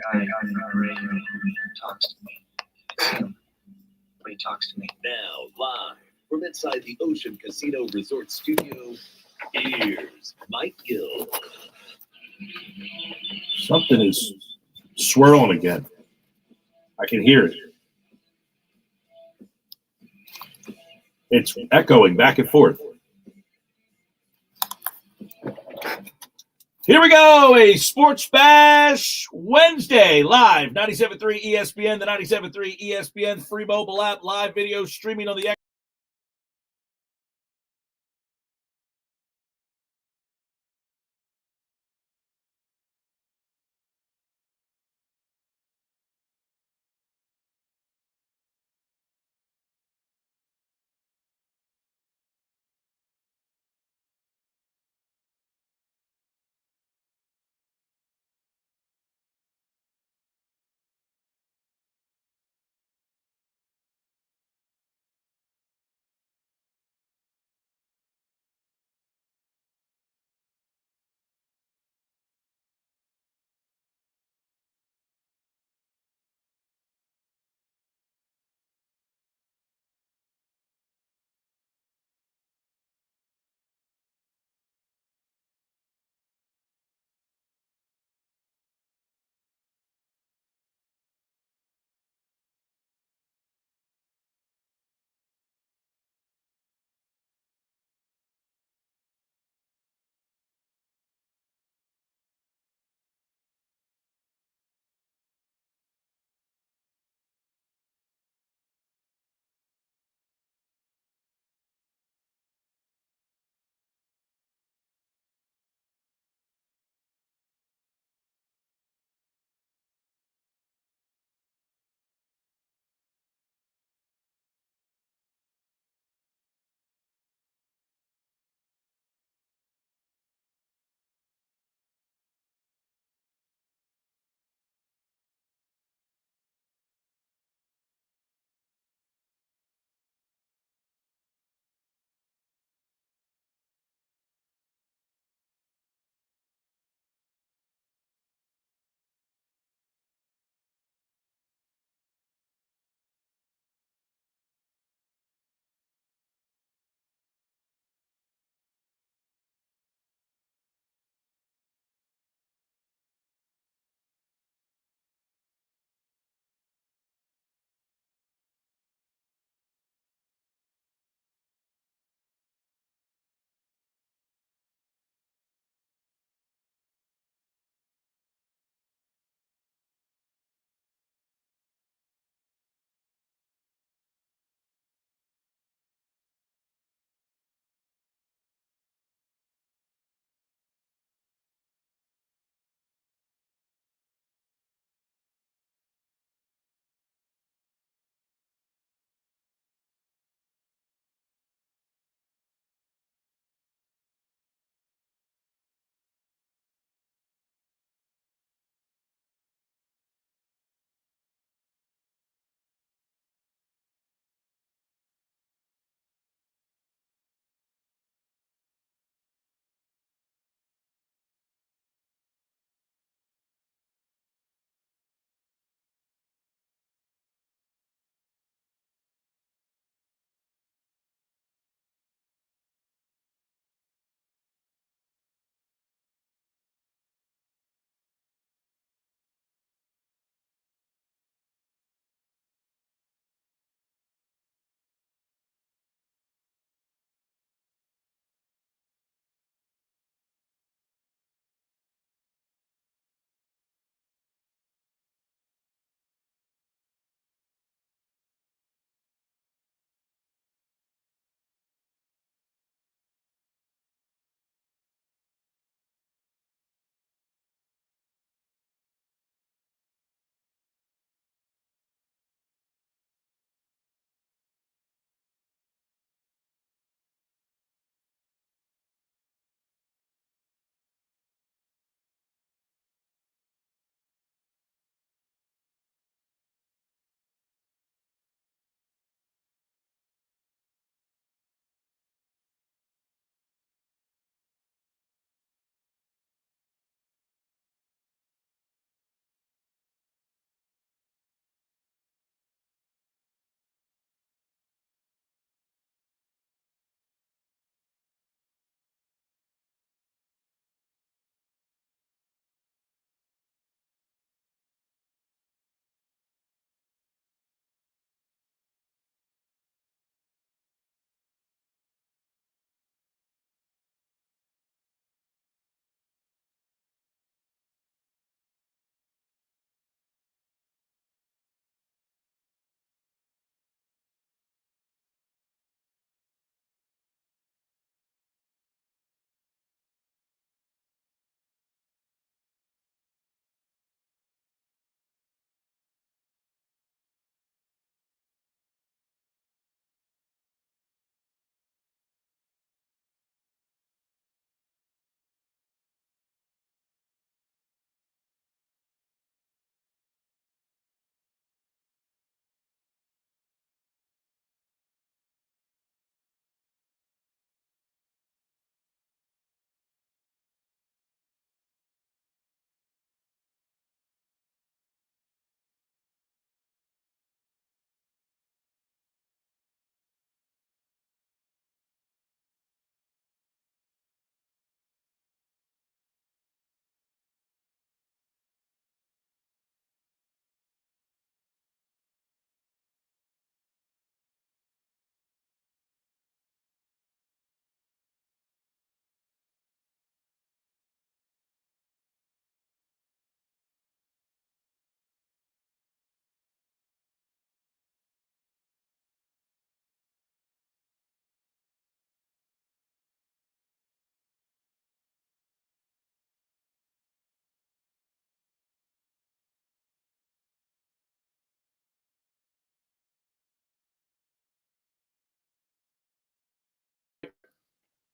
guy on the radio talks to me. But he talks to me. Now, live from inside the Ocean Casino Resort Studio, here's Mike Gill. Something is swirling again. I can hear it. It's echoing back and forth. Here we go, a Sports Bash Wednesday live, 97.3 ESPN, the 97.3 ESPN free mobile app, live video streaming on the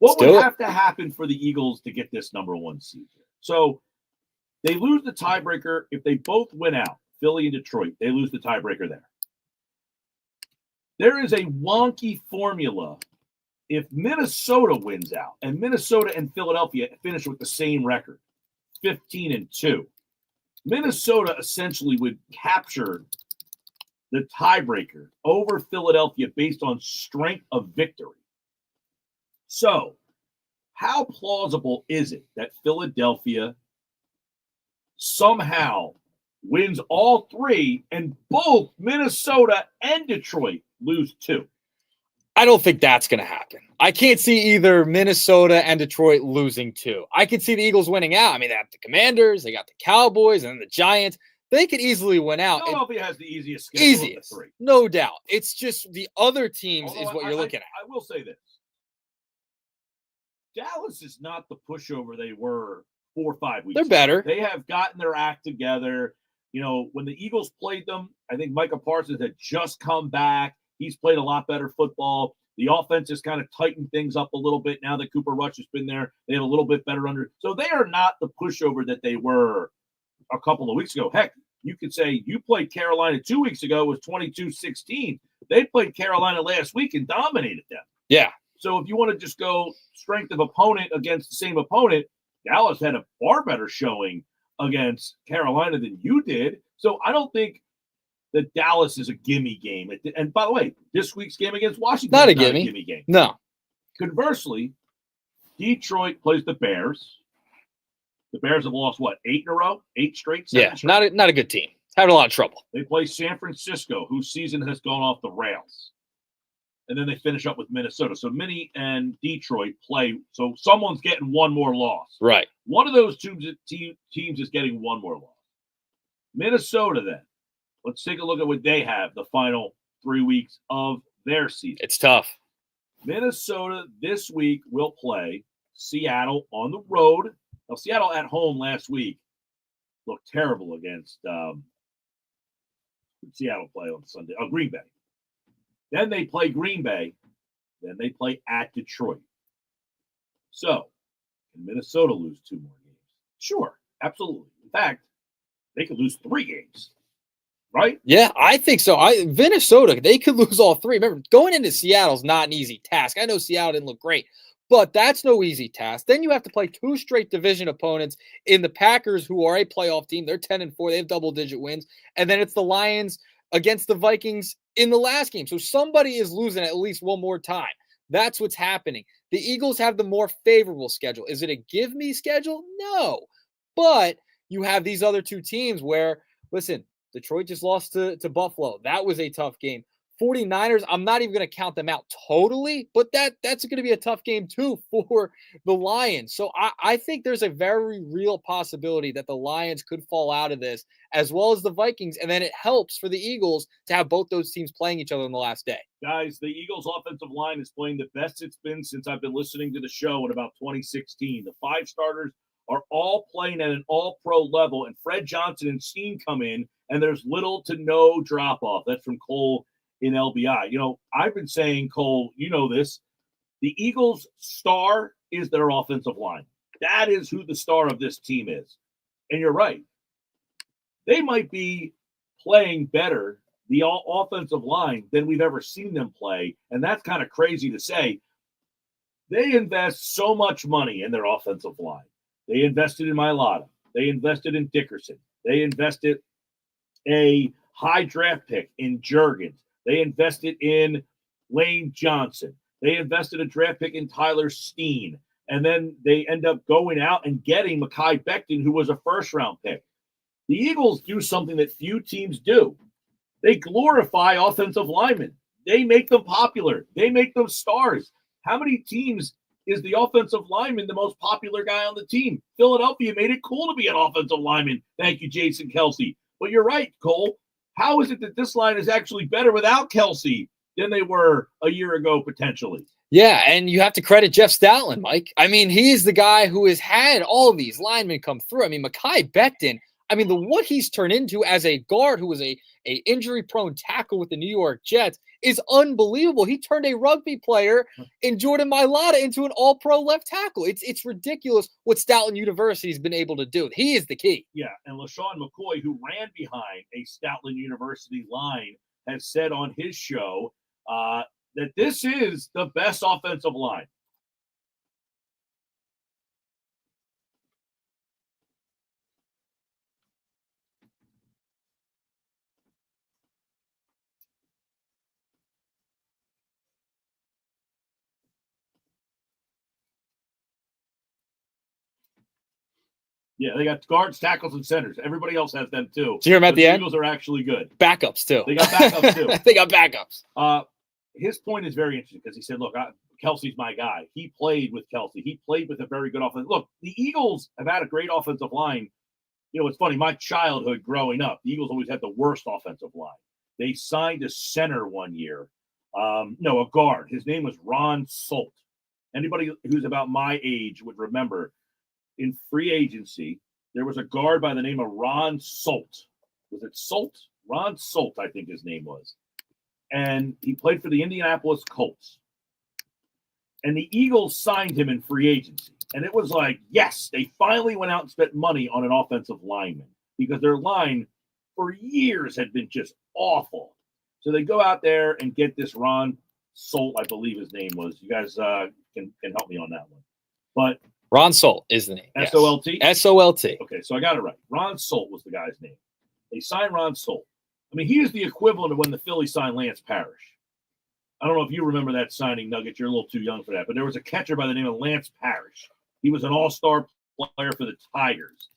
What Let's do would it. have to happen for the Eagles to get this number 1 seed here? So they lose the tiebreaker. If they both win out, Philly and Detroit, they lose the tiebreaker there. There is a wonky formula if Minnesota wins out, and Minnesota and Philadelphia finish with the same record, 15-2. Minnesota essentially would capture the tiebreaker over Philadelphia based on strength of victory. So, how plausible is it that Philadelphia somehow wins all 3 and both Minnesota and Detroit lose 2? I don't think that's going to happen. I can't see either Minnesota and Detroit losing 2. I could see the Eagles winning out. I mean, they have the Commanders, they got the Cowboys, and the Giants. They could easily win out. Philadelphia has the easiest schedule of the 3. No doubt. It's just the other teams Although is what you're looking at. I will say this. Dallas is not the pushover they were 4 or 5 weeks They're ago. better. They have gotten their act together. You know, when the Eagles played them, I think Micah Parsons had just come back. He's played a lot better football. The offense has kind of tightened things up a little bit now that Cooper Rush has been there. They have a little bit better under. So they are not the pushover that they were a couple of weeks ago. Heck, you could say you played Carolina 2 weeks ago, it was 22-16. They played Carolina last week and dominated them. Yeah. So if you want to just go strength of opponent against the same opponent, Dallas had a far better showing against Carolina than you did. So I don't think that Dallas is a gimme game. And by the way, this week's game against Washington Not is a gimme. game. No. Conversely, Detroit plays the Bears. The Bears have lost, 8 in a row? 8 straight? Yeah, straight? not a good team. Having a lot of trouble. They play San Francisco, whose season has gone off the rails. And then they finish up with Minnesota. So Minnie and Detroit play. So someone's getting one more loss. Right. One of those two teams is getting one more loss. Minnesota, then. Let's take a look at what they have the final 3 weeks of their season. It's tough. Minnesota this week will play Seattle on the road. Now, Seattle at home last week looked terrible against Seattle play on Sunday. Oh, Green Bay. Then they play Green Bay. Then they play at Detroit. So, can Minnesota lose 2 more games? Sure, absolutely. In fact, they could lose 3 games. Right? Yeah, I think so. Minnesota, they could lose all 3. Remember, going into Seattle's not an easy task. I know Seattle didn't look great, but that's no easy task. Then you have to play 2 straight division opponents in the Packers, who are a playoff team. They're 10-4. They have double-digit wins. And then it's the Lions against the Vikings in the last game. So somebody is losing at least one more time. That's what's happening. The Eagles have the more favorable schedule. Is it a give-me schedule? No. But you have these other 2 teams where, listen, Detroit just lost to Buffalo. That was a tough game. 49ers, I'm not even going to count them out totally, but that's going to be a tough game too for the Lions. So I think there's a very real possibility that the Lions could fall out of this, as well as the Vikings, and then it helps for the Eagles to have both those teams playing each other on the last day. Guys, the Eagles' offensive line is playing the best it's been since I've been listening to the show in about 2016. The 5 starters are all playing at an all-pro level, and Fred Johnson and Steen come in, and there's little to no drop-off. That's from Cole in LBI. You know, I've been saying, Cole, you know this, the Eagles' star is their offensive line. That is who the star of this team is. And you're right. They might be playing better, the offensive line, than we've ever seen them play, and that's kind of crazy to say. They invest so much money in their offensive line. They invested in Mailata. They invested in Dickerson. They invested a high draft pick in Juergens. They invested in Lane Johnson. They invested a draft pick in Tyler Steen. And then they end up going out and getting Mekhi Becton, who was a first-round pick. The Eagles do something that few teams do. They glorify offensive linemen. They make them popular. They make them stars. How many teams is the offensive lineman the most popular guy on the team? Philadelphia made it cool to be an offensive lineman. Thank you, Jason Kelce. But you're right, Cole. How is it that this line is actually better without Kelce than they were a year ago, potentially? Yeah, and you have to credit Jeff Stoutland, Mike. I mean, he's the guy who has had all these linemen come through. I mean, Mekhi Becton, I mean, what he's turned into as a guard who was a injury-prone tackle with the New York Jets is unbelievable. He turned a rugby player in Jordan Mailata into an all-pro left tackle. It's ridiculous what Stoutland University's been able to do. He is the key. Yeah, and LaShawn McCoy, who ran behind a Stoutland University line, has said on his show that this is the best offensive line. Yeah, they got guards, tackles, and centers. Everybody else has them too. Did you hear him at the end? Eagles are actually good. Backups too. They got backups too. They got backups. His point is very interesting because he said, look, Kelsey's my guy. He played with Kelsey. He played with a very good offense. Look, the Eagles have had a great offensive line. You know, it's funny. My childhood growing up, the Eagles always had the worst offensive line. They signed a center one year. A guard. His name was Ron Solt. Anybody who's about my age would remember in free agency, there was a guard by the name of Ron Solt. Was it Solt? Ron Solt, I think his name was. And he played for the Indianapolis Colts. And the Eagles signed him in free agency. And it was like, yes, they finally went out and spent money on an offensive lineman because their line for years had been just awful. So they go out there and get this Ron Solt, I believe his name was. You guys can help me on that one. But Ron Solt is the name. S-O-L-T? S-O-L-T. Okay, so I got it right. Ron Solt was the guy's name. They signed Ron Solt. I mean, he is the equivalent of when the Phillies signed Lance Parrish. I don't know if you remember that signing, Nugget. You're a little too young for that. But there was a catcher by the name of Lance Parrish. He was an all-star player for the Tigers.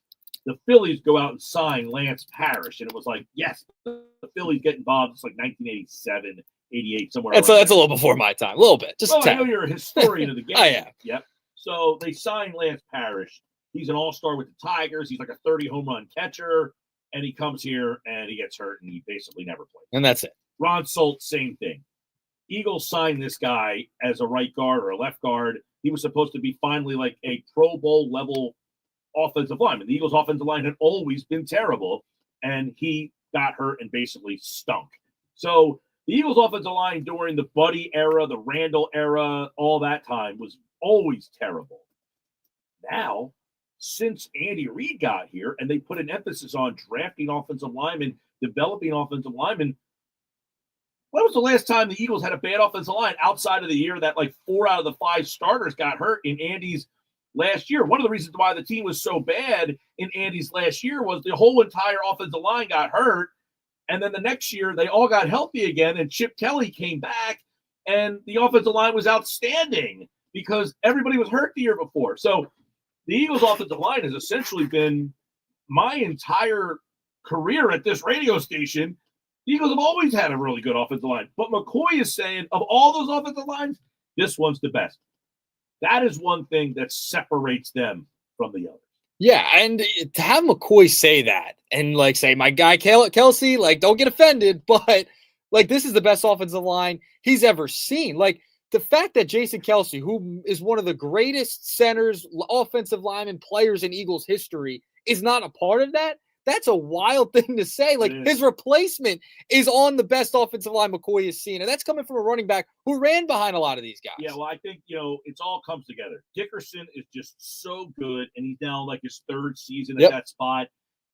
The Phillies go out and sign Lance Parrish. And it was like, yes, the Phillies get involved. It's like 1987, 88, somewhere. That's a little before my time. A little bit. Just I know you're a historian of the game. I am. Yep. So they signed Lance Parrish. He's an all-star with the Tigers. He's like a 30 home run catcher. And he comes here and he gets hurt and he basically never plays. And that's it. Ron Solt, same thing. Eagles signed this guy as a right guard or a left guard. He was supposed to be finally like a Pro Bowl level offensive lineman. The Eagles offensive line had always been terrible, and he got hurt and basically stunk. So the Eagles offensive line during the Buddy era, the Randall era, all that time was always terrible. Now, since Andy Reid got here and they put an emphasis on drafting offensive linemen, developing offensive linemen, when was the last time the Eagles had a bad offensive line outside of the year that like 4 out of the 5 starters got hurt in Andy's last year? One of the reasons why the team was so bad in Andy's last year was the whole entire offensive line got hurt. And then the next year they all got healthy again and Chip Kelly came back and the offensive line was outstanding because everybody was hurt the year before. So the Eagles offensive line has essentially been my entire career at this radio station. The Eagles have always had a really good offensive line. But McCoy is saying, of all those offensive lines, this one's the best. That is one thing that separates them from the others. Yeah, and to have McCoy say that and, like, say, my guy Kelsey, like, don't get offended, but, like, this is the best offensive line he's ever seen. Like, the fact that Jason Kelsey, who is one of the greatest centers, offensive lineman players in Eagles history, is not a part of that, that's a wild thing to say. Like, his replacement is on the best offensive line McCoy has seen. And that's coming from a running back who ran behind a lot of these guys. Yeah, well, I think, it's all comes together. Dickerson is just so good, and he's now like his 3rd season at that spot.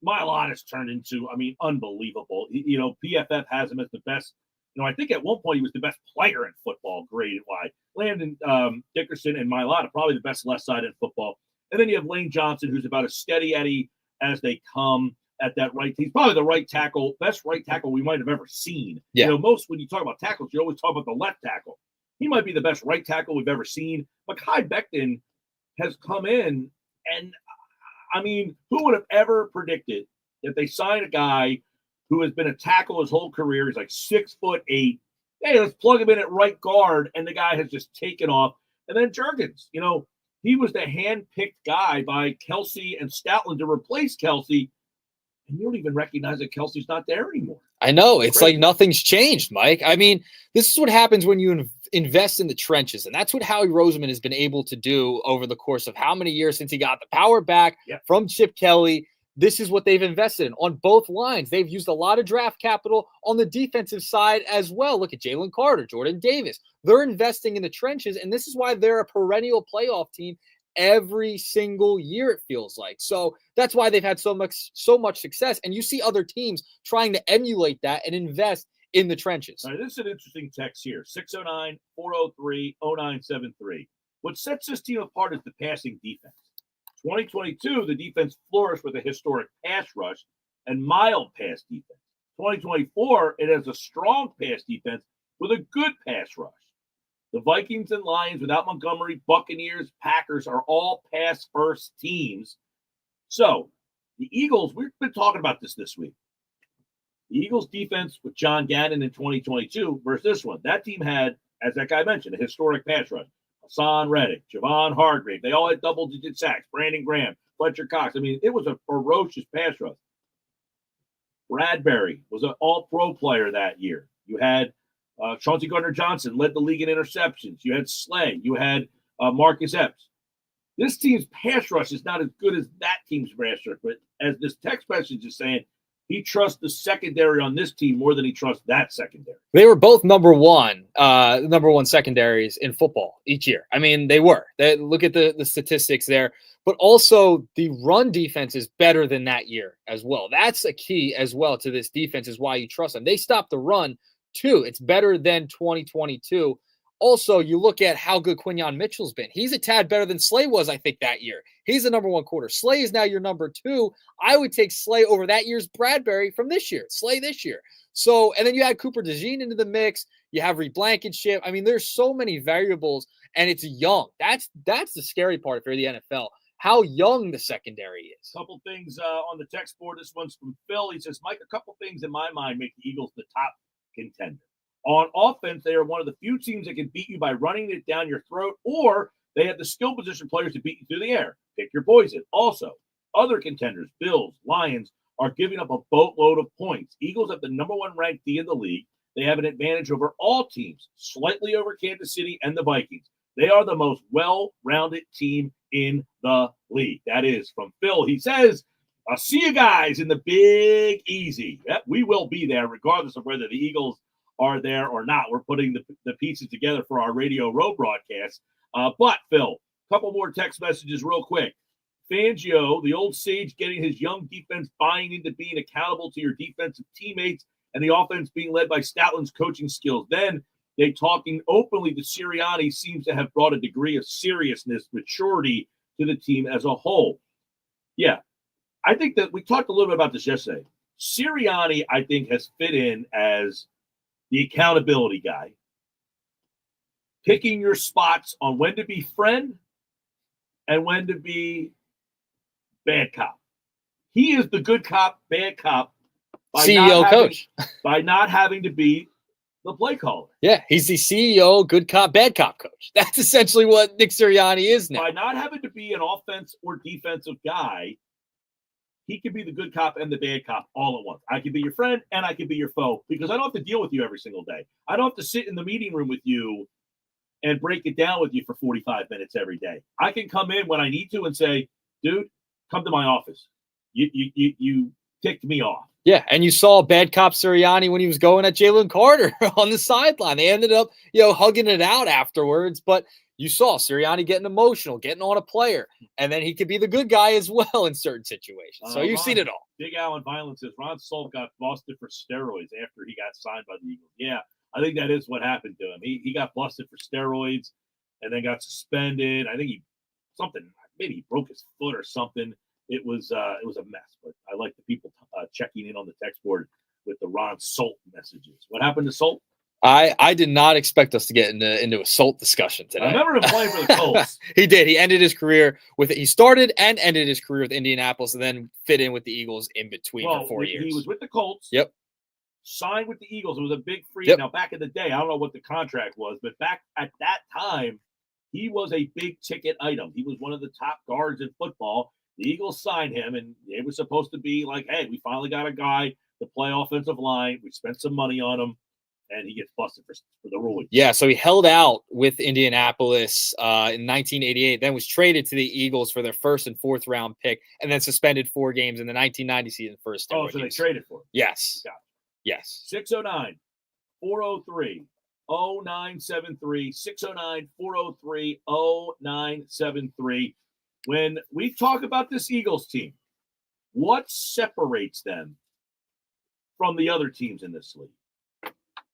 Mailata's turned into, unbelievable. PFF has him as the best. I think at one point he was the best player in football, graded-wise. Landon Dickerson and Mailata, probably the best left side in football. And then you have Lane Johnson, who's about as steady Eddie as they come at that right. He's probably the right tackle, best right tackle we might have ever seen. Yeah. Most when you talk about tackles, you always talk about the left tackle. He might be the best right tackle we've ever seen. Mekhi Becton has come in, and who would have ever predicted that they sign a guy who has been a tackle his whole career? He's like 6'8". Hey, let's plug him in at right guard, and the guy has just taken off. And then Jurgens, he was the hand-picked guy by Kelsey and Stoutland to replace Kelsey, and you don't even recognize that Kelsey's not there anymore. I know. It's like nothing's changed, Mike. This is what happens when you invest in the trenches, and that's what Howie Roseman has been able to do over the course of how many years since he got the power back from Chip Kelly. this is what they've invested in on both lines. They've used a lot of draft capital on the defensive side as well. Look at Jalen Carter, Jordan Davis. They're investing in the trenches, and this is why they're a perennial playoff team every single year, it feels like. So that's why they've had so much success. And you see other teams trying to emulate that and invest in the trenches. All right, this is an interesting text here. 609-403-0973. What sets this team apart is the passing defense. 2022, the defense flourished with a historic pass rush and mild pass defense. 2024, it has a strong pass defense with a good pass rush. The Vikings and Lions, without Montgomery, Buccaneers, Packers are all pass-first teams. So the Eagles, we've been talking about this week. The Eagles' defense with John Gannon in 2022 versus this one. That team had, as that guy mentioned, a historic pass rush. Hassan Reddick, Javon Hargrave. They all had double-digit sacks. Brandon Graham, Fletcher Cox. I mean, it was a ferocious pass rush. Bradbury was an all-pro player that year. You had Chauncey Gardner-Johnson led the league in interceptions. You had Slay. You had Marcus Epps. This team's pass rush is not as good as that team's pass rush, but as this text message is saying, he trusts the secondary on this team more than he trusts that secondary. They were both number one secondaries in football each year. I mean, they were. Look at the statistics there. But also the run defense is better than that year as well. That's a key as well to this defense is why you trust them. They stopped the run too. It's better than 2022. Also, you look at how good Quinyon Mitchell's been. He's a tad better than Slay was, I think, that year. He's the number one quarter. Slay is now your number two. I would take Slay over that year's Bradbury from this year. Slay this year. So, and then you add Cooper DeJean into the mix. You have Reed Blankenship. I mean, there's so many variables, and it's young. That's the scary part if you're the NFL, how young the secondary is. Couple things on the text board. This one's from Phil. He says, Mike, a couple things in my mind make the Eagles the top contender. On offense, they are one of the few teams that can beat you by running it down your throat, or they have the skill position players to beat you through the air. Pick your poison. Also, other contenders, Bills, Lions, are giving up a boatload of points. Eagles have the number one ranked D in the league. They have an advantage over all teams, slightly over Kansas City and the Vikings. They are the most well-rounded team in the league. That is from Phil. He says, I'll see you guys in the Big Easy. Yep, we will be there regardless of whether the Eagles are there or not. We're putting the pieces together for our Radio Row broadcast. But, Phil, a couple more text messages real quick. Fangio, the old sage, getting his young defense buying into being accountable to your defensive teammates and the offense being led by Stoutland's coaching skills. Then they talking openly to Sirianni seems to have brought a degree of seriousness, maturity to the team as a whole. Yeah, I think that we talked a little bit about this yesterday. Sirianni, I think, has fit in as the accountability guy, picking your spots on when to be friend and when to be bad cop. He is the good cop, bad cop. CEO coach. By not having to be the play caller. Yeah, he's the CEO, good cop, bad cop coach. That's essentially what Nick Sirianni is now. By not having to be an offense or defensive guy, he can be the good cop and the bad cop all at once. I can be your friend and I can be your foe because I don't have to deal with you every single day. I don't have to sit in the meeting room with you and break it down with you for 45 minutes every day. I can come in when I need to and say, dude, come to my office. You ticked me off. Yeah, and you saw bad cop Sirianni when he was going at Jalen Carter on the sideline. They ended up, hugging it out afterwards, but you saw Sirianni getting emotional, getting on a player, and then he could be the good guy as well in certain situations. So you've seen it all. Big Allen Violence says Ron Salt got busted for steroids after he got signed by the Eagles. Yeah, I think that is what happened to him. He got busted for steroids and then got suspended. I think maybe he broke his foot or something. It was a mess. But I like the people checking in on the text board with the Ron Salt messages. What happened to Salt? I did not expect us to get into a Salt discussion today. I remember him playing for the Colts. He did. He ended his career he started and ended his career with Indianapolis and then fit in with the Eagles in between for 4 years. He was with the Colts. Yep. Signed with the Eagles. It was a big free. Yep. Now, back in the day, I don't know what the contract was, but back at that time, he was a big ticket item. He was one of the top guards in football. The Eagles signed him, and it was supposed to be like, hey, we finally got a guy to play offensive line. We spent some money on him. and he gets busted for the ruling. Yeah, so he held out with Indianapolis in 1988, then was traded to the Eagles for their first and fourth round pick, and then suspended 4 games in the 1990 season for his steroid Oh, so they use. traded for him. Yes. Got it. Yes. 609 403 0973. 609 403 0973. When we talk about this Eagles team, what separates them from the other teams in this league?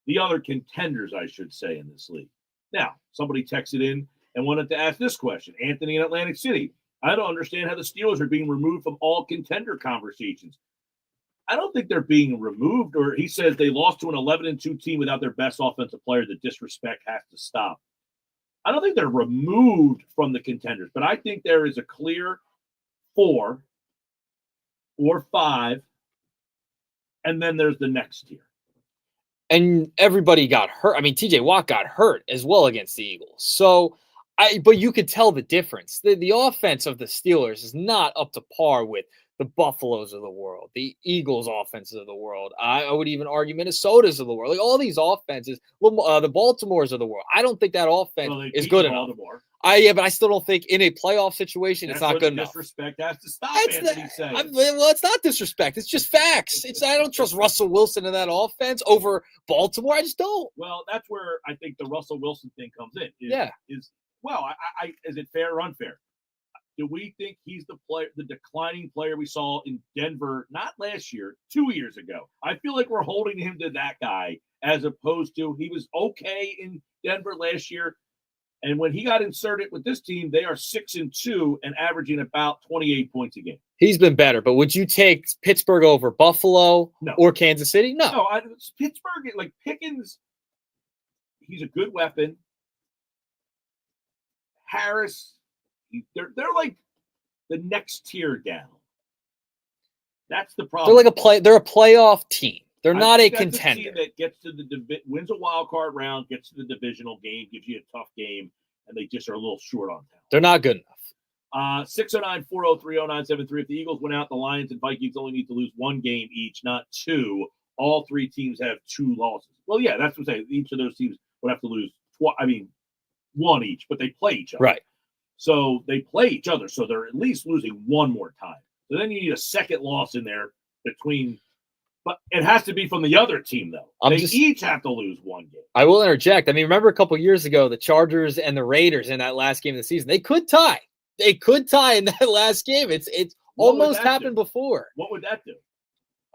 The other contenders, I should say, in this league. Now, somebody texted in and wanted to ask this question. Anthony in Atlantic City. I don't understand how the Steelers are being removed from all contender conversations. I don't think they're being removed, or he says they lost to an 11-2 team without their best offensive player. The disrespect has to stop. I don't think they're removed from the contenders, but I think there is a clear 4 or 5, and then there's the next tier. And everybody got hurt. I mean, TJ Watt got hurt as well against the Eagles. So, but you could tell the difference. The offense of the Steelers is not up to par with the Buffaloes of the world, the Eagles offenses of the world. I would even argue Minnesota's of the world. Like all these offenses, the Baltimores of the world. I don't think that offense is good enough. Yeah, but I still don't think in a playoff situation it's not good enough. Disrespect has to stop. Well, it's not disrespect. It's just facts. I don't trust Russell Wilson in that offense over Baltimore. I just don't. Well, that's where I think the Russell Wilson thing comes in. Is it fair or unfair? Do we think he's the declining player we saw in Denver, not last year, 2 years ago? I feel like we're holding him to that guy as opposed to he was okay in Denver last year. And when he got inserted with this team, they are 6-2 and averaging about 28 points a game. He's been better, but would you take Pittsburgh over Buffalo or Kansas City? No. Pittsburgh, like Pickens, he's a good weapon. Harris, they're like the next tier down. That's the problem. They're a playoff team. They're not a contender. A team that gets to wins a wild card round, gets to the divisional game, gives you a tough game, and they just are a little short on talent. They're not good enough. 609-403-0973. If the Eagles went out, the Lions and Vikings only need to lose 1 game each, not 2. All 3 teams have 2 losses. Well, yeah, that's what I'm saying. Each of those teams would have to lose 1 each, but they play each other. Right. So they play each other, so they're at least losing 1 more time. So then you need a second loss in there between. But it has to be from the other team, though. Each have to lose 1 game. I will interject. I mean, remember a couple years ago, the Chargers and the Raiders in that last game of the season, they could tie. They could tie in that last game. It's almost happened before. What would that do?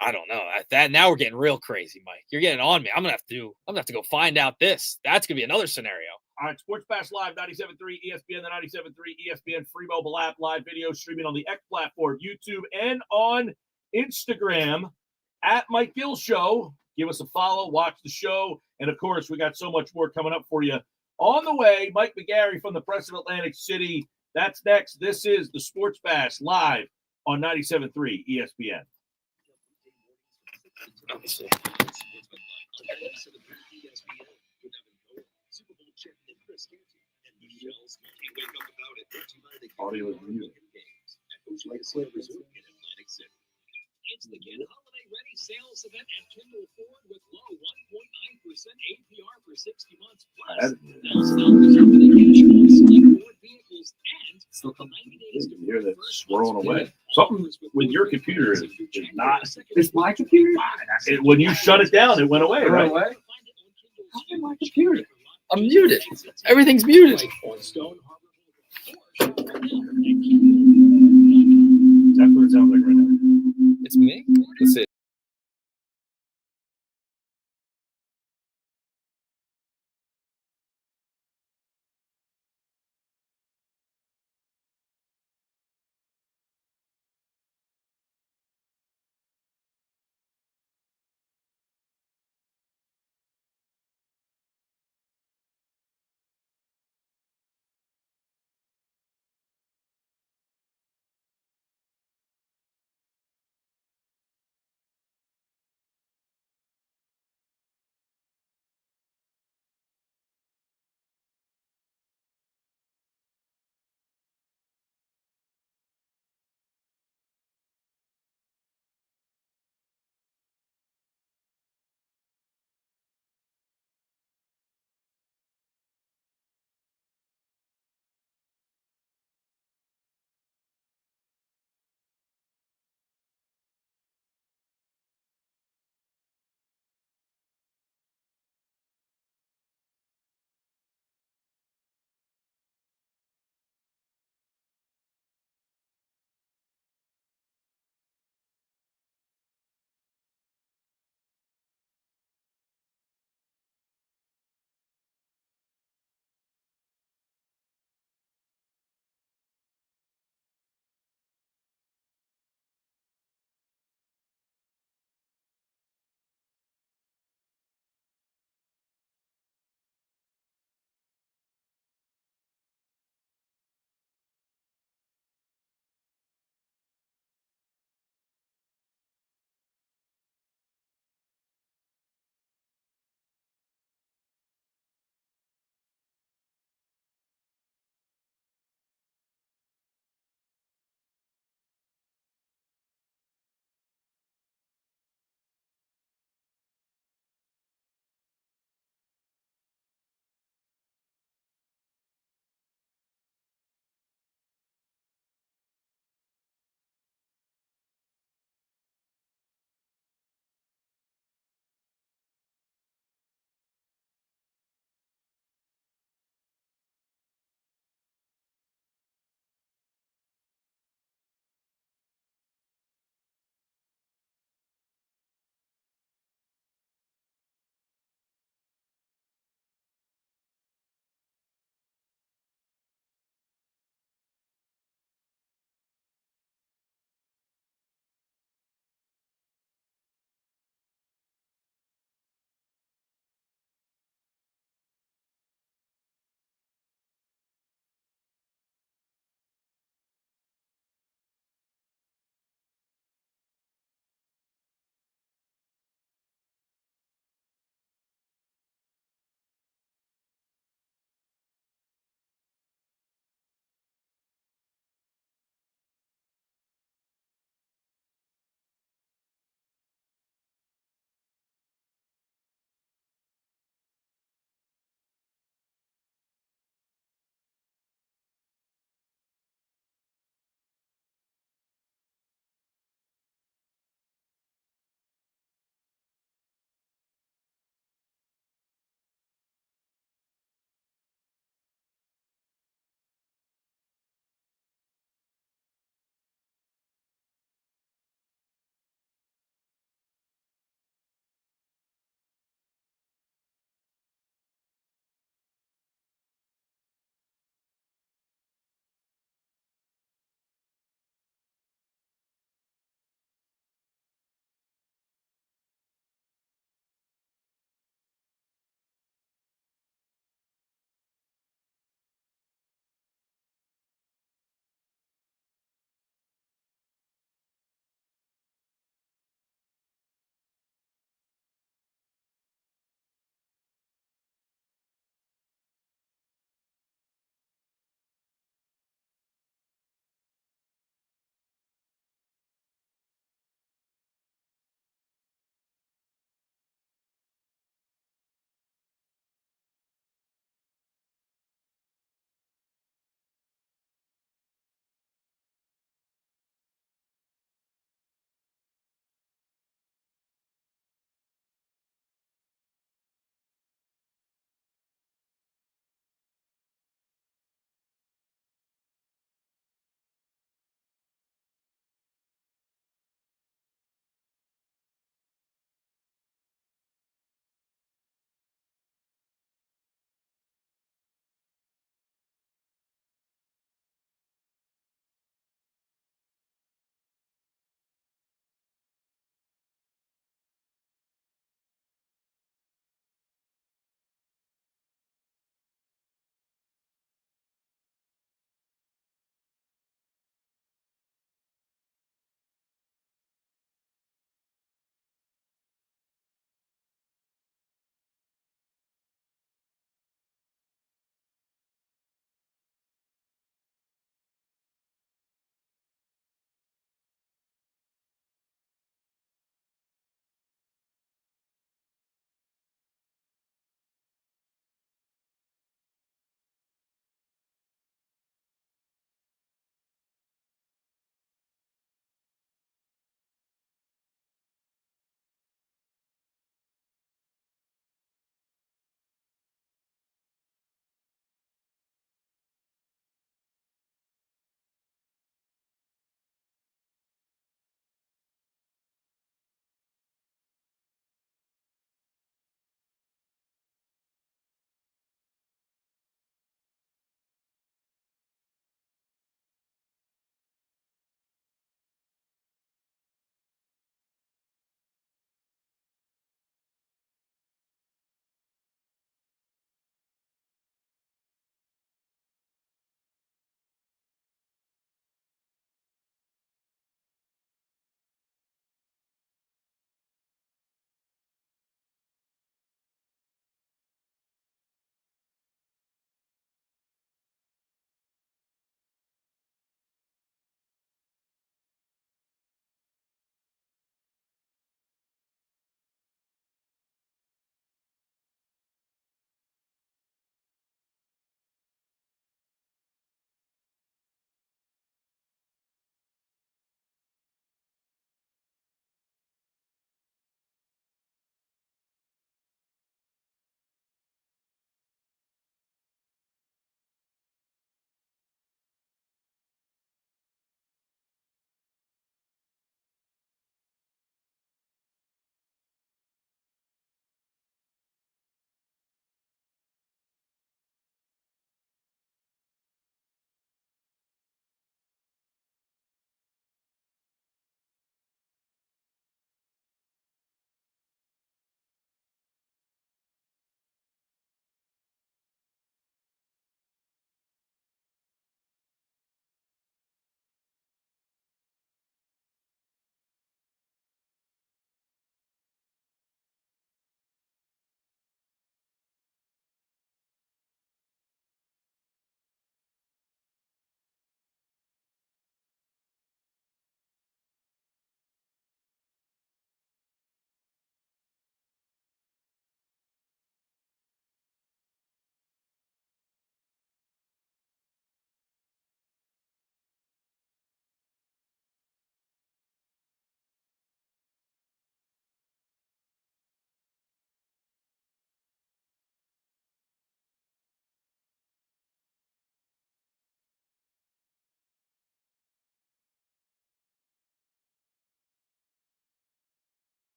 I don't know. Now we're getting real crazy, Mike. You're getting on me. I'm gonna have to go find out this. That's gonna be another scenario. All right, Sports Bash Live, 97.3 ESPN, the 97.3 ESPN free mobile app, live video streaming on the X platform, YouTube, and on Instagram at Mike Gill Show. Give us a follow, watch the show, and of course, we got so much more coming up for you on the way. Mike McGarry from the Press of Atlantic City. That's next. This is the Sports Bash Live on 97.3 ESPN. Let me see. Audio is muted. It's the Get Holiday Ready sales event at Kendall Ford with low 1.9% APR for 60 months plus. Now Stalkers are going to cash out select Ford vehicles and the 90 days to hear that swirling away. Something with your computer is not. It's my computer. When you shut it down, it went away, right? My computer. I'm muted. Everything's muted. That's what it sounds like right now. It's me? Let's see.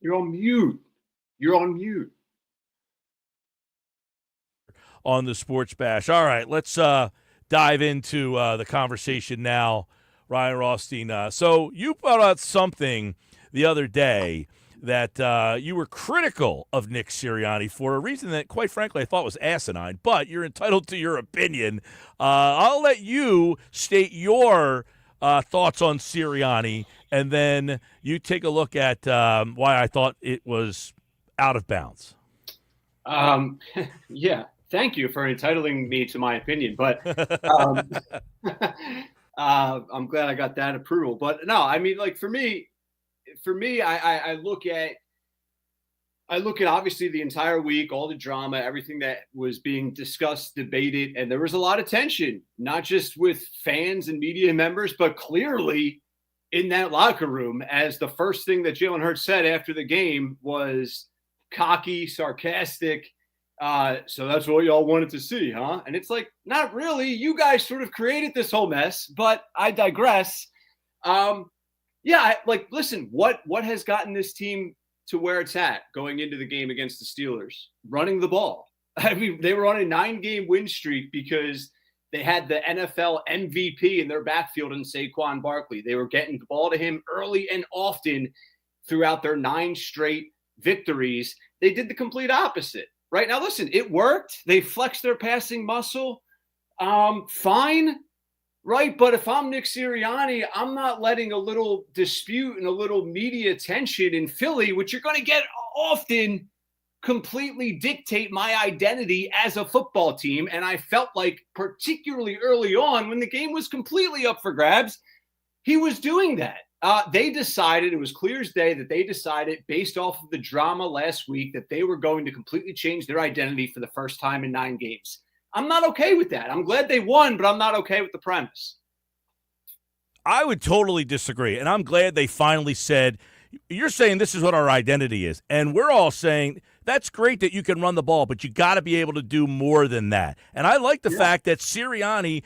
You're on mute. You're on mute. On the Sports Bash. All right, let's dive into the conversation now, Ryan Rothstein. So you brought out something the other day that you were critical of Nick Sirianni for a reason that, quite frankly, I thought was asinine, but you're entitled to your opinion. I'll let you state your thoughts on Sirianni, and then you take a look at why I thought it was out of bounds. Yeah, thank you for entitling me to my opinion, but I'm glad I got that approval. But no, I mean, like for me, I look at obviously the entire week, all the drama, everything that was being discussed, debated, and there was a lot of tension, not just with fans and media members, but clearly in that locker room, as the first thing that Jalen Hurts said after the game was cocky, sarcastic. So that's what y'all wanted to see, huh? And it's like, not really. You guys sort of created this whole mess, but I digress. Listen, what has gotten this team to where it's at going into the game against the Steelers? Running the ball. I mean, they were on a 9-game win streak because they had the NFL MVP in their backfield in Saquon Barkley. They were getting the ball to him early and often throughout their 9 straight victories. They did the complete opposite. Right now, listen, it worked. They flexed their passing muscle. Fine. Right. But if I'm Nick Sirianni, I'm not letting a little dispute and a little media tension in Philly, which you're going to get often, completely dictate my identity as a football team. And I felt like particularly early on when the game was completely up for grabs, he was doing that. They decided, it was clear as day that they decided based off of the drama last week that they were going to completely change their identity for the first time in 9 games. I'm not okay with that. I'm glad they won, but I'm not okay with the premise. I would totally disagree, and I'm glad they finally said, you're saying this is what our identity is, and we're all saying that's great that you can run the ball, but you got to be able to do more than that. And I like the fact that Sirianni,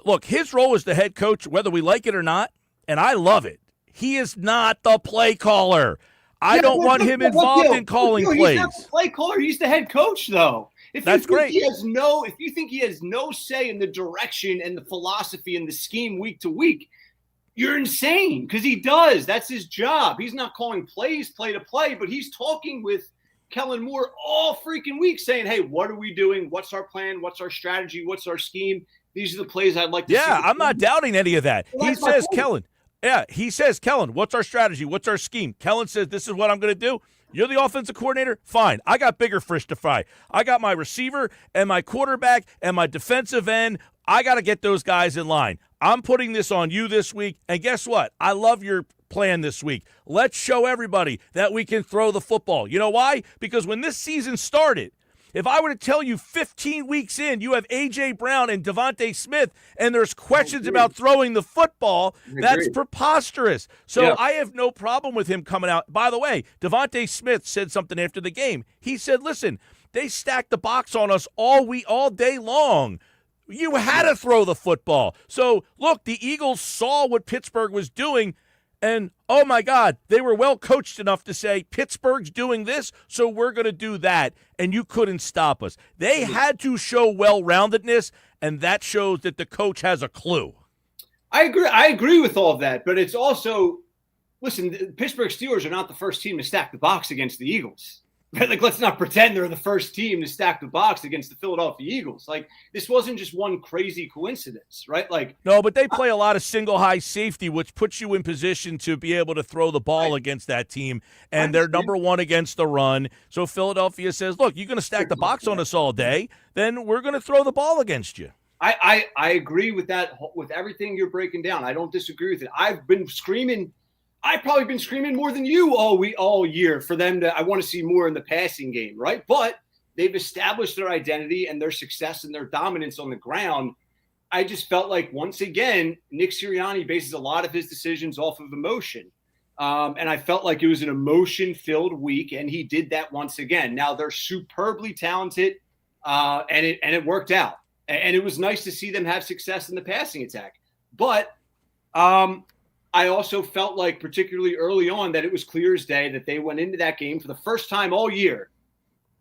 look, his role as the head coach, whether we like it or not, and I love it, he is not the play caller. I don't want him involved in calling plays. He's not the play caller. He's the head coach, though. That's great. If you think he has no say in the direction and the philosophy and the scheme week to week, you're insane, because he does. That's his job. He's not calling plays play to play, but he's talking with Kellen Moore all freaking week saying, hey, what are we doing? What's our plan? What's our strategy? What's our scheme? These are the plays I'd like to see. Yeah, I'm not doubting any of that. Well, he says, Kellen, what's our strategy? What's our scheme? Kellen says, this is what I'm going to do. You're the offensive coordinator? Fine. I got bigger fish to fry. I got my receiver and my quarterback and my defensive end. I got to get those guys in line. I'm putting this on you this week. And guess what? I love your plan this week. Let's show everybody that we can throw the football. You know why? Because when this season started, if I were to tell you 15 weeks in, you have A.J. Brown and Devontae Smith, and there's questions about throwing the football, that's preposterous. So I have no problem with him coming out. By the way, Devontae Smith said something after the game. He said, listen, they stacked the box on us all day long. You had to throw the football. So, look, the Eagles saw what Pittsburgh was doing, and, oh, my God, they were well coached enough to say, Pittsburgh's doing this, so we're going to do that, and you couldn't stop us. They had to show well-roundedness, and that shows that the coach has a clue. I agree with all of that, but it's also, listen, the Pittsburgh Steelers are not the first team to stack the box against the Eagles. Like, let's not pretend they're the first team to stack the box against the Philadelphia Eagles. Like, this wasn't just one crazy coincidence, right? Like, no, but they play a lot of single high safety, which puts you in position to be able to throw the ball against that team, and they're number one against the run. So Philadelphia says, look, you're going to stack the box on us all day, then we're going to throw the ball against you. I agree with that, with everything you're breaking down. I don't disagree with it. I've probably been screaming more than you all year for them to. I want to see more in the passing game, right? But they've established their identity and their success and their dominance on the ground. I just felt like once again, Nick Sirianni bases a lot of his decisions off of emotion, and I felt like it was an emotion-filled week, and he did that once again. Now they're superbly talented, and it worked out, and it was nice to see them have success in the passing attack, but. I also felt like, particularly early on, that it was clear as day that they went into that game for the first time all year.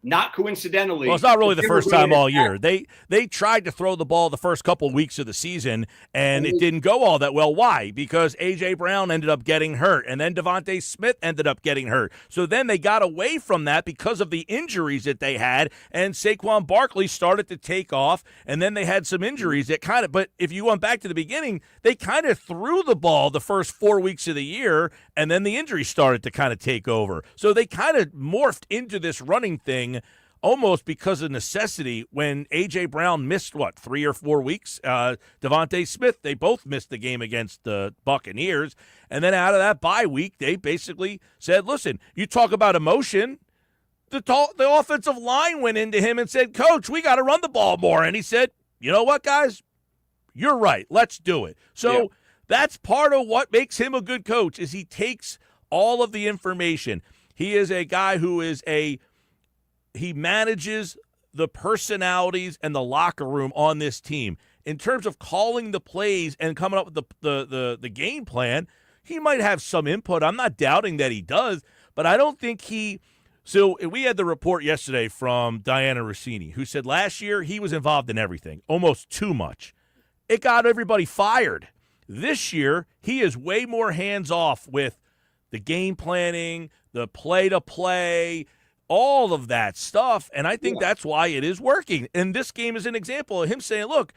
Not coincidentally. Well, it's not really the they were first going time to all attack. year. They tried to throw the ball the first couple of weeks of the season, and it didn't go all that well. Why? Because A.J. Brown ended up getting hurt, and then Devontae Smith ended up getting hurt. So then they got away from that because of the injuries that they had, and Saquon Barkley started to take off, and then they had some injuries that kind of – but if you went back to the beginning, they kind of threw the ball the first 4 weeks of the year, and then the injuries started to kind of take over. So they kind of morphed into this running thing almost because of necessity when A.J. Brown missed, 3 or 4 weeks? Devontae Smith, they both missed the game against the Buccaneers. And then out of that bye week, they basically said, listen, you talk about emotion. The offensive line went into him and said, Coach, we got to run the ball more. And he said, you know what, guys? You're right. Let's do it. So that's part of what makes him a good coach is he takes all of the information. He is a guy who is he manages the personalities and the locker room on this team. In terms of calling the plays and coming up with the game plan, he might have some input. I'm not doubting that he does, but I don't think so we had the report yesterday from Diana Rossini, who said last year he was involved in everything, almost too much. It got everybody fired. This year, he is way more hands-off with the game planning, the play-to-play, all of that stuff, and I think that's why it is working. And this game is an example of him saying, look,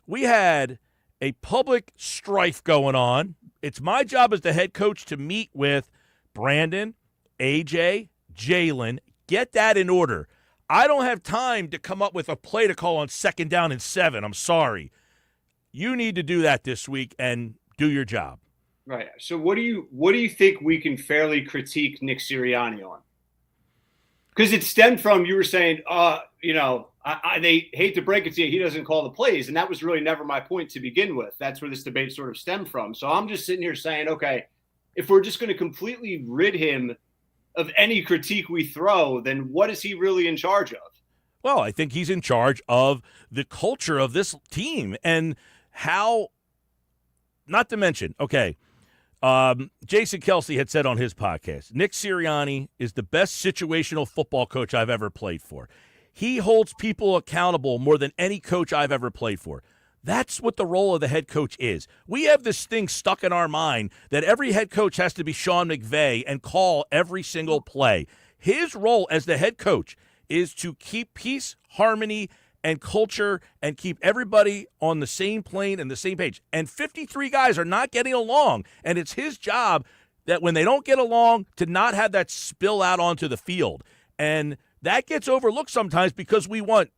we had a public strife going on. It's my job as the head coach to meet with Brandon, AJ, Jalen, get that in order. I don't have time to come up with a play to call on 2nd down and 7. I'm sorry. You need to do that this week and do your job. Right. So what do you think we can fairly critique Nick Sirianni on? Because it stemmed from you were saying, they hate to break it to you, he doesn't call the plays. And that was really never my point to begin with. That's where this debate sort of stemmed from. So I'm just sitting here saying, okay, if we're just going to completely rid him of any critique we throw, then what is he really in charge of? Well, I think he's in charge of the culture of this team and how, not to mention, Jason Kelsey had said on his podcast, Nick Sirianni is the best situational football coach I've ever played for. He holds people accountable more than any coach I've ever played for. That's what the role of the head coach is. We have this thing stuck in our mind that every head coach has to be Sean McVay and call every single play. His role as the head coach is to keep peace, harmony, and culture and keep everybody on the same plane and the same page. And 53 guys are not getting along, and it's his job that when they don't get along to not have that spill out onto the field. And that gets overlooked sometimes because we want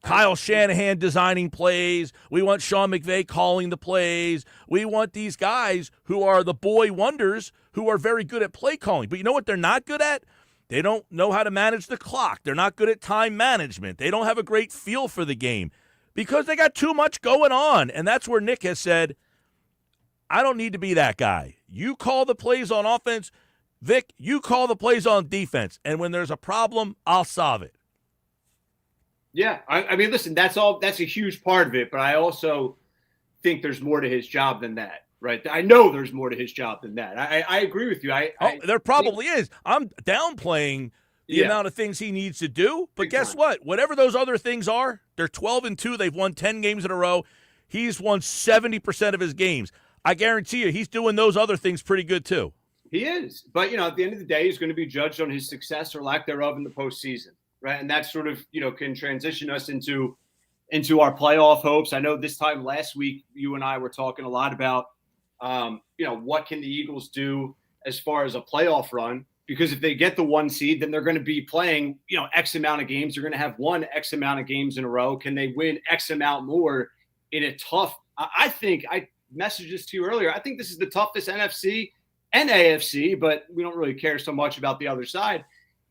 Kyle Shanahan designing plays. We want Sean McVay calling the plays. We want these guys who are the boy wonders who are very good at play calling. But you know what they're not good at? They don't know how to manage the clock. They're not good at time management. They don't have a great feel for the game because they got too much going on. And that's where Nick has said, I don't need to be that guy. You call the plays on offense. Vic, you call the plays on defense. And when there's a problem, I'll solve it. Yeah. I mean, listen, that's a huge part of it. But I also think there's more to his job than that. Right. I know there's more to his job than that. I agree with you. There probably is. I'm downplaying the amount of things he needs to do. But guess what? Whatever those other things are, they're 12-2. They've won 10 games in a row. He's won 70% of his games. I guarantee you he's doing those other things pretty good too. He is. But, at the end of the day, he's going to be judged on his success or lack thereof in the postseason. Right. And that sort of, can transition us into our playoff hopes. I know this time last week, you and I were talking a lot about, what can the Eagles do as far as a playoff run? Because if they get the 1 seed, then they're going to be playing, X amount of games. They're going to have won X amount of games in a row. Can they win X amount more in a tough – I think I messaged this to you earlier. I think this is the toughest NFC and AFC, but we don't really care so much about the other side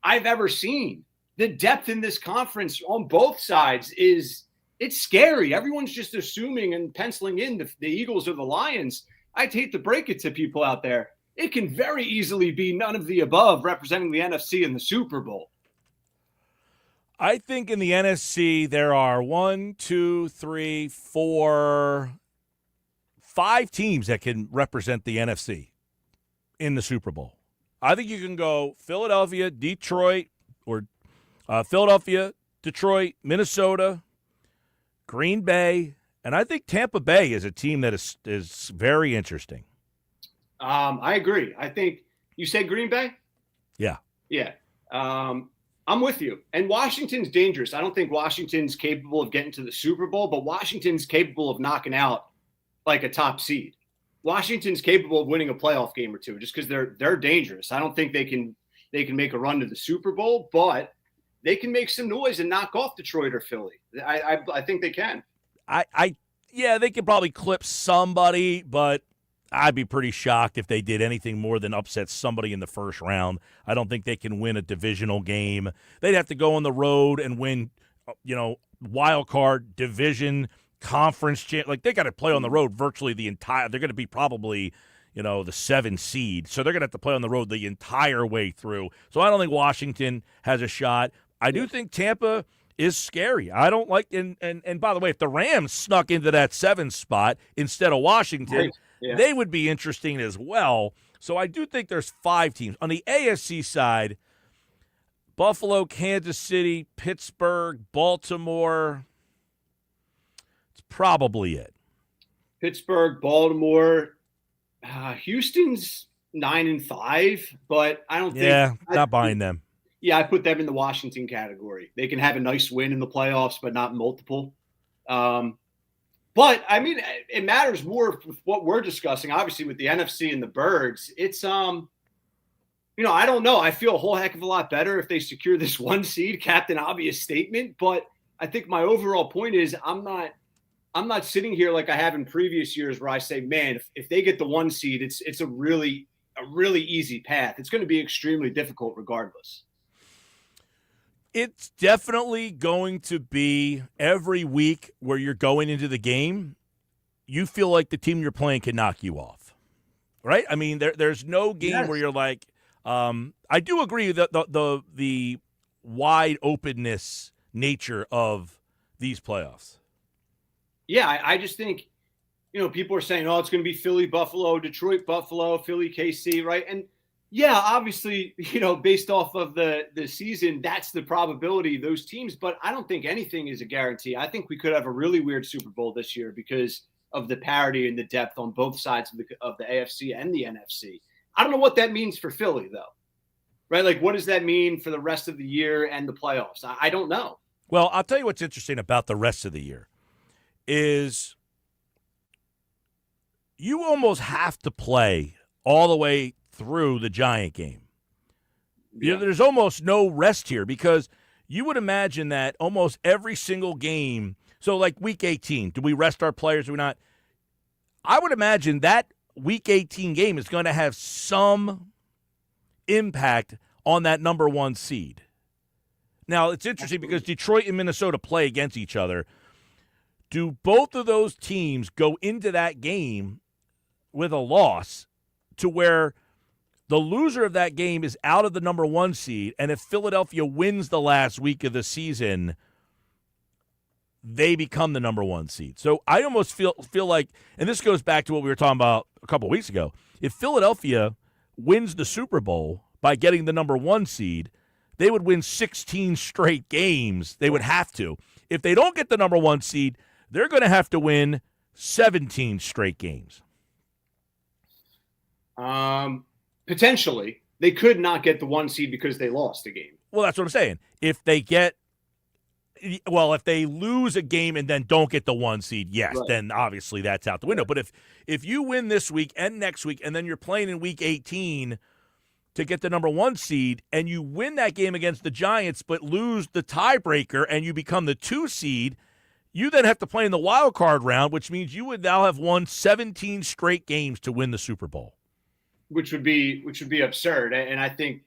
I've ever seen. The depth in this conference on both sides it's scary. Everyone's just assuming and penciling in the Eagles or the Lions. I'd hate to break it to people out there. It can very easily be none of the above representing the NFC in the Super Bowl. I think in the NFC there are 5 5 teams that can represent the NFC in the Super Bowl. I think you can go Philadelphia, Detroit, or Philadelphia, Detroit, Minnesota, Green Bay, and I think Tampa Bay is a team that is very interesting. I agree. I think you said Green Bay? Yeah. Yeah. I'm with you. And Washington's dangerous. I don't think Washington's capable of getting to the Super Bowl, but Washington's capable of knocking out like a top seed. Washington's capable of winning a playoff game or two just because they're dangerous. I don't think they can make a run to the Super Bowl, but they can make some noise and knock off Detroit or Philly. I think they can. Yeah, they could probably clip somebody, but I'd be pretty shocked if they did anything more than upset somebody in the first round. I don't think they can win a divisional game. They'd have to go on the road and win, wild card, division, conference. Like, they got to play on the road virtually the entire – they're going to be probably, the 7 seed. So they're going to have to play on the road the entire way through. So I don't think Washington has a shot. I do think Tampa is scary. I don't like – and by the way, if the Rams snuck into that 7 spot instead of Washington – Yeah. they would be interesting as well. So I do think there's 5 teams. On the AFC side, Buffalo, Kansas City, Pittsburgh, Baltimore. It's probably it. Pittsburgh, Baltimore, Houston's 9-5, but I don't think. Yeah, not buying them. Yeah, I put them in the Washington category. They can have a nice win in the playoffs, but not multiple. But I mean, it matters more with what we're discussing. Obviously, with the NFC and the Birds, it's I don't know. I feel a whole heck of a lot better if they secure this 1 seed. Captain Obvious statement, but I think my overall point is I'm not sitting here like I have in previous years where I say, man, if they get the 1 seed, it's a really easy path. It's going to be extremely difficult regardless. It's definitely going to be every week where you're going into the game, you feel like the team you're playing can knock you off, right? I mean, there's no game where you're like, I do agree that the wide openness nature of these playoffs. Yeah, I just think, people are saying, oh, it's going to be Philly, Buffalo, Detroit, Buffalo, Philly, KC, right? And yeah, obviously, based off of the season, that's the probability of those teams. But I don't think anything is a guarantee. I think we could have a really weird Super Bowl this year because of the parity and the depth on both sides of the AFC and the NFC. I don't know what that means for Philly, though, right? Like, what does that mean for the rest of the year and the playoffs? I don't know. Well, I'll tell you what's interesting about the rest of the year is you almost have to play all the way through the Giant game. Yeah. There's almost no rest here because you would imagine that almost every single game, so like week 18, do we rest our players or not? I would imagine that week 18 game is going to have some impact on that number 1 seed. Now, it's interesting because Detroit and Minnesota play against each other. Do both of those teams go into that game with a loss to where the loser of that game is out of the number 1 seed, and if Philadelphia wins the last week of the season, they become the number 1 seed. So I almost feel like, and this goes back to what we were talking about a couple weeks ago, if Philadelphia wins the Super Bowl by getting the number 1 seed, they would win 16 straight games. They would have to. If they don't get the number 1 seed, they're going to have to win 17 straight games. Potentially, they could not get the 1 seed because they lost a game. Well, that's what I'm saying. If they lose a game and then don't get the 1 seed, yes, Right. Then obviously that's out the window. But if you win this week and next week, and then you're playing in week 18 to get the number 1 seed, and you win that game against the Giants but lose the tiebreaker and you become the 2 seed, you then have to play in the wild card round, which means you would now have won 17 straight games to win the Super Bowl. Which would be absurd. And I think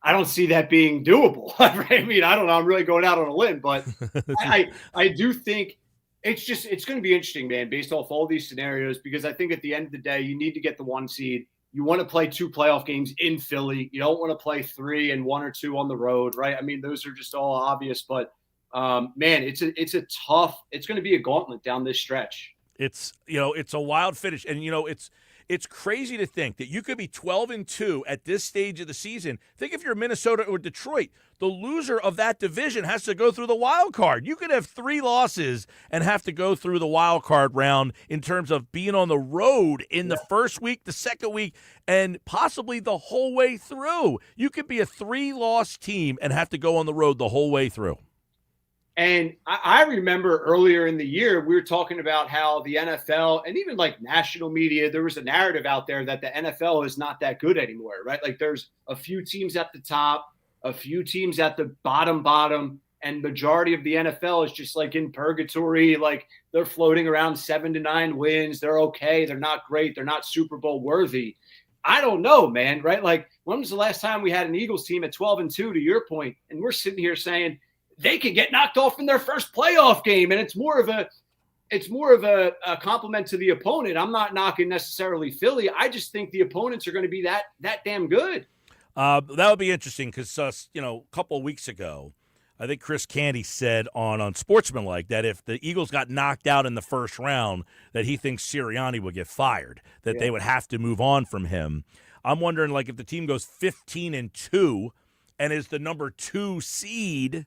I don't see that being doable. I mean, I don't know. I'm really going out on a limb, but I do think it's going to be interesting, man, based off all these scenarios, because I think at the end of the day, you need to get the 1 seed. You want to play 2 playoff games in Philly. You don't want to play 3 and 1 or 2 on the road, right? I mean, those are just all obvious, but man, it's going to be a gauntlet down this stretch. It's it's a wild finish, and it's crazy to think that you could be 12-2 at this stage of the season. Think if you're Minnesota or Detroit, the loser of that division has to go through the wild card. You could have 3 losses and have to go through the wild card round in terms of being on the road in the first week, the second week, and possibly the whole way through. You could be a 3-loss team and have to go on the road the whole way through. And I remember earlier in the year, we were talking about how the NFL and even like national media, there was a narrative out there that the NFL is not that good anymore, right? Like there's a few teams at the top, a few teams at the bottom, and majority of the NFL is just like in purgatory. Like they're floating around 7 to 9 wins. They're okay. They're not great. They're not Super Bowl worthy. I don't know, man, right? Like when was the last time we had an Eagles team at 12-2 to your point, and we're sitting here saying, they could get knocked off in their first playoff game, and it's more of a compliment to the opponent. I'm not knocking necessarily Philly. I just think the opponents are going to be that damn good. That would be interesting because a couple of weeks ago, I think Chris Candy said on Sportsmanlike that if the Eagles got knocked out in the first round, that he thinks Sirianni would get fired, that they would have to move on from him. I'm wondering, like, if the team goes 15-2 and is the number 2 seed,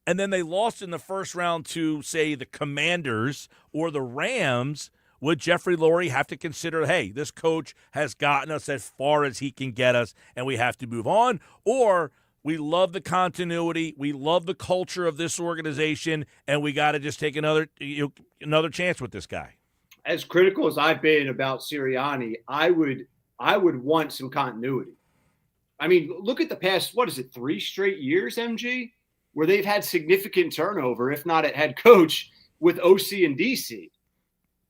and then they lost in the first round to, say, the Commanders or the Rams, would Jeffrey Lurie have to consider, hey, this coach has gotten us as far as he can get us, and we have to move on? Or we love the continuity, we love the culture of this organization, and we got to just take another chance with this guy? As critical as I've been about Sirianni, I would want some continuity. I mean, look at the past, 3 straight years, MG? Where they've had significant turnover, if not at head coach, with OC and DC,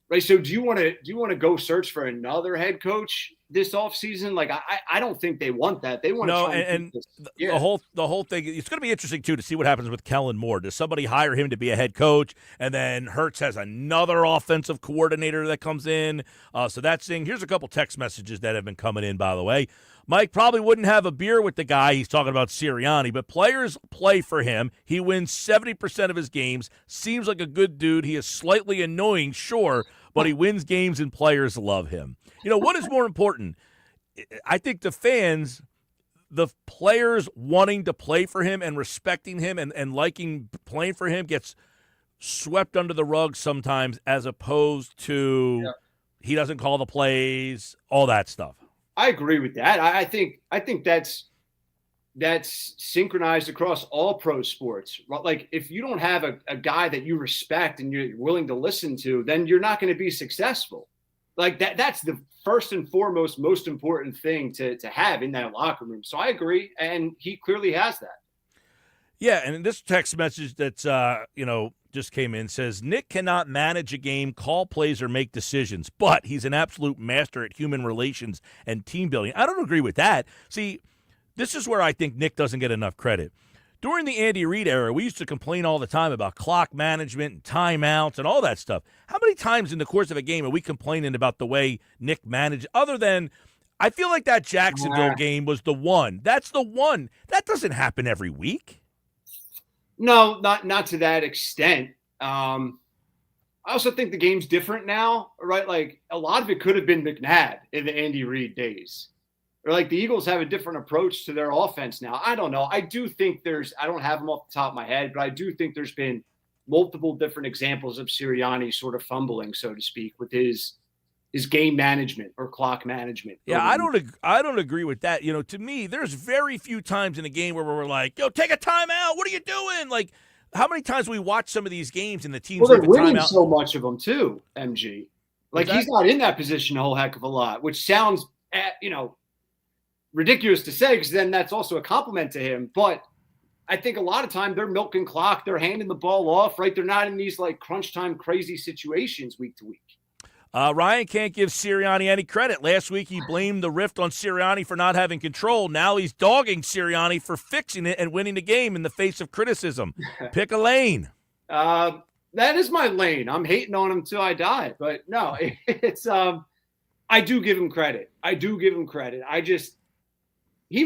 right? So do you want to go search for another head coach this offseason? Like I don't think they want that. They want the whole thing. It's going to be interesting too to see what happens with Kellen Moore. Does somebody hire him to be a head coach, and then Hurts has another offensive coordinator that comes in? So that's thing. Here's a couple text messages that have been coming in, by the way. Mike probably wouldn't have a beer with the guy. He's talking about Sirianni, but players play for him. He wins 70% of his games. Seems like a good dude. He is slightly annoying, sure, but he wins games and players love him. What is more important? I think the fans, the players wanting to play for him and respecting him and liking playing for him gets swept under the rug sometimes, as opposed to he doesn't call the plays, all that stuff. I agree with that. I think that's synchronized across all pro sports. Like if you don't have a guy that you respect and you're willing to listen to, then you're not going to be successful. Like that's the first and foremost, most important thing to have in that locker room. So I agree, and he clearly has that. Yeah, and this text message that's just came in says, Nick cannot manage a game, call plays, or make decisions, but he's an absolute master at human relations and team building. I don't agree with that. See, this is where I think Nick doesn't get enough credit. During the Andy Reid era, we used to complain all the time about clock management and timeouts and all that stuff. How many times in the course of a game are we complaining about the way Nick managed, other than I feel like that Jacksonville game was the one. That's the one. That doesn't happen every week. No, not to that extent. I also think the game's different now, right? Like a lot of it could have been McNabb in the Andy Reid days. Or like the Eagles have a different approach to their offense now. I don't know. I do think I don't have them off the top of my head, but I do think there's been multiple different examples of Sirianni sort of fumbling, so to speak, with his game management or clock management. Yeah, I don't agree with that. To me, there's very few times in a game where we're like, yo, take a timeout. What are you doing? Like, how many times we watch some of these games and the teams they're leave a winning timeout? So much of them too, MG. Like he's not in that position a whole heck of a lot, which sounds, ridiculous to say, because then that's also a compliment to him. But I think a lot of time they're milking clock, they're handing the ball off, right? They're not in these like crunch time crazy situations week to week. Ryan can't give Sirianni any credit. Last week he blamed the rift on Sirianni for not having control. Now he's dogging Sirianni for fixing it and winning the game in the face of criticism. Pick a lane. That is my lane. I'm hating on him till I die. But no, it's I do give him credit. He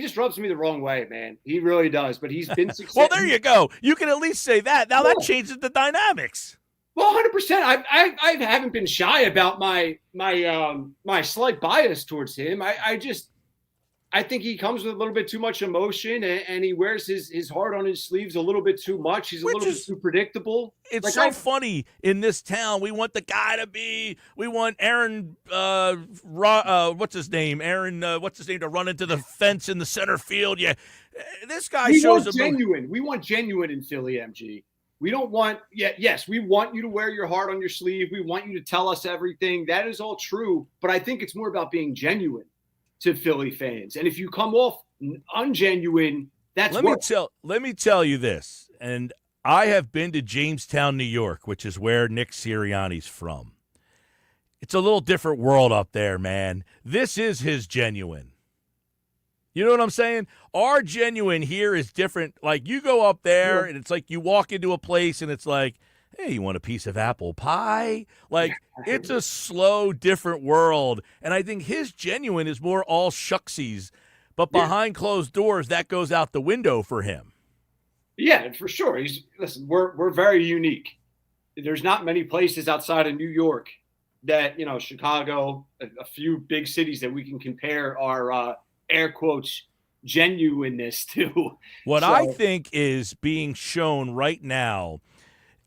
just rubs me the wrong way, man. He really does. But he's been successful. Well, there you go. You can at least say that. Now that changes the dynamics. Well, 100%. I haven't been shy about my slight bias towards him. I think he comes with a little bit too much emotion, and he wears his heart on his sleeves a little bit too much. He's a little bit too predictable. It's so funny in this town. We want the guy to be. We want Aaron. What's his name? Aaron. What's his name to run into the fence in the center field? Yeah, this guy shows genuine. We want genuine in Philly, MG. We don't want. Yes, we want you to wear your heart on your sleeve. We want you to tell us everything. That is all true. But I think it's more about being genuine to Philly fans. And if you come off ungenuine, that's let me tell you this. And I have been to Jamestown, New York, which is where Nick Sirianni's from. It's a little different world up there, man. This is his genuine. You know what I'm saying? Our genuine here is different. Like, you go up there, and it's like you walk into a place, and it's like, hey, you want a piece of apple pie? Like, it's a slow, different world. And I think his genuine is more all shucksies. But behind closed doors, that goes out the window for him. Yeah, for sure. Listen, we're very unique. There's not many places outside of New York that, Chicago, a few big cities that we can compare our air quotes genuineness to. What I think is being shown right now,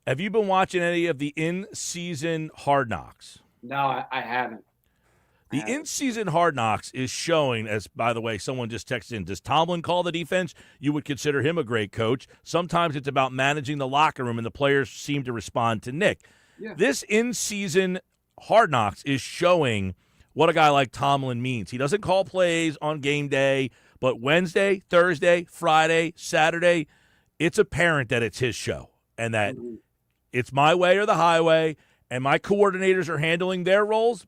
have you been watching any of the in-season Hard Knocks? No, I haven't. The in-season Hard Knocks is showing, as, by the way, someone just texted in, does Tomlin call the defense? You would consider him a great coach. Sometimes it's about managing the locker room, and the players seem to respond to Nick. Yeah. This in-season Hard Knocks is showing what a guy like Tomlin means. He doesn't call plays on game day, but Wednesday, Thursday, Friday, Saturday, it's apparent that it's his show and that it's my way or the highway, and my coordinators are handling their roles,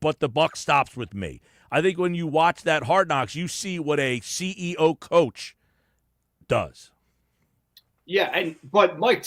but the buck stops with me. I think when you watch that Hard Knocks, you see what a CEO coach does. Yeah, but Mike,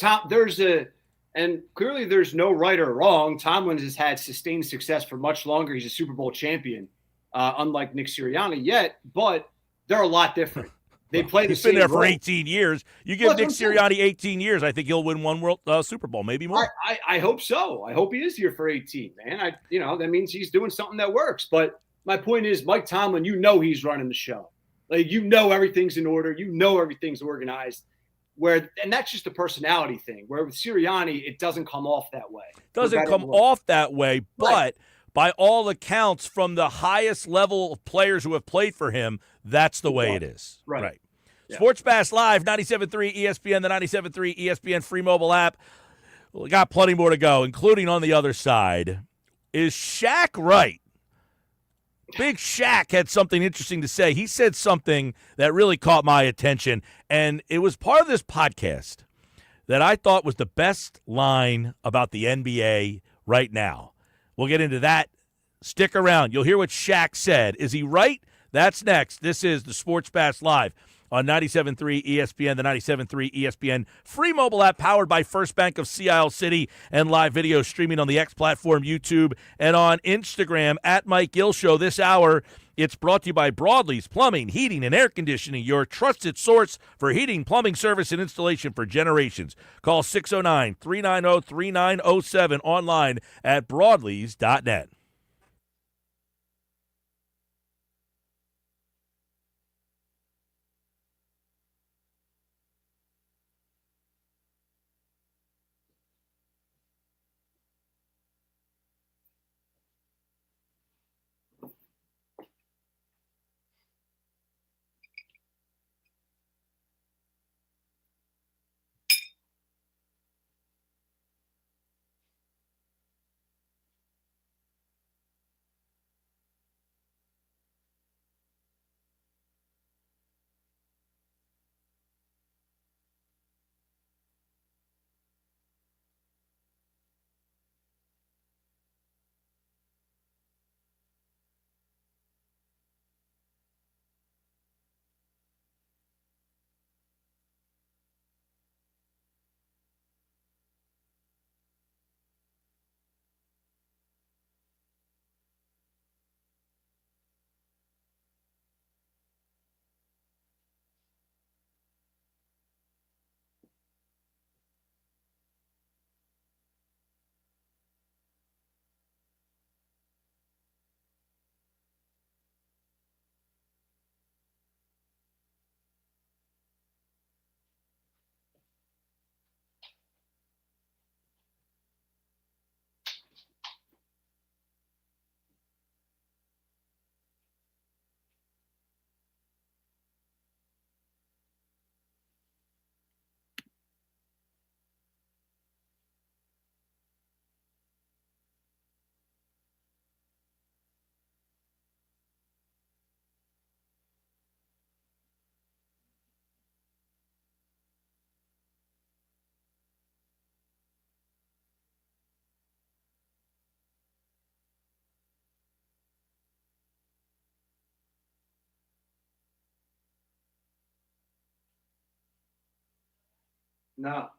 and clearly there's no right or wrong. Tomlin has had sustained success for much longer. He's a Super Bowl champion, unlike Nick Sirianni yet, but they're a lot different. They play the same role. He's been there for role. 18 years. You give Nick Sirianni 18 years, I think he'll win one Super Bowl, maybe more. I hope so. I hope he is here for 18, man. That means he's doing something that works. But my point is, Mike Tomlin, he's running the show. Like, everything's in order. Everything's organized. And that's just a personality thing. Where with Sirianni, it doesn't come off that way. Doesn't come off that way, but by all accounts, from the highest level of players who have played for him, that's the way it is. Right. Yeah. Sports Bash Live, 97.3 ESPN, the 97.3 ESPN free mobile app. We got plenty more to go, including on the other side. Is Shaq right? Big Shaq had something interesting to say. He said something that really caught my attention, and it was part of this podcast that I thought was the best line about the NBA right now. We'll get into that. Stick around. You'll hear what Shaq said. Is he right? That's next. This is the Sports Bash Live on 97.3 ESPN, the 97.3 ESPN free mobile app powered by First Bank of Sea Isle City, and live video streaming on the X platform, YouTube, and on Instagram at Mike Gill Show. This hour, it's brought to you by Broadleys Plumbing, Heating, and Air Conditioning, your trusted source for heating, plumbing service, and installation for generations. Call 609-390-3907, online at broadleys.net. No.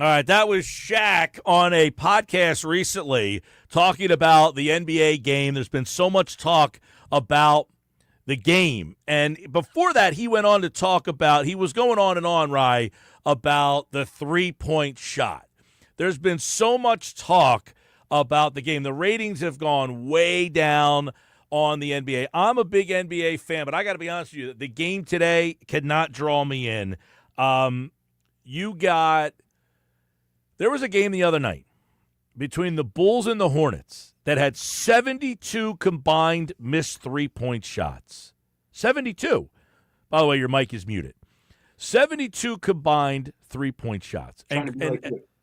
All right, that was Shaq on a podcast recently talking about the NBA game. There's been so much talk about the game. And before that, he went on to talk about, he was going on and on, Rye, about the three-point shot. There's been so much talk about the game. The ratings have gone way down on the NBA. I'm a big NBA fan, but I got to be honest with you, the game today could not draw me in. There was a game the other night between the Bulls and the Hornets that had 72 combined missed three-point shots. 72. By the way, your mic is muted. 72 combined three-point shots. And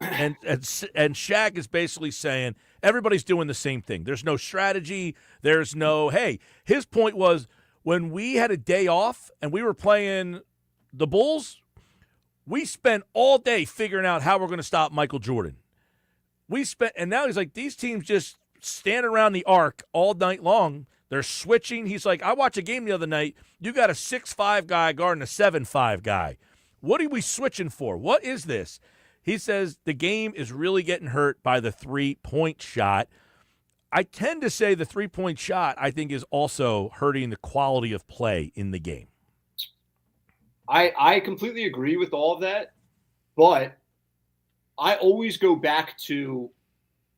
Shaq is basically saying everybody's doing the same thing. There's no strategy. There's no, hey, his point was when we had a day off and we were playing the Bulls, We spent all day figuring out how we're going to stop Michael Jordan. And now he's like, these teams just stand around the arc all night long. They're switching. He's like, I watched a game the other night. You got a 6'5" guy guarding a 7'5" guy. What are we switching for? What is this? He says the game is really getting hurt by the three-point shot. I tend to say the three-point shot, I think, is also hurting the quality of play in the game. I completely agree with all of that, but I always go back to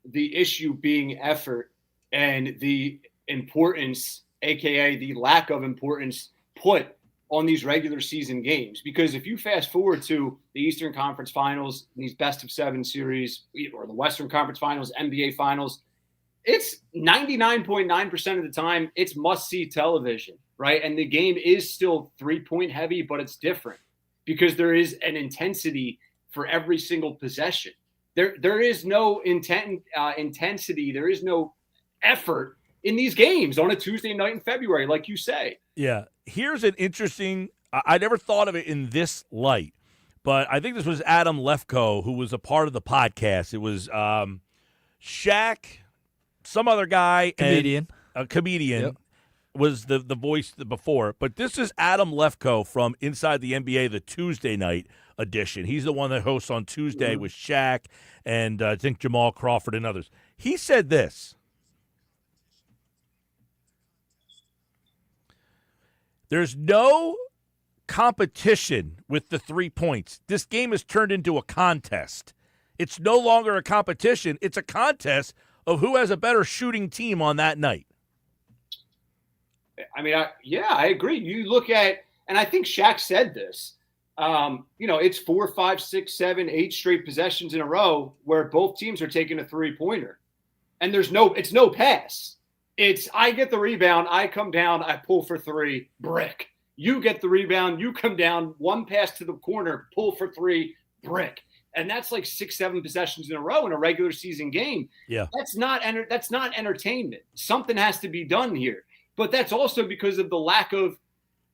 the issue being effort and the importance, aka the lack of importance, put on these regular season games. Because if you fast forward to the Eastern Conference Finals, these best-of-7 series, or the Western Conference Finals, NBA Finals, it's 99.9% of the time it's must-see television, right? And the game is still three-point heavy, but it's different because there is an intensity for every single possession. There is no intensity. There is no effort in these games on a Tuesday night in February, like you say. Yeah. Here's an interesting – I never thought of it in this light, but I think this was Adam Lefkoe, who was a part of the podcast. It was Shaq, some other guy. Comedian. And a comedian. Yep. Was the voice before. But this is Adam Lefkoe from Inside the NBA, the Tuesday night edition. He's the one that hosts on Tuesday with Shaq and I think Jamal Crawford and others. He said this. There's no competition with the 3 points. This game has turned into a contest. It's no longer a competition. It's a contest of who has a better shooting team on that night. I mean, I agree. You look at, and I think Shaq said this, it's 4, 5, 6, 7, 8 straight possessions in a row where both teams are taking a three-pointer. And it's no pass. It's I get the rebound, I come down, I pull for three, brick. You get the rebound, you come down, one pass to the corner, pull for three, brick. And that's like 6, 7 possessions in a row in a regular season game. Yeah. That's not entertainment. Something has to be done here. But that's also because of the lack of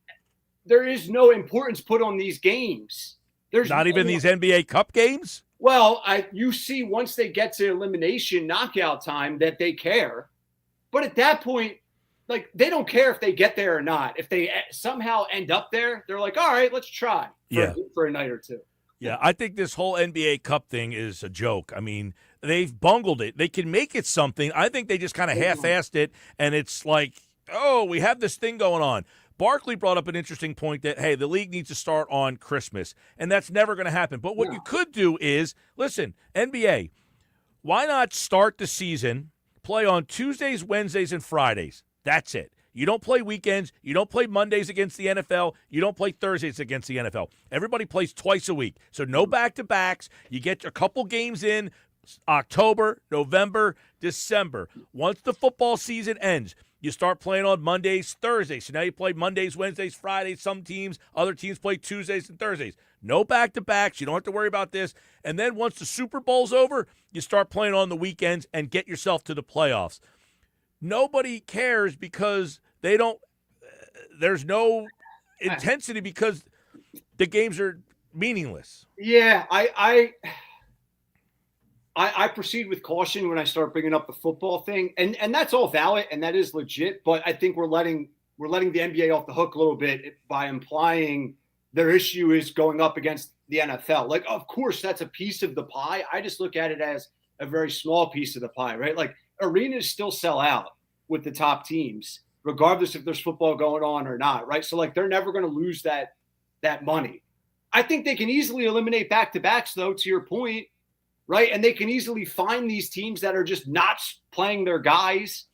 – there is no importance put on these games. There's not even these NBA Cup games? Well, you see once they get to elimination knockout time that they care. But at that point, like, they don't care if they get there or not. If they somehow end up there, they're like, all right, let's try for a night or two. Yeah, I think this whole NBA Cup thing is a joke. I mean, they've bungled it. They can make it something. I think they just kind of half-assed it, and it's like – oh, we have this thing going on. Barkley brought up an interesting point that, hey, the league needs to start on Christmas, and that's never going to happen. But what you could do is, listen, NBA, why not start the season, play on Tuesdays, Wednesdays, and Fridays? That's it. You don't play weekends. You don't play Mondays against the NFL. You don't play Thursdays against the NFL. Everybody plays twice a week. So no back-to-backs. You get a couple games in October, November, December. Once the football season ends, you start playing on Mondays, Thursdays. So now you play Mondays, Wednesdays, Fridays. Some teams, other teams play Tuesdays and Thursdays. No back-to-backs. You don't have to worry about this. And then once the Super Bowl's over, you start playing on the weekends and get yourself to the playoffs. Nobody cares because they don't there's no intensity because the games are meaningless. Yeah, I proceed with caution when I start bringing up the football thing, and that's all valid and that is legit. But I think we're letting the NBA off the hook a little bit by implying their issue is going up against the NFL. Like, of course, that's a piece of the pie. I just look at it as a very small piece of the pie, right? Like, arenas still sell out with the top teams, regardless if there's football going on or not, right? So, like, they're never going to lose that money. I think they can easily eliminate back-to-backs, though, to your point. Right. And they can easily find these teams that are just not playing their guys,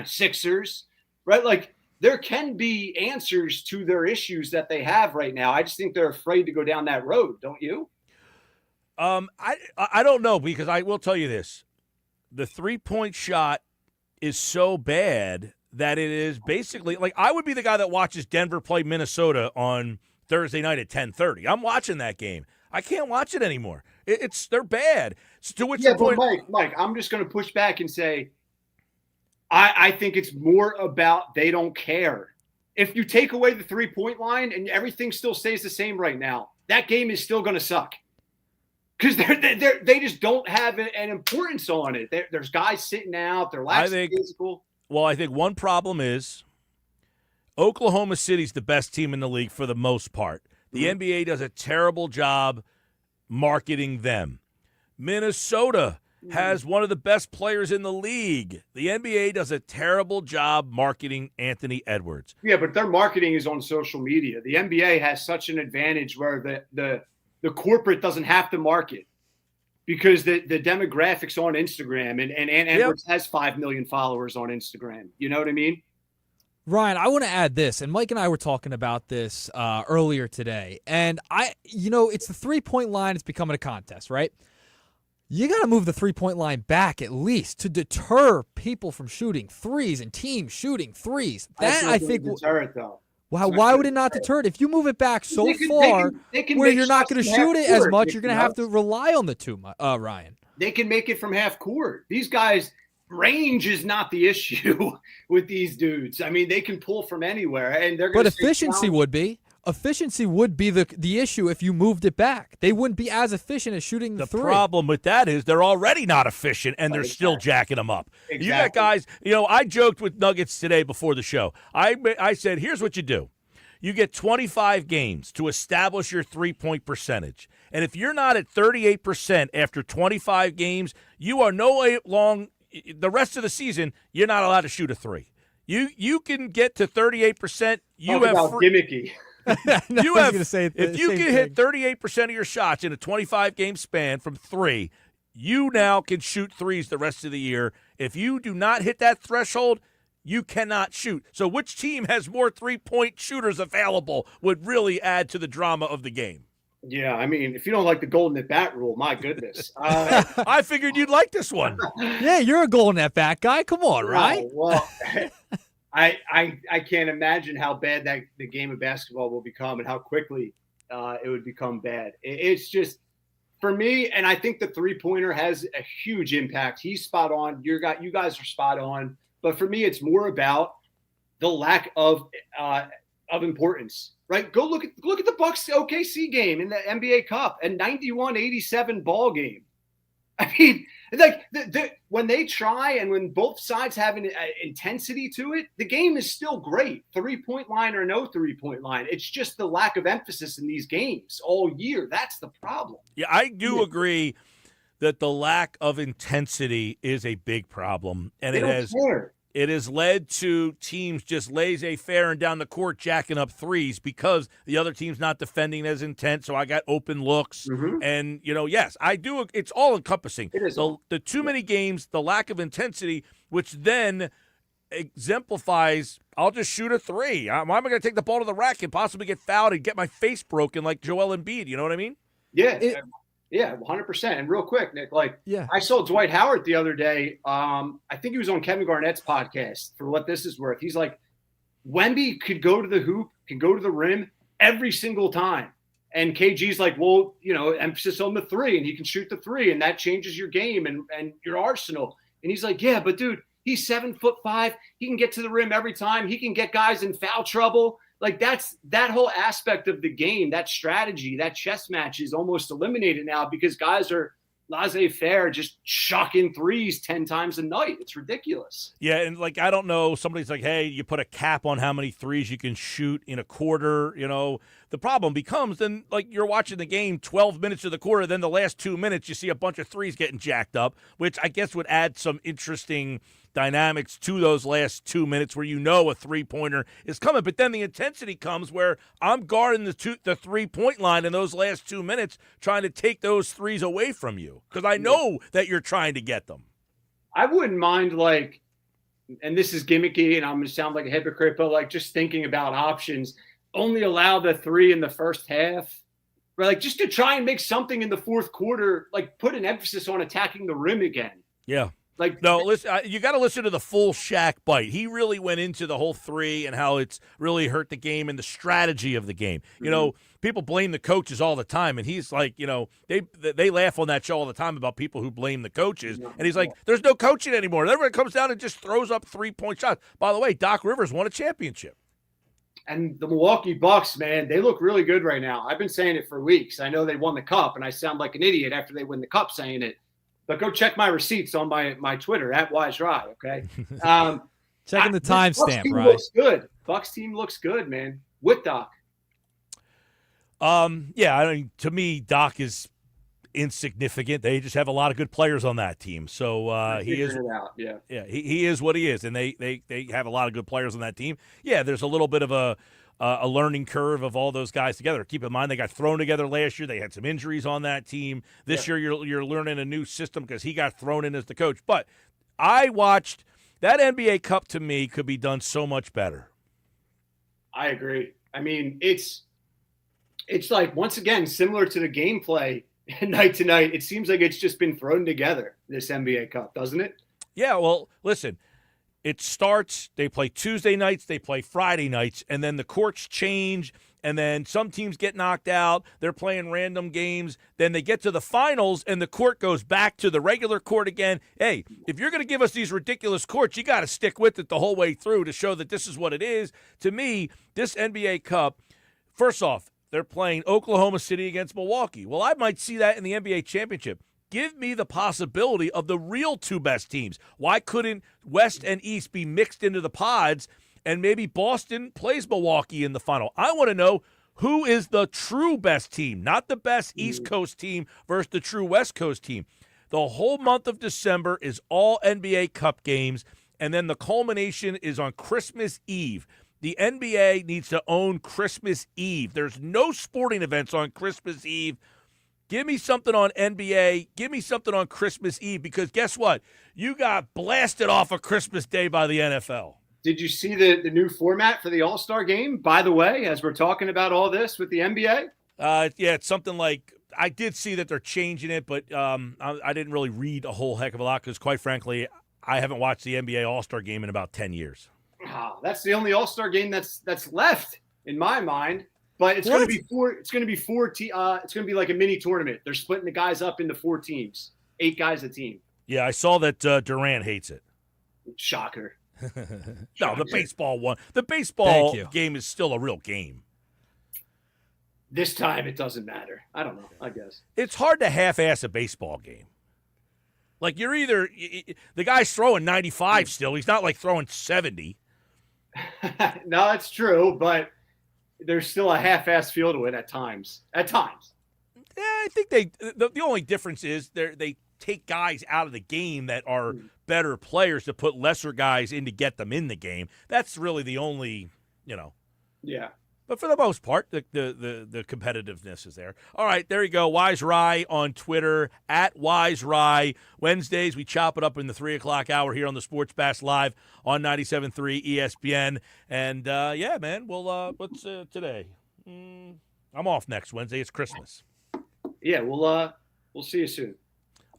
Sixers, right? Like, there can be answers to their issues that they have right now. I just think they're afraid to go down that road. Don't you? I don't know, because I will tell you this. The three-point shot is so bad that it is basically like I would be the guy that watches Denver play Minnesota on Thursday night at 10:30. I'm watching that game. I can't watch it anymore. They're bad. So to which point, but Mike, I'm just going to push back and say, I think it's more about they don't care. If you take away the 3-point line and everything still stays the same right now, that game is still going to suck because they just don't have an importance on it. There's guys sitting out. They're lacking physical. Well, I think one problem is Oklahoma City's the best team in the league for the most part. The NBA does a terrible job marketing them. Minnesota has one of the best players in the league. The NBA does a terrible job marketing Anthony Edwards. Yeah, but their marketing is on social media. The NBA has such an advantage where the corporate doesn't have to market because the demographics on Instagram and Edwards has 5 million followers on Instagram. You know what I mean? Ryan, I want to add this, and Mike and I were talking about this earlier today, and it's the 3-point line. It's becoming a contest, right? You got to move the 3-point line back at least to deter people from shooting threes and teams shooting threes. That I think deter it though. Why would it not deter it? If you move it back so far where you're not going to shoot it as much, you're going to have to rely on the two, Ryan. They can make it from half court. These guys, range is not the issue with these dudes. I mean, they can pull from anywhere, and they're going to. But efficiency would be. Efficiency would be the issue if you moved it back. They wouldn't be as efficient as shooting the three. The problem with that is they're already not efficient, and they're still jacking them up. Exactly. You got guys, I joked with Nuggets today before the show. I said, here's what you do. You get 25 games to establish your three-point percentage. And if you're not at 38% after 25 games, you are the rest of the season, you're not allowed to shoot a three. You can get to 38%. Gimmicky. If you can hit 38% of your shots in a 25-game span from three, you now can shoot threes the rest of the year. If you do not hit that threshold, you cannot shoot. So which team has more three-point shooters available would really add to the drama of the game. Yeah, I mean, if you don't like the golden at bat rule, my goodness. I figured you'd like this one. Yeah, you're a golden at bat guy. Come on, right? Well, I can't imagine how bad the game of basketball will become and how quickly it would become bad. It's just, for me, and I think the three-pointer has a huge impact. He's spot on. You guys are spot on. But for me, it's more about the lack of importance, right? Go look at the Bucks OKC game in the NBA Cup, a 91-87 ball game. I mean, like when they try and when both sides have an intensity to it, the game is still great. 3-point line or no 3-point line. It's just the lack of emphasis in these games all year. That's the problem. Yeah, I do agree that the lack of intensity is a big problem, and it has led to teams just laissez-faire and down the court jacking up threes because the other team's not defending as intense, so I got open looks. Mm-hmm. And, yes, I do. It's all-encompassing. It is. The too many games, the lack of intensity, which then exemplifies, I'll just shoot a three. Why am I going to take the ball to the rack and possibly get fouled and get my face broken like Joel Embiid? You know what I mean? Yeah. Yeah, 100%. And real quick, Nick, I saw Dwight Howard the other day. I think he was on Kevin Garnett's podcast, for what this is worth. He's like, Wemby could go to the hoop, can go to the rim every single time. And KG's like, well, emphasis on the three, and he can shoot the three, and that changes your game and your arsenal. And he's like, yeah, but dude, he's 7'5". He can get to the rim every time. He can get guys in foul trouble. Like that whole aspect of the game, that strategy, that chess match is almost eliminated now because guys are laissez-faire, just chucking threes 10 times a night. It's ridiculous. Yeah, and I don't know, somebody's like, hey, you put a cap on how many threes you can shoot in a quarter, The problem becomes then, you're watching the game 12 minutes of the quarter, then the last 2 minutes you see a bunch of threes getting jacked up, which I guess would add some interesting dynamics to those last 2 minutes where a three-pointer is coming. But then the intensity comes where I'm guarding the three-point line in those last 2 minutes trying to take those threes away from you because I know that you're trying to get them. I wouldn't mind, and this is gimmicky and I'm going to sound like a hypocrite, but just thinking about options, only allow the three in the first half. Right? Just to try and make something in the fourth quarter, put an emphasis on attacking the rim again. Yeah. No, listen. You got to listen to the full Shaq bite. He really went into the whole three and how it's really hurt the game and the strategy of the game. Mm-hmm. People blame the coaches all the time, and he's like, they laugh on that show all the time about people who blame the coaches, and he's like, there's no coaching anymore. Everyone comes down and just throws up 3-point shots. By the way, Doc Rivers won a championship. And the Milwaukee Bucks, man, they look really good right now. I've been saying it for weeks. I know they won the cup, and I sound like an idiot after they win the cup saying it. But go check my receipts on my Twitter at WiseRye, okay? Checking the This Bucks timestamp, team right? looks good. Bucks team looks good, man. With Doc. Yeah, I mean, to me, Doc is insignificant. They just have a lot of good players on that team. So he is Figuring it out, yeah. Yeah, he is what he is, and they have a lot of good players on that team. Yeah, there's a little bit of a learning curve of all those guys together. Keep in mind they got thrown together last year. They had some injuries on that team. This year you're learning a new system because he got thrown in as the coach. But I watched that NBA Cup. To me, could be done so much better. I agree. I mean, it's like, once again, similar to the gameplay night to night. It seems like it's just been thrown together, this NBA Cup, doesn't it? Yeah, well, listen, it starts, they play Tuesday nights, they play Friday nights, and then the courts change, and then some teams get knocked out. They're playing random games. Then they get to the finals, and the court goes back to the regular court again. Hey, if you're going to give us these ridiculous courts, you got to stick with it the whole way through to show that this is what it is. To me, this NBA Cup, first off, they're playing Oklahoma City against Milwaukee. Well, I might see that in the NBA championship. Give me the possibility of the real two best teams. Why couldn't West and East be mixed into the pods and maybe Boston plays Milwaukee in the final? I want to know who is the true best team, not the best East Coast team versus the true West Coast team. The whole month of December is all NBA Cup games, and then the culmination is on Christmas Eve. The NBA needs to own Christmas Eve. There's no sporting events on Christmas Eve. Give me something on NBA. Give me something on Christmas Eve, because guess what? You got blasted off of Christmas Day by the NFL. Did you see the new format for the All-Star game, by the way, as we're talking about all this with the NBA? Yeah, it's something like, I did see that they're changing it, but I didn't really read a whole heck of a lot because, quite frankly, I haven't watched the NBA All-Star game in about 10 years. Oh, that's the only All-Star game that's left in my mind. But it's going to be four. It's going to be it's going to be like a mini tournament. They're splitting the guys up into 4 teams, 8 guys a team. Yeah, I saw that Durant hates it. Shocker. No, the baseball one. The baseball game is still a real game. This time it doesn't matter. I don't know. I guess it's hard to half-ass a baseball game. Like, you're either the guy's throwing 95 still. He's not like throwing 70. No, that's true, but there's still a half-ass feel to it at times. At times. Yeah, I think the only difference is they take guys out of the game that are better players to put lesser guys in to get them in the game. That's really the only, Yeah. But for the most part, the competitiveness is there. All right, there you go. Wise Rye on Twitter, at Wise Rye. Wednesdays, we chop it up in the 3 o'clock hour here on the Sports Bash Live on 97.3 ESPN. And, yeah, man, what's today? I'm off next Wednesday. It's Christmas. Yeah, we'll see you soon.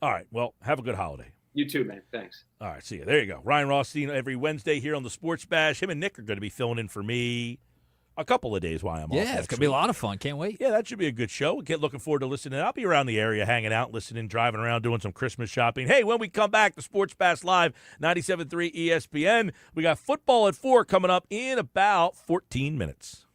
All right, well, have a good holiday. You too, man. Thanks. All right, see you. There you go. Ryan Rothstein every Wednesday here on the Sports Bash. Him and Nick are going to be filling in for me a couple of days while I'm off. Yeah, it's going to be a lot of fun. Can't wait. Yeah, that should be a good show. Get looking forward to listening. I'll be around the area hanging out, listening, driving around, doing some Christmas shopping. Hey, when we come back, the Sports Pass Live, 97.3 ESPN. We got football at 4 coming up in about 14 minutes.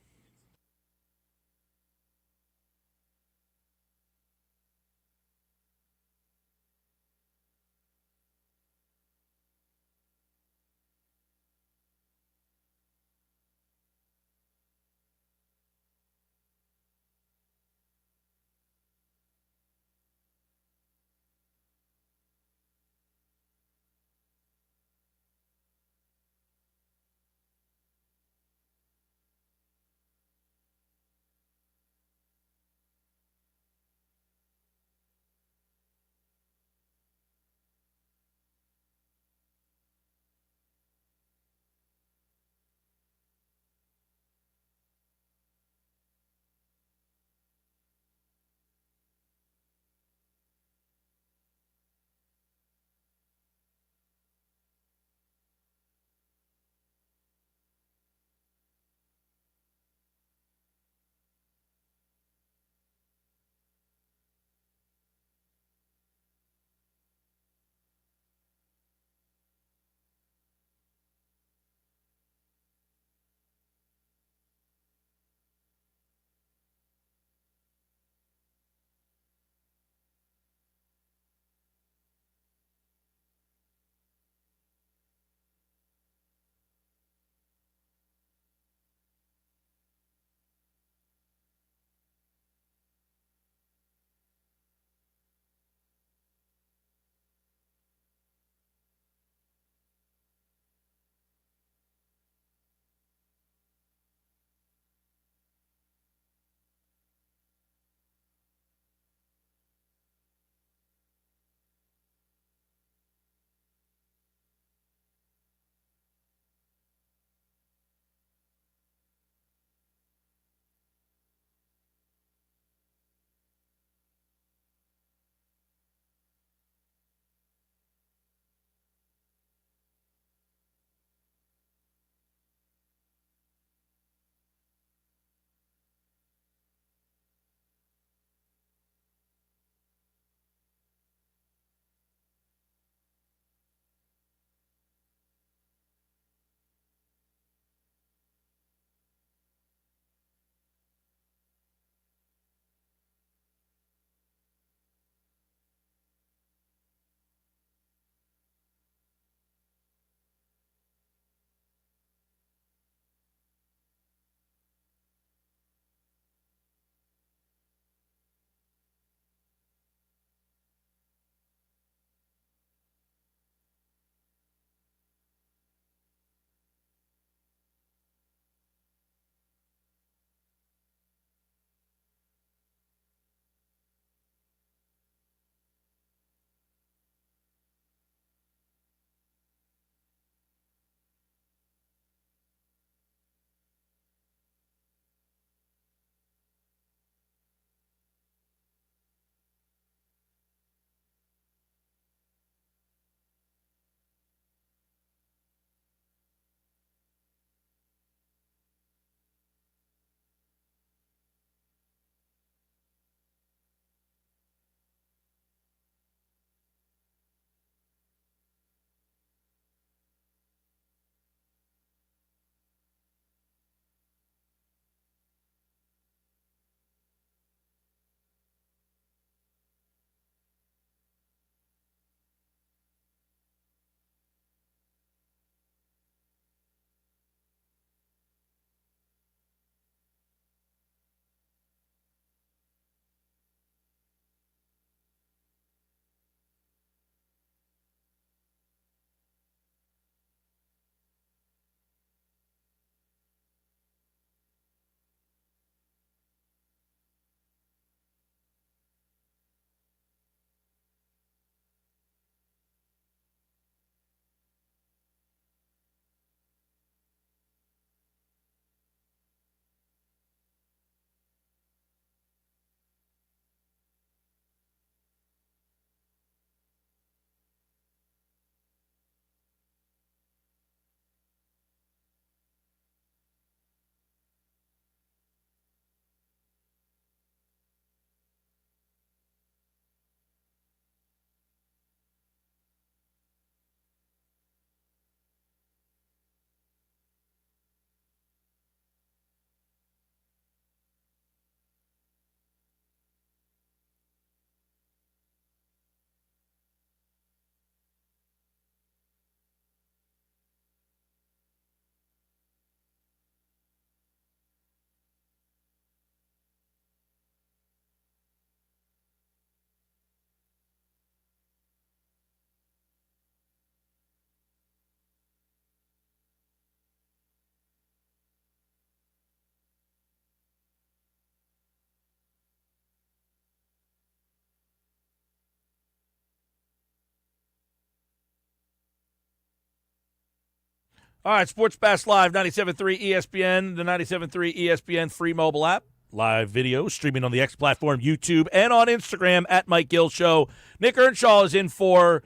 All right, Sports Pass Live, 97.3 ESPN, the 97.3 ESPN free mobile app. Live video streaming on the X platform, YouTube, and on Instagram at Mike Gill Show. Nick Earnshaw is in for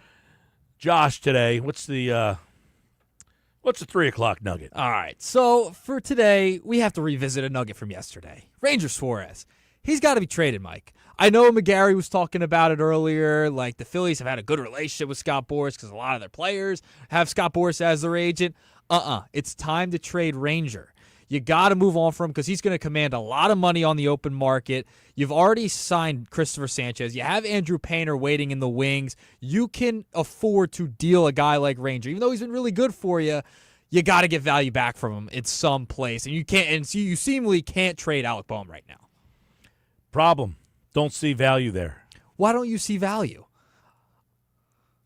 Josh today. What's the 3 o'clock nugget? All right. So for today, we have to revisit a nugget from yesterday. Ranger Suarez. He's got to be traded, Mike. I know McGarry was talking about it earlier. Like, the Phillies have had a good relationship with Scott Boras because a lot of their players have Scott Boras as their agent. It's time to trade Ranger. You got to move on from him because he's going to command a lot of money on the open market. You've already signed Christopher Sanchez. You have Andrew Painter waiting in the wings. You can afford to deal a guy like Ranger. Even though he's been really good for you, you got to get value back from him in some place. And you can't. And so you seemingly can't trade Alec Boehm right now. Problem. Don't see value there. Why don't you see value?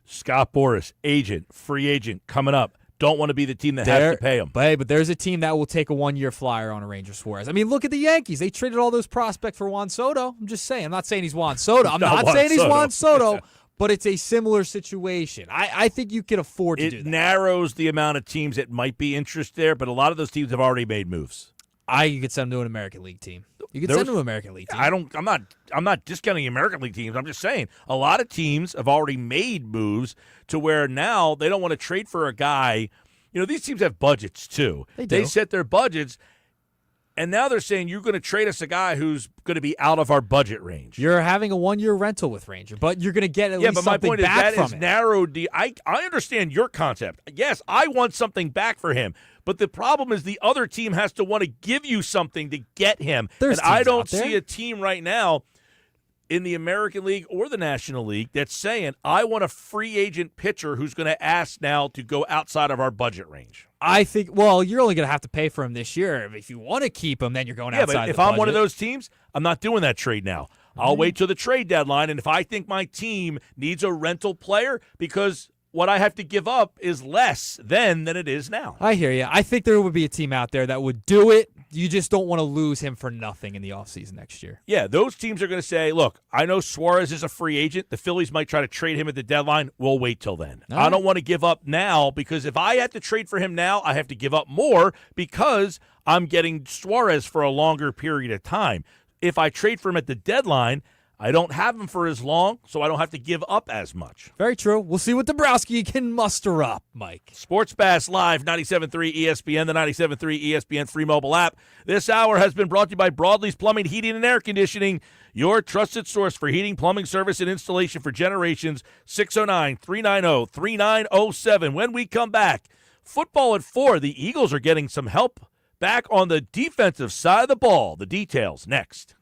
Scott Boras, agent, free agent, coming up. Don't want to be the team that has to pay him. But there's a team that will take a one-year flyer on a Ranger Suarez. I mean, look at the Yankees. They traded all those prospects for Juan Soto. I'm just saying. I'm not saying he's Juan Soto. I'm not saying he's Juan Soto, but it's a similar situation. I think you can afford to do that. It narrows the amount of teams that might be interested there, but a lot of those teams have already made moves. You could send him to an American League team. You could send him to an American League team. I'm not discounting American League teams. I'm just saying a lot of teams have already made moves to where now they don't want to trade for a guy. You know, these teams have budgets too. They do. They set their budgets, and now they're saying you're going to trade us a guy who's going to be out of our budget range. You're having a one-year rental with Ranger, but you're going to get at least but my something point is back that from is it. narrowed. I understand your concept. Yes, I want something back for him. But the problem is the other team has to want to give you something to get him. There's and I teams don't out there. see a team right now in the American League or the National League that's saying, I want a free agent pitcher who's going to ask now to go outside of our budget range. I think, well, you're only going to have to pay for him this year. If you want to keep him, then you're going outside but if the I'm one of budget. those teams, I'm not doing that trade now. I'll wait till the trade deadline, and if I think my team needs a rental player because what I have to give up is less then than it is now. I hear you. I think there would be a team out there that would do it. You just don't want to lose him for nothing in the offseason next year. Yeah, those teams are going to say, look, I know Suarez is a free agent. The Phillies might try to trade him at the deadline. We'll wait till then. I don't want to give up now because if I had to trade for him now, I have to give up more because I'm getting Suarez for a longer period of time. If I trade for him at the deadline, I don't have him for as long, so I don't have to give up as much. Very true. We'll see what Dombrowski can muster up, Mike. Sports Pass Live, 97.3 ESPN, the 97.3 ESPN free mobile app. This hour has been brought to you by Broadley's Plumbing, Heating, and Air Conditioning, your trusted source for heating, plumbing service, and installation for generations. 609-390-3907. When we come back, football at 4. The Eagles are getting some help back on the defensive side of the ball. The details next.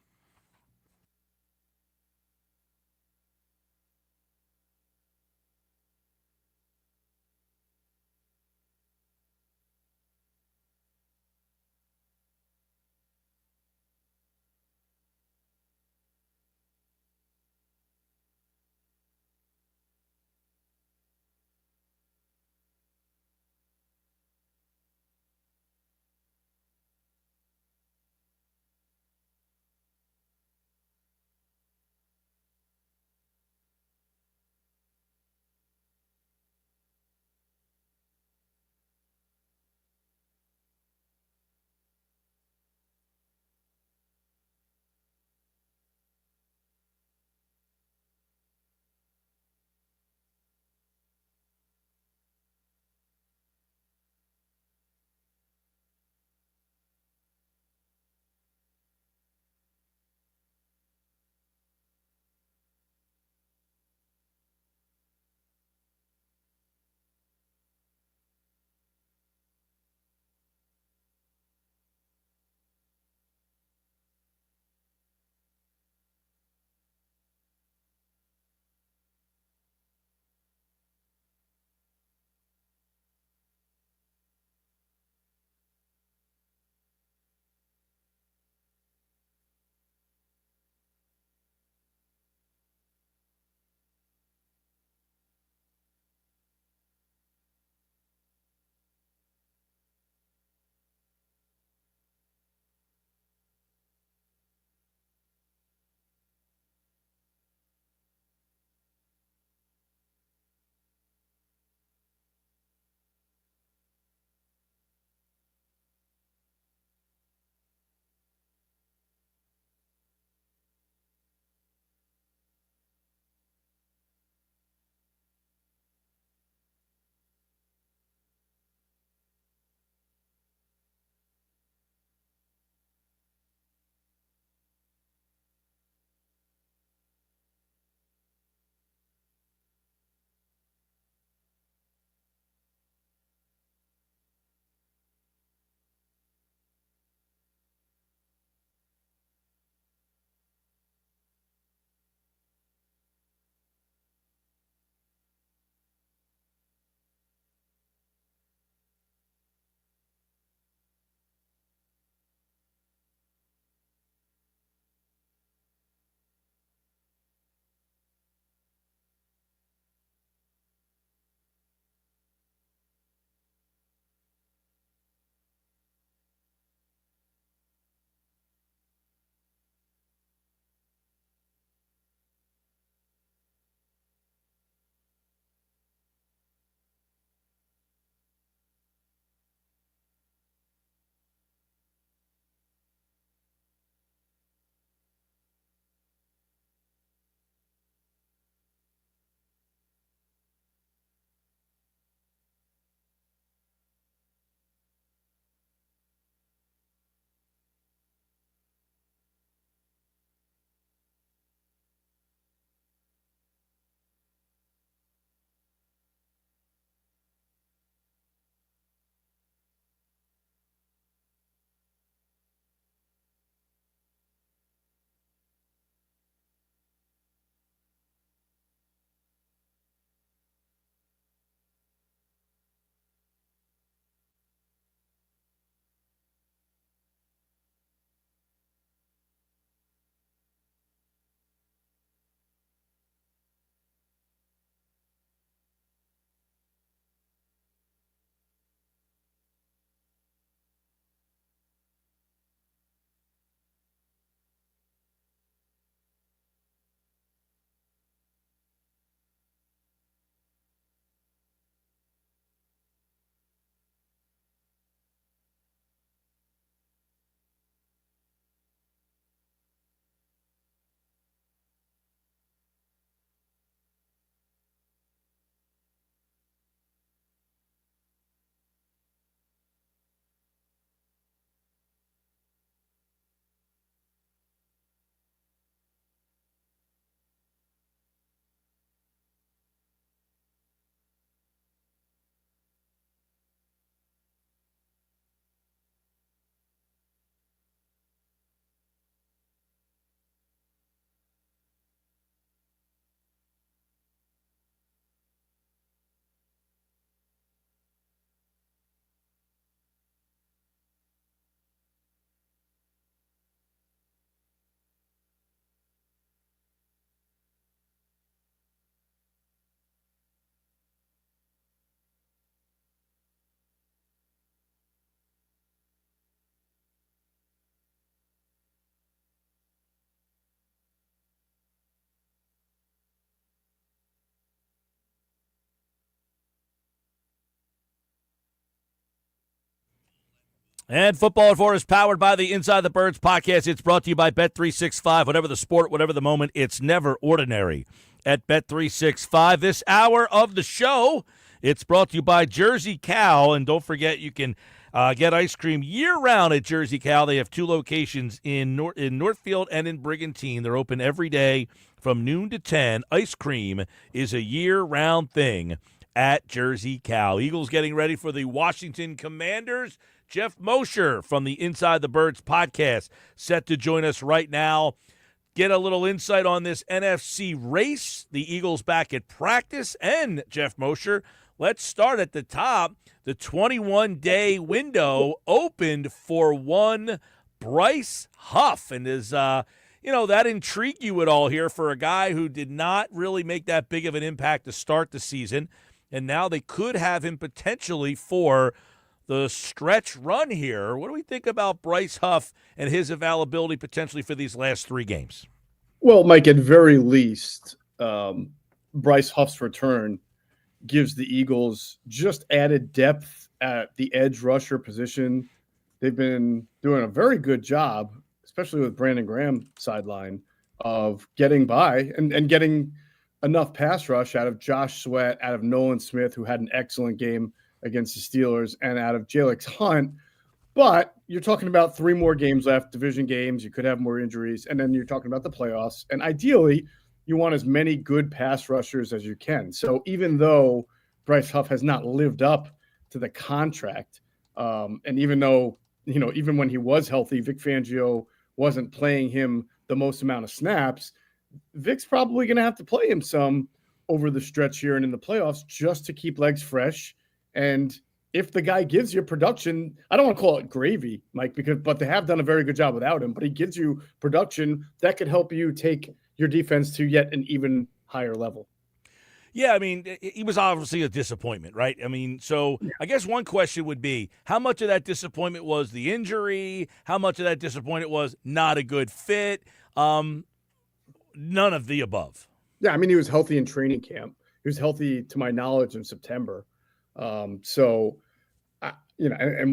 And Football at 4 is powered by the Inside the Birds podcast. It's brought to you by Bet365. Whatever the sport, whatever the moment, it's never ordinary at Bet365. This hour of the show, it's brought to you by Jersey Cow. And don't forget, you can get ice cream year-round at Jersey Cow. They have 2 locations in Northfield and in Brigantine. They're open every day from noon to 10. Ice cream is a year-round thing at Jersey Cow. Eagles getting ready for the Washington Commanders. Jeff Mosher from the Inside the Birds podcast set to join us right now. Get a little insight on this NFC race. The Eagles back at practice. And Jeff Mosher, let's start at the top. The 21-day window opened for one Bryce Huff. And does that intrigue you at all here for a guy who did not really make that big of an impact to start the season? And now they could have him potentially for the stretch run here. What do we think about Bryce Huff and his availability potentially for these last 3 games? Well, Mike, at very least, Bryce Huff's return gives the Eagles just added depth at the edge rusher position. They've been doing a very good job, especially with Brandon Graham sideline, of getting by and getting enough pass rush out of Josh Sweat, out of Nolan Smith, who had an excellent game against the Steelers, and out of Jalen Hunt. But you're talking about 3 more games left, division games. You could have more injuries. And then you're talking about the playoffs. And ideally, you want as many good pass rushers as you can. So even though Bryce Huff has not lived up to the contract, and even though, even when he was healthy, Vic Fangio wasn't playing him the most amount of snaps, Vic's probably going to have to play him some over the stretch here and in the playoffs just to keep legs fresh. And if the guy gives you production, I don't want to call it gravy, Mike, but they have done a very good job without him, but he gives you production that could help you take your defense to yet an even higher level. Yeah, I mean, he was obviously a disappointment, right? I mean, so I guess one question would be, how much of that disappointment was the injury? How much of that disappointment was not a good fit? None of the above. Yeah, I mean, he was healthy in training camp. He was healthy, to my knowledge, in September. And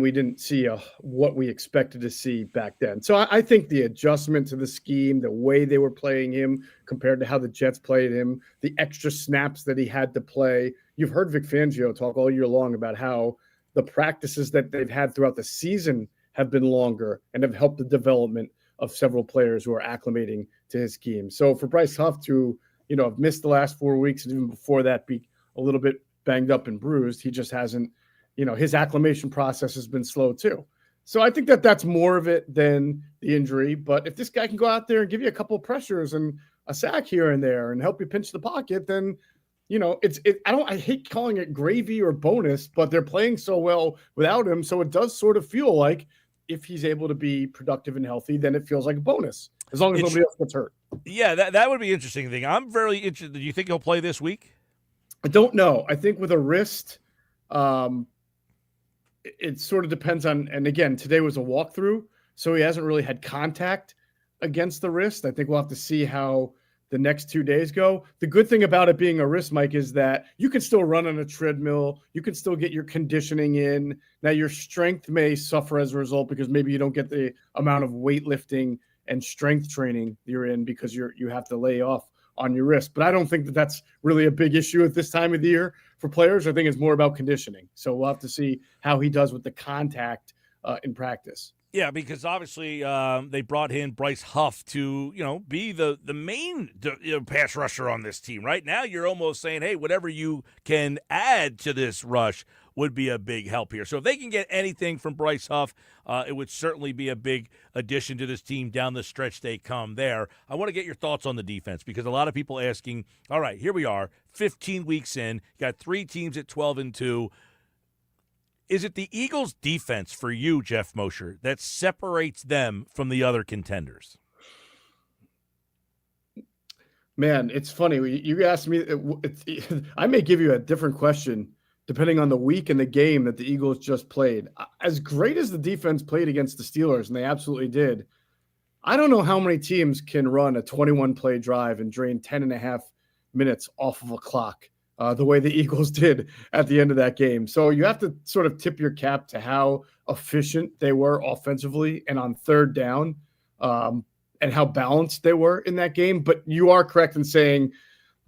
we didn't see what we expected to see back then. So I think the adjustment to the scheme, the way they were playing him compared to how the Jets played him, the extra snaps that he had to play. You've heard Vic Fangio talk all year long about how the practices that they've had throughout the season have been longer and have helped the development of several players who are acclimating to his scheme. So for Bryce Huff to, have missed the last 4 weeks and even before that be a little bit banged up and bruised, he just hasn't, his acclimation process has been slow too. So I think that that's more of it than the injury. But if this guy can go out there and give you a couple of pressures and a sack here and there and help you pinch the pocket, then, I hate calling it gravy or bonus, but they're playing so well without him. So it does sort of feel like if he's able to be productive and healthy, then it feels like a bonus as long as nobody else gets hurt. Yeah, that would be interesting thing. I'm very interested. Do you think he'll play this week? I don't know. I think with a wrist, it sort of depends on, and again, today was a walkthrough, so he hasn't really had contact against the wrist. I think we'll have to see how the next 2 days go. The good thing about it being a wrist, Mike, is that you can still run on a treadmill. You can still get your conditioning in. Now, your strength may suffer as a result because maybe you don't get the amount of weightlifting and strength training you're in because you have to lay off on your wrist. But I don't think that that's really a big issue at this time of the year for players. I think it's more about conditioning. So we'll have to see how he does with the contact in practice. Yeah, because obviously they brought in Bryce Huff to, be the main pass rusher on this team. Right now you're almost saying, hey, whatever you can add to this rush would be a big help here. So if they can get anything from Bryce Huff, it would certainly be a big addition to this team down the stretch they come there. I want to get your thoughts on the defense because a lot of people asking, all right, here we are, 15 weeks in, you got 3 teams at 12-2. Is it the Eagles' defense for you, Jeff Mosher, that separates them from the other contenders? Man, it's funny. You asked me, I may give you a different question depending on the week and the game that the Eagles just played. As great as the defense played against the Steelers, and they absolutely did, I don't know how many teams can run a 21-play drive and drain 10.5 minutes off of a clock the way the Eagles did at the end of that game. So you have to sort of tip your cap to how efficient they were offensively and on third down, and how balanced they were in that game. But you are correct in saying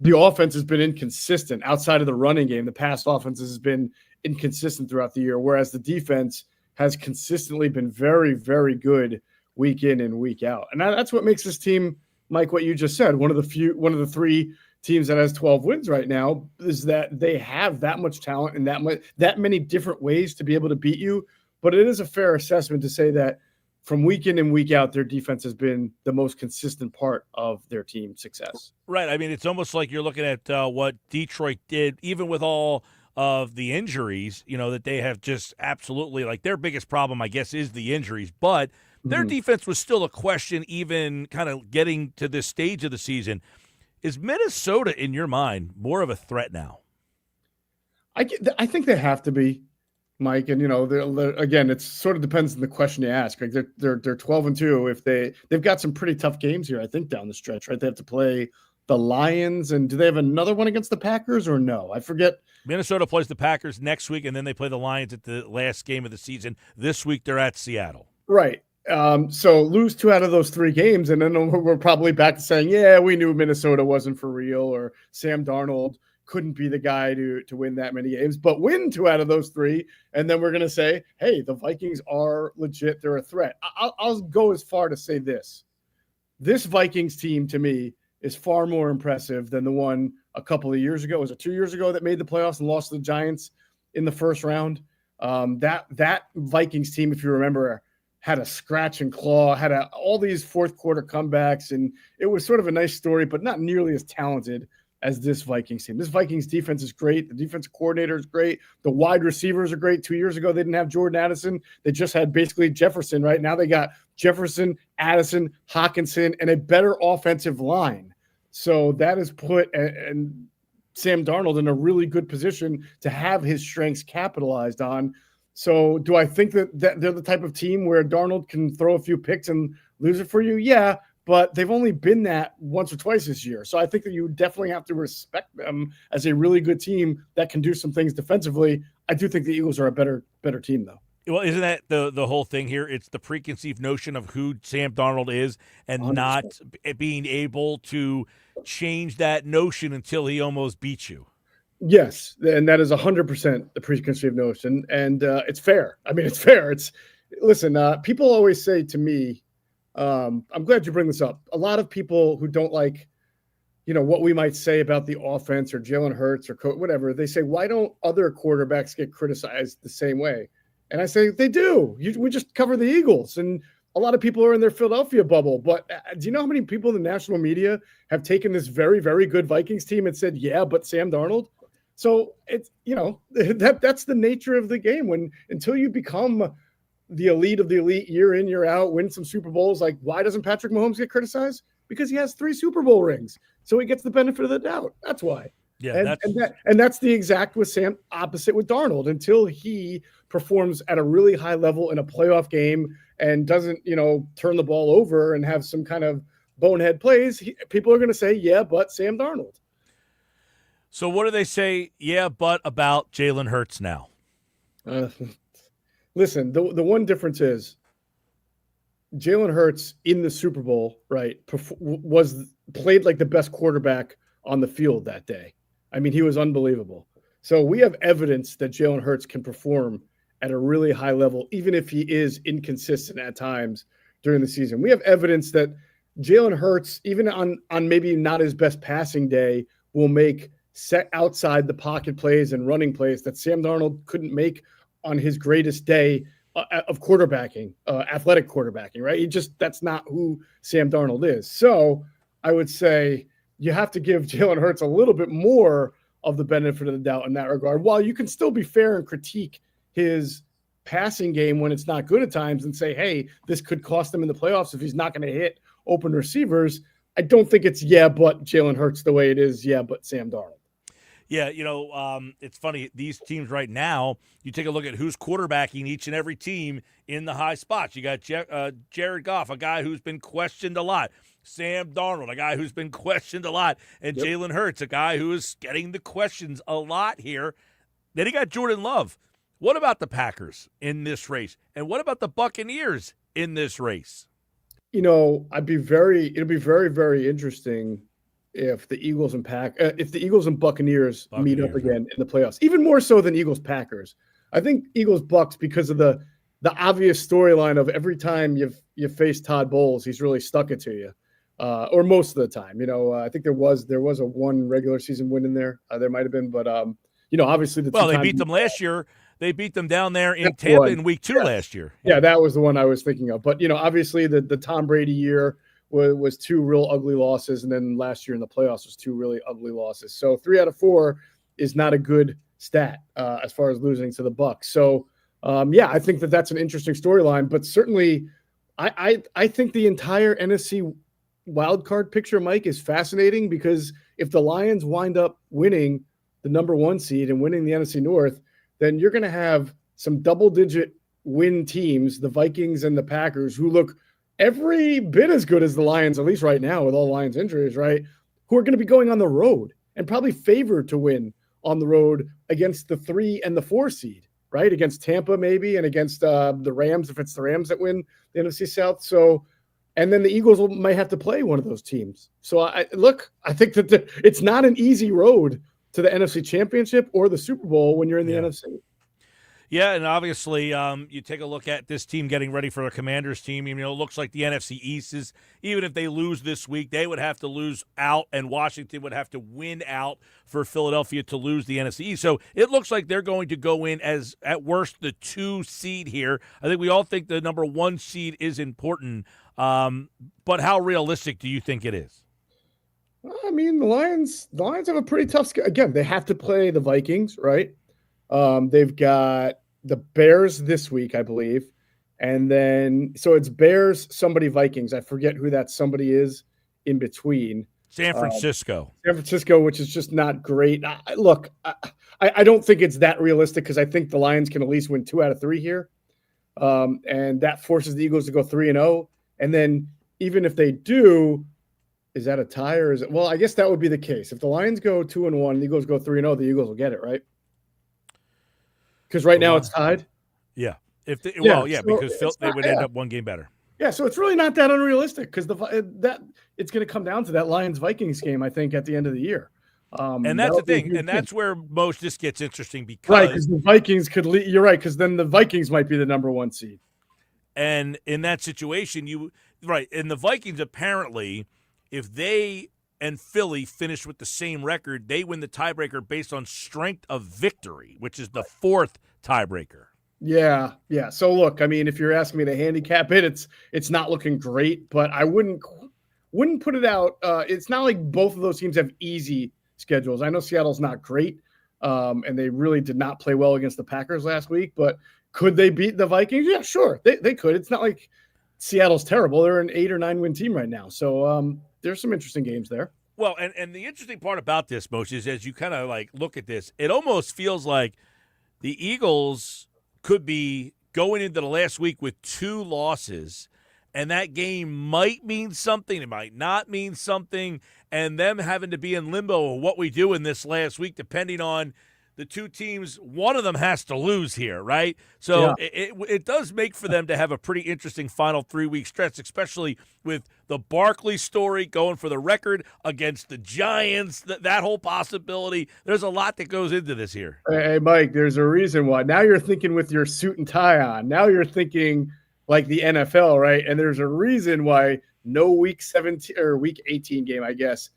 the offense has been inconsistent outside of the running game. The past offense has been inconsistent throughout the year, whereas the defense has consistently been very, very good week in and week out. And that's what makes this team, Mike, what you just said, one of the three teams that has 12 wins right now, is that they have that much talent and that many different ways to be able to beat you. But it is a fair assessment to say that from week in and week out, their defense has been the most consistent part of their team success. Right. I mean, it's almost like you're looking at what Detroit did, even with all of the injuries, that they have just absolutely, like, their biggest problem, I guess, is the injuries. But their defense was still a question, even kind of getting to this stage of the season. Is Minnesota, in your mind, more of a threat now? I think they have to be, Mike. And again, it sort of depends on the question you ask. Like they're 12-2. If they've got some pretty tough games here, I think, down the stretch. Right, they have to play the Lions, and do they have another one against the Packers or no? I forget. Minnesota plays the Packers next week, and then they play the Lions at the last game of the season. This week, they're at Seattle. Right. So lose 2 out of those 3 games, and then we're probably back to saying, yeah, we knew Minnesota wasn't for real, or Sam Darnold couldn't be the guy to win that many games, but win 2 out of those 3. And then we're going to say, hey, the Vikings are legit. They're a threat. I'll go as far to say this. This Vikings team, to me, is far more impressive than the one a couple of years ago. Was it 2 years ago that made the playoffs and lost to the Giants in the first round? That Vikings team, if you remember, had a scratch and claw, had all these fourth quarter comebacks, and it was sort of a nice story, but not nearly as talented as this Vikings team. This Vikings defense is great. The defensive coordinator is great. The wide receivers are great. 2 years ago, they didn't have Jordan Addison. They just had basically Jefferson, right? Now they got Jefferson, Addison, Hawkinson, and a better offensive line. So that has put and Sam Darnold in a really good position to have his strengths capitalized on. So do I think that they're the type of team where Darnold can throw a few picks and lose it for you? Yeah, but they've only been that once or twice this year. So I think that you definitely have to respect them as a really good team that can do some things defensively. I do think the Eagles are a better team, though. Well, isn't that the whole thing here? It's the preconceived notion of who Sam Darnold is and 100%. Not being able to change that notion until he almost beats you. Yes, and that is 100% the preconceived notion, and it's fair. I mean, it's fair. Listen. People always say to me, I'm glad you bring this up. A lot of people who don't like, what we might say about the offense or Jalen Hurts or whatever, they say, why don't other quarterbacks get criticized the same way? And I say they do. We just cover the Eagles, and a lot of people are in their Philadelphia bubble. But do you know how many people in the national media have taken this very, very good Vikings team and said, yeah, but Sam Darnold? So it's, that's the nature of the game. Until you become the elite of the elite year in, year out, win some Super Bowls, like why doesn't Patrick Mahomes get criticized? Because he has 3 Super Bowl rings. So he gets the benefit of the doubt. That's why. Yeah, and that's the exact opposite with Darnold. Until he performs at a really high level in a playoff game and doesn't, turn the ball over and have some kind of bonehead plays, people are going to say, yeah, but Sam Darnold. So what do they say, yeah, but about Jalen Hurts now? Listen, the one difference is Jalen Hurts in the Super Bowl, right, played like the best quarterback on the field that day. I mean, he was unbelievable. So we have evidence that Jalen Hurts can perform at a really high level, even if he is inconsistent at times during the season. We have evidence that Jalen Hurts, even on maybe not his best passing day, will make set outside the pocket plays and running plays that Sam Darnold couldn't make on his greatest day of quarterbacking, athletic quarterbacking, right? That's not who Sam Darnold is. So I would say you have to give Jalen Hurts a little bit more of the benefit of the doubt in that regard, while you can still be fair and critique his passing game when it's not good at times and say, hey, this could cost him in the playoffs if he's not going to hit open receivers. I don't think it's yeah, but Jalen Hurts the way it is, yeah, but Sam Darnold. Yeah, it's funny. These teams right now, you take a look at who's quarterbacking each and every team in the high spots. You got Jared Goff, a guy who's been questioned a lot. Sam Darnold, a guy who's been questioned a lot. And Jalen Hurts, a guy who is getting the questions a lot here. Then you got Jordan Love. What about the Packers in this race? And what about the Buccaneers in this race? It'd be very, very interesting if the Eagles and Buccaneers meet up again in the playoffs, even more so than Eagles Packers. I think Eagles Bucks, because of the obvious storyline of every time you face Todd Bowles, he's really stuck it to you, or most of the time. I think there was a one regular season win in there. There might have been, but obviously they beat them last year. They beat them down there in Tampa in week 2 last year. Yeah, that was the one I was thinking of. But obviously the Tom Brady year was 2 real ugly losses, and then last year in the playoffs was 2 really ugly losses. So 3 out of 4 is not a good stat as far as losing to the Bucs. So I think that's an interesting storyline. But certainly, I think the entire NFC wildcard picture, Mike, is fascinating, because if the Lions wind up winning the number 1 seed and winning the NFC North, then you're going to have some double-digit win teams, the Vikings and the Packers, who look every bit as good as the Lions, at least right now with all Lions injuries, right? Who are going to be going on the road and probably favored to win on the road against the 3 and the 4 seed, right? Against Tampa maybe, and against the Rams, if it's the Rams that win the NFC South. So, and then the Eagles might have to play one of those teams. So I think that it's not an easy road to the NFC Championship or the Super Bowl when you're in the NFC. Yeah, and obviously you take a look at this team getting ready for a Commanders team. It looks like the NFC East is, even if they lose this week, they would have to lose out, and Washington would have to win out for Philadelphia to lose the NFC East. So it looks like they're going to go in as, at worst, the 2 seed here. I think we all think the number 1 seed is important, but how realistic do you think it is? I mean, the Lions have a pretty tough schedule. Again, they have to play the Vikings, right? They've got the Bears this week, I believe. And then, so it's Bears, somebody, Vikings. I forget who that somebody is in between. San Francisco. Which is just not great. Look, I don't think it's that realistic, because I think the Lions can at least win 2 out of 3 here. And that forces the Eagles to go 3-0. And then even if they do, is that a tie, or is it? Well, I guess that would be the case. If the Lions go 2-1, the Eagles go 3-0, the Eagles will get it, right? Because right now it's tied. Yeah. Because So they would end up 1 game better. Yeah, so it's really not that unrealistic, because it's going to come down to that Lions-Vikings game, I think, at the end of the year. And that's the thing, and that's where most this gets interesting, because right, because the Vikings could lead. You're right, because then the Vikings might be the number 1 seed. And in that situation, and the Vikings apparently, if they and Philly finish with the same record, they win the tiebreaker based on strength of victory, which is the 4th tiebreaker. Yeah. So look, I mean, if you're asking me to handicap it, it's not looking great, but I wouldn't put it out. It's not like both of those teams have easy schedules. I know Seattle's not great, and they really did not play well against the Packers last week, but could they beat the Vikings? Yeah, sure. They could. It's not like Seattle's terrible. They're an 8 or 9 win team right now. So there's some interesting games there. Well, and the interesting part about this, Moshe, is as you kind of look at this, it almost feels like the Eagles could be going into the last week with 2 losses, and that game might mean something. It might not mean something, and them having to be in limbo of what we do in this last week, depending on the 2 teams, one of them has to lose here, right? So it does make for them to have a pretty interesting final 3-week stretch, especially with the Barkley story going for the record against the Giants, that whole possibility. There's a lot that goes into this here. Hey, Mike, there's a reason why. Now you're thinking with your suit and tie on. Now you're thinking like the NFL, right? And there's a reason why no week 17 or week 18 game, I guess,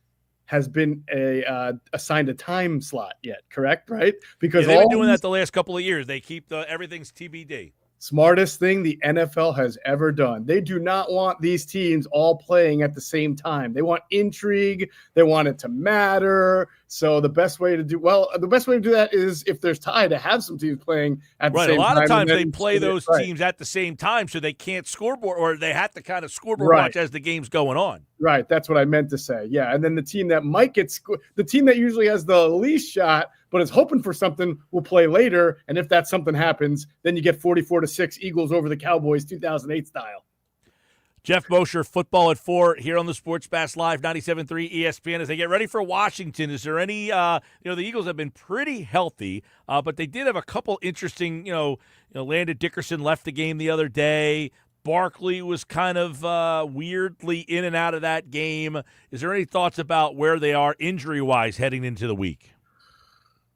has been assigned a time slot yet, correct? Right? Because they've been doing that the last couple of years. They keep everything's TBD. Smartest thing the NFL has ever done. They do not want these teams all playing at the same time. They want intrigue. They want it to matter. So the best way to do that is if there's tie to have some teams playing at the Right. same A lot time. of times and they then- play those right. teams at the same time, so they can't scoreboard, or they have to kind of scoreboard Right. watch as the game's going on. Right, that's what I meant to say. Yeah, and then the team that might get the team that usually has the least shot but is hoping for something will play later, and if that something happens, then you get 44-6 Eagles over the Cowboys 2008 style. Jeff Mosher, Football at 4 here on the Sports Bass Live 97.3 ESPN. As they get ready for Washington, is there any, the Eagles have been pretty healthy, but they did have a couple interesting, Landon Dickerson left the game the other day. Barkley was kind of weirdly in and out of that game. Is there any thoughts about where they are injury-wise heading into the week?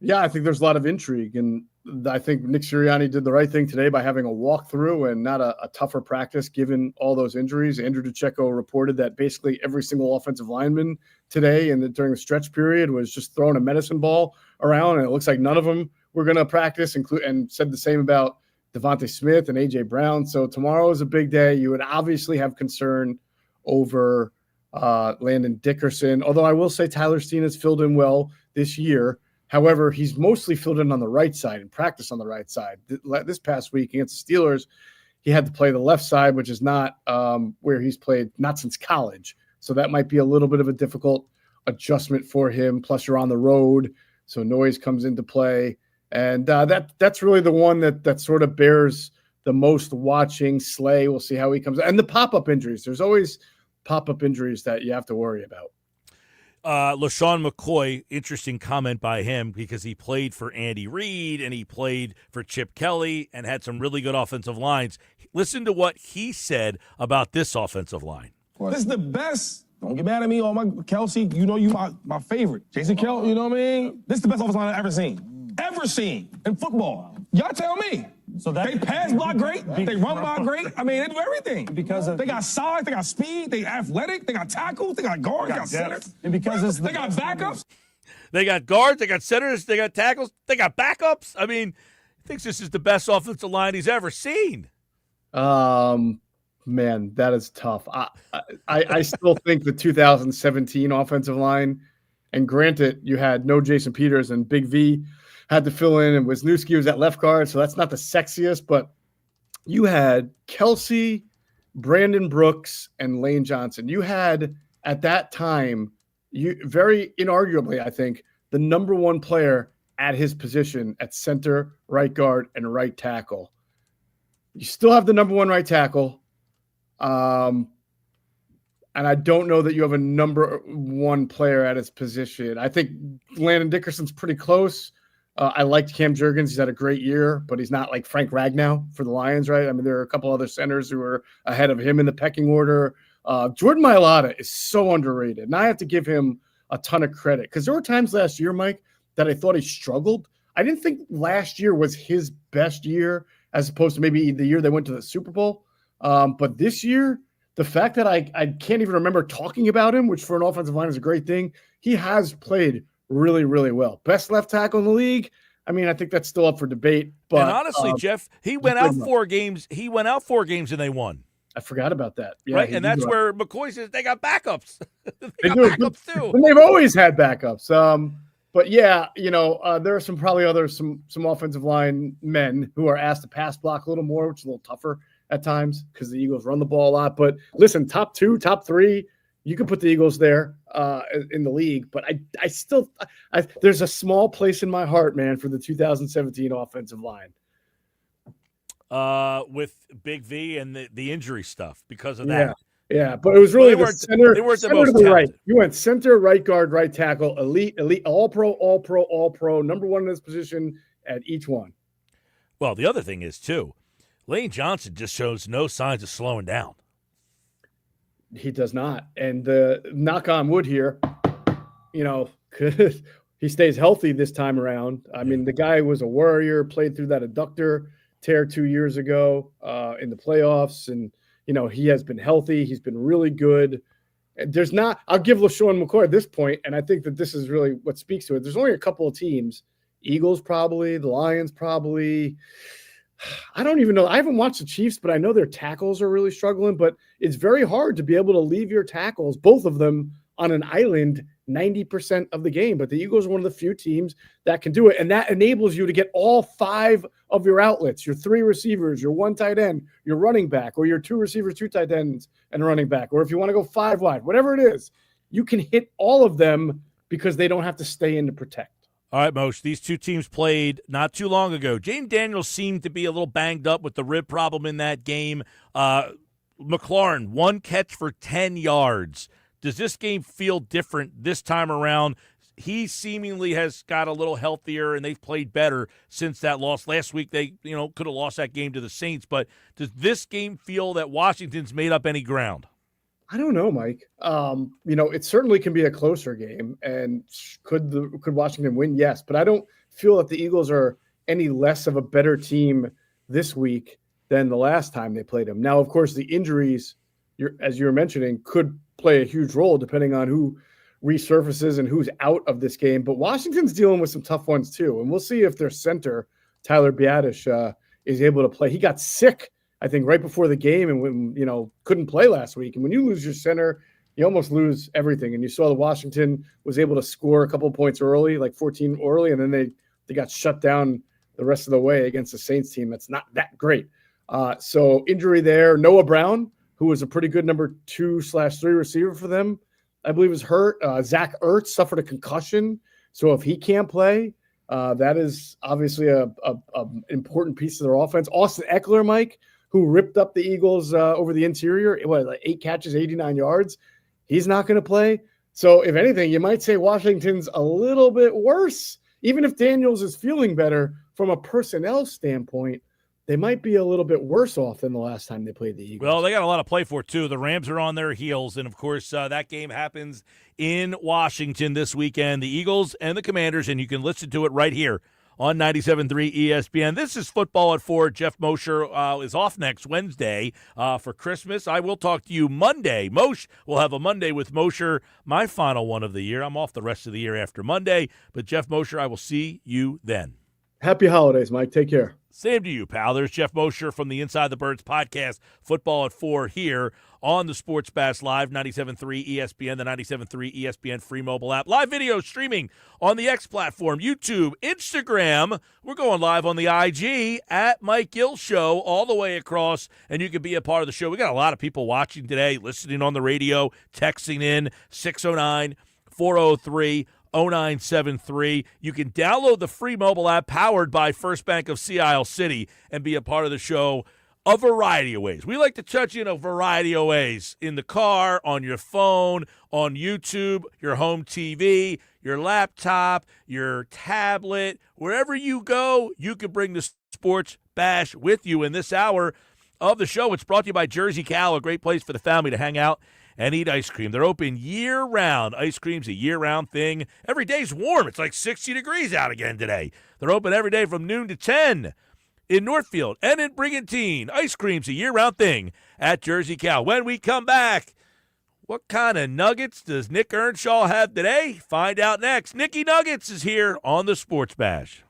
Yeah, I think there's a lot of intrigue, and I think Nick Sirianni did the right thing today by having a walkthrough and not a tougher practice given all those injuries. Andrew DiCecco reported that basically every single offensive lineman today and during the stretch period was just throwing a medicine ball around, and it looks like none of them were going to practice, and said the same about Devontae Smith and A.J. Brown. So tomorrow is a big day. You would obviously have concern over Landon Dickerson, although I will say Tyler Steen has filled in well this year. However, he's mostly filled in on the right side and practiced on the right side. This past week against the Steelers, he had to play the left side, which is not where he's played, not since college. So that might be a little bit of a difficult adjustment for him. Plus, you're on the road, so noise comes into play. And that's really the one that sort of bears the most watching. Slay, we'll see how he comes. And the pop-up injuries. There's always pop-up injuries that you have to worry about. LaShawn McCoy, interesting comment by him because he played for Andy Reid and he played for Chip Kelly and had some really good offensive lines. Listen to what he said about this offensive line. This is the best. Don't get mad at me, Kelsey. You know you my favorite. Jason Kell, you know what I mean? This is the best offensive line I've ever seen. Ever seen in football. Y'all tell me. So they pass block great. They run block great. I mean, they do everything. Because they got size, they got speed, they athletic, they got tackles, they got guards, they got centers. And because they got backups. They got guards, they got centers, they got tackles, they got backups. I mean, he thinks this is the best offensive line he's ever seen. Man, that is tough. I still think the 2017 offensive line, and granted, you had no Jason Peters and Big V had to fill in, and Wisniewski was at left guard, so that's not the sexiest, but you had Kelsey, Brandon Brooks, and Lane Johnson. You had, at that time, very inarguably, I think, the number one player at his position at center, right guard, and right tackle. You still have the number one right tackle, and I don't know that you have a number one player at his position. I think Landon Dickerson's pretty close. I liked Cam Jurgens. He's had a great year, but he's not like Frank Ragnow for the Lions, right? I mean, there are a couple other centers who are ahead of him in the pecking order. Jordan Mailata is so underrated, and I have to give him a ton of credit because there were times last year, Mike, that I thought he struggled. I didn't think last year was his best year as opposed to maybe the year they went to the Super Bowl. But this year, the fact that I can't even remember talking about him, which for an offensive line is a great thing, he has played really, really well. Best left tackle in the league. I mean, I think that's still up for debate. But and honestly, Jeff, he went out 4 games. He went out 4 games and they won. I forgot about that. Yeah, right, and that's where McCoy says they got backups. they got do, backups too. And they've always had backups. But yeah, there are some offensive line men who are asked to pass block a little more, which is a little tougher at times because the Eagles run the ball a lot. But listen, top 2, top 3. You could put the Eagles there in the league, but I still there's a small place in my heart, man, for the 2017 offensive line. With Big V and the injury stuff because of that. Yeah, but it was really the center. They weren't center the most to the right. talented. You went center, right guard, right tackle, elite, all pro, number one in this position at each one. Well, the other thing is too, Lane Johnson just shows no signs of slowing down. He does not. And the knock on wood here, he stays healthy this time around. I mean, the guy was a warrior, played through that adductor tear 2 years ago in the playoffs. And, he has been healthy. He's been really good. I'll give LaShawn McCoy at this point, and I think that this is really what speaks to it. There's only a couple of teams, Eagles probably, the Lions probably. I don't even know. I haven't watched the Chiefs, but I know their tackles are really struggling. But it's very hard to be able to leave your tackles, both of them, on an island 90% of the game. But the Eagles are one of the few teams that can do it. And that enables you to get all 5 of your outlets, your 3 receivers, your 1 tight end, your running back, or your 2 receivers, 2 tight ends, and running back. Or if you want to go 5 wide, whatever it is, you can hit all of them because they don't have to stay in to protect. All right, Moshe, these two teams played not too long ago. Jaden Daniels seemed to be a little banged up with the rib problem in that game. McLaurin, 1 catch for 10 yards. Does this game feel different this time around? He seemingly has got a little healthier, and they've played better since that loss. Last week they could have lost that game to the Saints, but does this game feel that Washington's made up any ground? I don't know, Mike. It certainly can be a closer game, and could Washington win? Yes, but I don't feel that the Eagles are any less of a better team this week than the last time they played them. Now, of course, the injuries, as you were mentioning, could play a huge role depending on who resurfaces and who's out of this game. But Washington's dealing with some tough ones too, and we'll see if their center Tyler Biadasz is able to play. He got sick, I think, right before the game, and couldn't play last week. And when you lose your center, you almost lose everything. And you saw that Washington was able to score a couple points early, like 14 early, and then they got shut down the rest of the way against the Saints team. That's not that great. So injury there. Noah Brown, who was a pretty good number 2/3 receiver for them, I believe is hurt. Zach Ertz suffered a concussion. So if he can't play, that is obviously a important piece of their offense. Austin Eckler, Mike, who ripped up the Eagles over the interior, like 8 catches, 89 yards. He's not going to play. So if anything, you might say Washington's a little bit worse. Even if Daniels is feeling better from a personnel standpoint, they might be a little bit worse off than the last time they played the Eagles. Well, they got a lot to play for, too. The Rams are on their heels, and, of course, that game happens in Washington this weekend. The Eagles and the Commanders, and you can listen to it right here on 97.3 ESPN. This is Football at 4. Jeff Mosher is off next Wednesday for Christmas. I will talk to you Monday. Moshe will have a Monday with Mosher, my final one of the year. I'm off the rest of the year after Monday, but Jeff Mosher, I will see you then. Happy holidays, Mike. Take care. Same to you, pal. There's Jeff Mosher from the Inside the Birds podcast, Football at 4 here on the Sports Bash Live, 97.3 ESPN, the 97.3 ESPN free mobile app. Live video streaming on the X platform, YouTube, Instagram. We're going live on the IG at Mike Gill Show all the way across, and you can be a part of the show. We got a lot of people watching today, listening on the radio, texting in 609-403-0973. You can download the free mobile app powered by First Bank of Sea Isle City and be a part of the show a variety of ways. We like to touch you in a variety of ways. In the car, on your phone, on YouTube, your home TV, your laptop, your tablet. Wherever you go, you can bring the Sports Bash with you. In this hour of the show, it's brought to you by Jersey Cal, a great place for the family to hang out and eat ice cream. They're open year-round. Ice cream's a year-round thing. Every day's warm. It's like 60 degrees out again today. They're open every day from noon to 10 in Northfield and in Brigantine. Ice cream's a year-round thing at Jersey Cal. When we come back, what kind of nuggets does Nick Earnshaw have today? Find out next. Nicky Nuggets is here on the Sports Bash.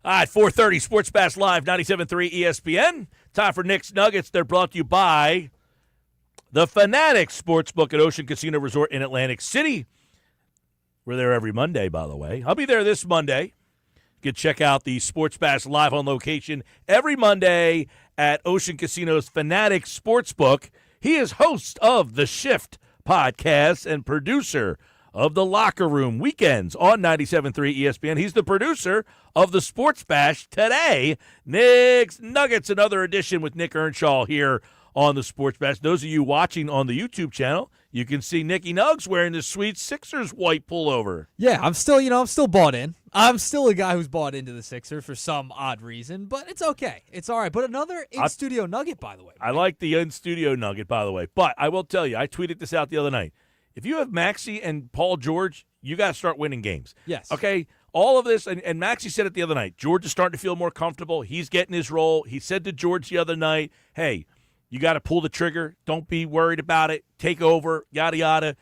All right, 4:30 Sports Bash Live, 97.3 ESPN. Time for Nick's Nuggets. They're brought to you by the Fanatics Sportsbook at Ocean Casino Resort in Atlantic City. We're there every Monday, by the way. I'll be there this Monday. You can check out the Sports Bash Live on location every Monday at Ocean Casino's Fanatics Sportsbook. He is host of The Shift podcast and producer of The Locker Room weekends on 97.3 ESPN. He's the producer of the Sports Bash today. Nick's Nuggets, another edition with Nick Earnshaw here on the Sports Bash. Those of you watching on the YouTube channel, you can see Nicky Nugs wearing the sweet Sixers white pullover. Yeah, I'm still bought in. I'm still a guy who's bought into the Sixers for some odd reason, but it's okay. It's all right. But another in-studio nugget, by the way. I like the in-studio nugget, by the way. But I will tell you, I tweeted this out the other night. If you have Maxey and Paul George, you got to start winning games. Yes. Okay? All of this, and Maxey said it the other night, George is starting to feel more comfortable. He's getting his role. He said to George the other night, hey, you got to pull the trigger. Don't be worried about it. Take over, yada, yada.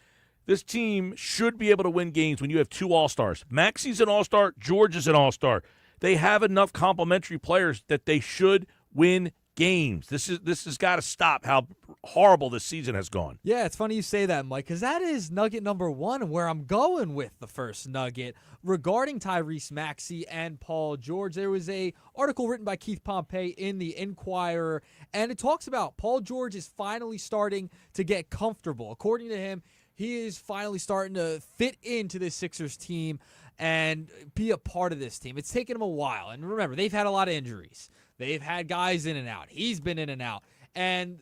This team should be able to win games when you have two all-stars. Maxey's an all-star. George is an all-star. They have enough complementary players that they should win games. This has got to stop how horrible this season has gone. Yeah, it's funny you say that, Mike, because that is nugget number one, where I'm going with the first nugget regarding Tyrese Maxey and Paul George. There was a article written by Keith Pompey in the Inquirer, and it talks about Paul George is finally starting to get comfortable. According to him, he is finally starting to fit into this Sixers team and be a part of this team. It's taken him a while, and remember, they've had a lot of injuries. They've had guys in and out. He's been in and out. And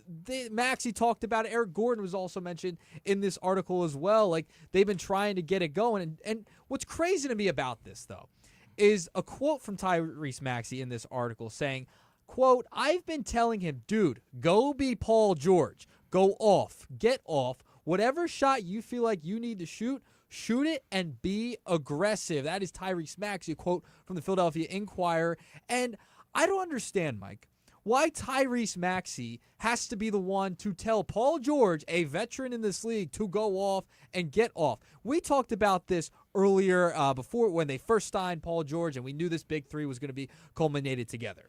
Maxey talked about it. Eric Gordon was also mentioned in this article as well. Like, they've been trying to get it going. And what's crazy to me about this, though, is a quote from Tyrese Maxey in this article saying, quote, I've been telling him, dude, go be Paul George. Go off. Get off. Whatever shot you feel like you need to shoot, shoot it and be aggressive. That is Tyrese Maxey, a quote from the Philadelphia Inquirer. And I don't understand, Mike, why Tyrese Maxey has to be the one to tell Paul George, a veteran in this league, to go off and get off. We talked about this earlier before when they first signed Paul George, and we knew this big three was going to be culminated together.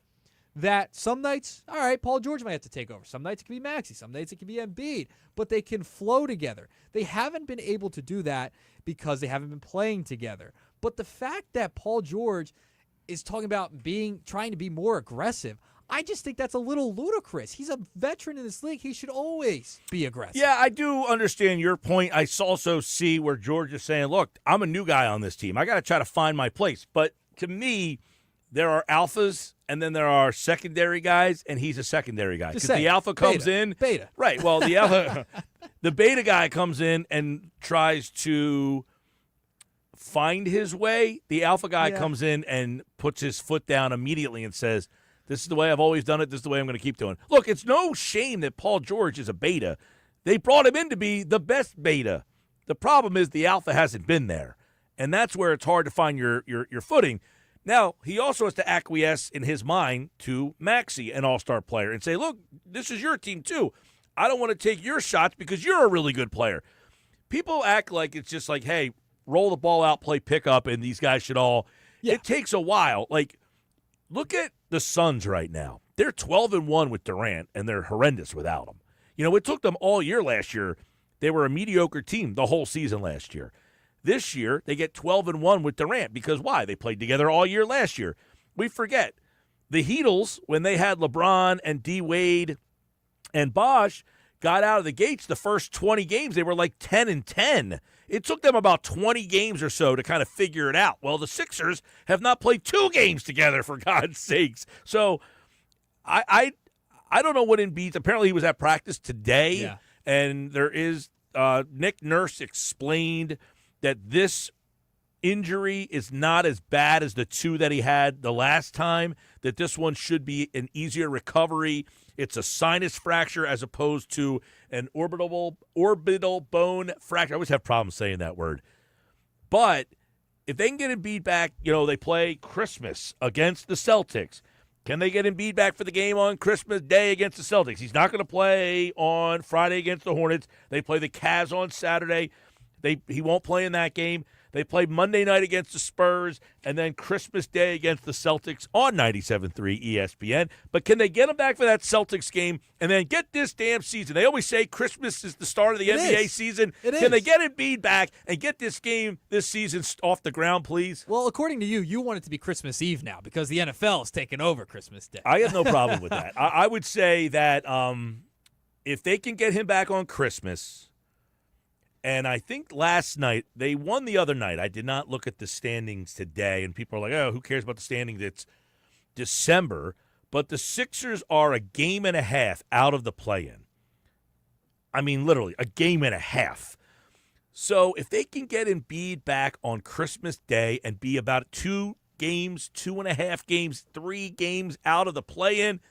That some nights, all right, Paul George might have to take over. Some nights it can be Maxey. Some nights it can be Embiid. But they can flow together. They haven't been able to do that because they haven't been playing together. But the fact that Paul George is talking about trying to be more aggressive, I just think that's a little ludicrous. He's a veteran in this league. He should always be aggressive. Yeah, I do understand your point. I also see where George is saying, look, I'm a new guy on this team. I got to try to find my place. But to me, there are alphas and then there are secondary guys, and he's a secondary guy. Because the alpha comes in. Beta. Right. Well, the alpha, the beta guy comes in and tries to find his way. The alpha guy comes in and puts his foot down immediately and says, this is the way I've always done it. This is the way I'm going to keep doing it. Look, it's no shame that Paul George is a beta. They brought him in to be the best beta. The problem is the alpha hasn't been there, and that's where it's hard to find your footing. Now, he also has to acquiesce in his mind to Maxey, an all-star player, and say, look, this is your team too. I don't want to take your shots because you're a really good player. People act like it's just like, hey, roll the ball out, play pickup, and these guys should all It takes a while. Like, look at the Suns right now. They're 12-1 with Durant, and they're horrendous without him. You know, it took them all year last year. They were a mediocre team the whole season last year. This year, they get 12-1 with Durant because why? They played together all year last year. We forget. The Heatles, when they had LeBron and D. Wade and Bosh, got out of the gates the first 20 games. They were like 10-10. It took them about 20 games or so to kind of figure it out. Well, the Sixers have not played 2 games together, for God's sakes. So I don't know what Embiid's. Apparently he was at practice today, and there is Nick Nurse explained that this injury is not as bad as the 2 that he had the last time, that this one should be an easier recovery. It's a sinus fracture as opposed to an orbital bone fracture. I always have problems saying that word. But if they can get Embiid back, you know, they play Christmas against the Celtics. Can they get Embiid back for the game on Christmas Day against the Celtics? He's not going to play on Friday against the Hornets. They play the Cavs on Saturday. He won't play in that game. They play Monday night against the Spurs and then Christmas Day against the Celtics on 97.3 ESPN. But can they get him back for that Celtics game and then get this damn season? They always say Christmas is the start of the NBA season. Can they get Embiid back and get this game, this season off the ground, please? Well, according to you, you want it to be Christmas Eve now because the NFL is taking over Christmas Day. I have no problem with that. I would say that if they can get him back on Christmas, and I think last night, they won the other night. I did not look at the standings today, and people are like, oh, who cares about the standings? It's December. But the Sixers are a game and a half out of the play-in. I mean, literally, a game and a half. So if they can get Embiid back on Christmas Day and be about 2 games, 2.5 games, 3 games out of the play-in,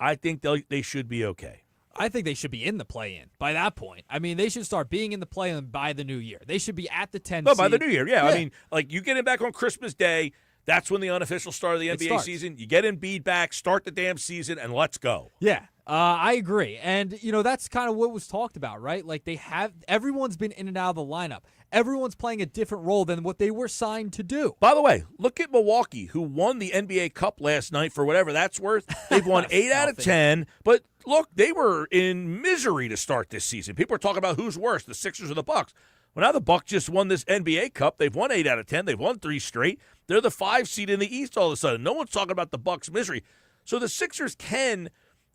I think they should be okay. I think they should be in the play-in by that point. I mean, they should start being in the play-in by the new year. They should be at the 10 No, seed. by the new year, yeah. I mean, like, you get him back on Christmas Day, that's when the unofficial start of the NBA season. You get Embiid back, start the damn season, and let's go. Yeah, I agree. And, that's kind of what was talked about, right? Like, everyone's been in and out of the lineup. Everyone's playing a different role than what they were signed to do. By the way, look at Milwaukee, who won the NBA Cup last night for whatever that's worth. They've won 8 out of 10, but look, they were in misery to start this season. People are talking about who's worse, the Sixers or the Bucks. Well, now the Bucks just won this NBA Cup. They've won 8 out of 10. They've won 3 straight. They're the 5 seed in the East all of a sudden. No one's talking about the Bucks' misery. So the Sixers can,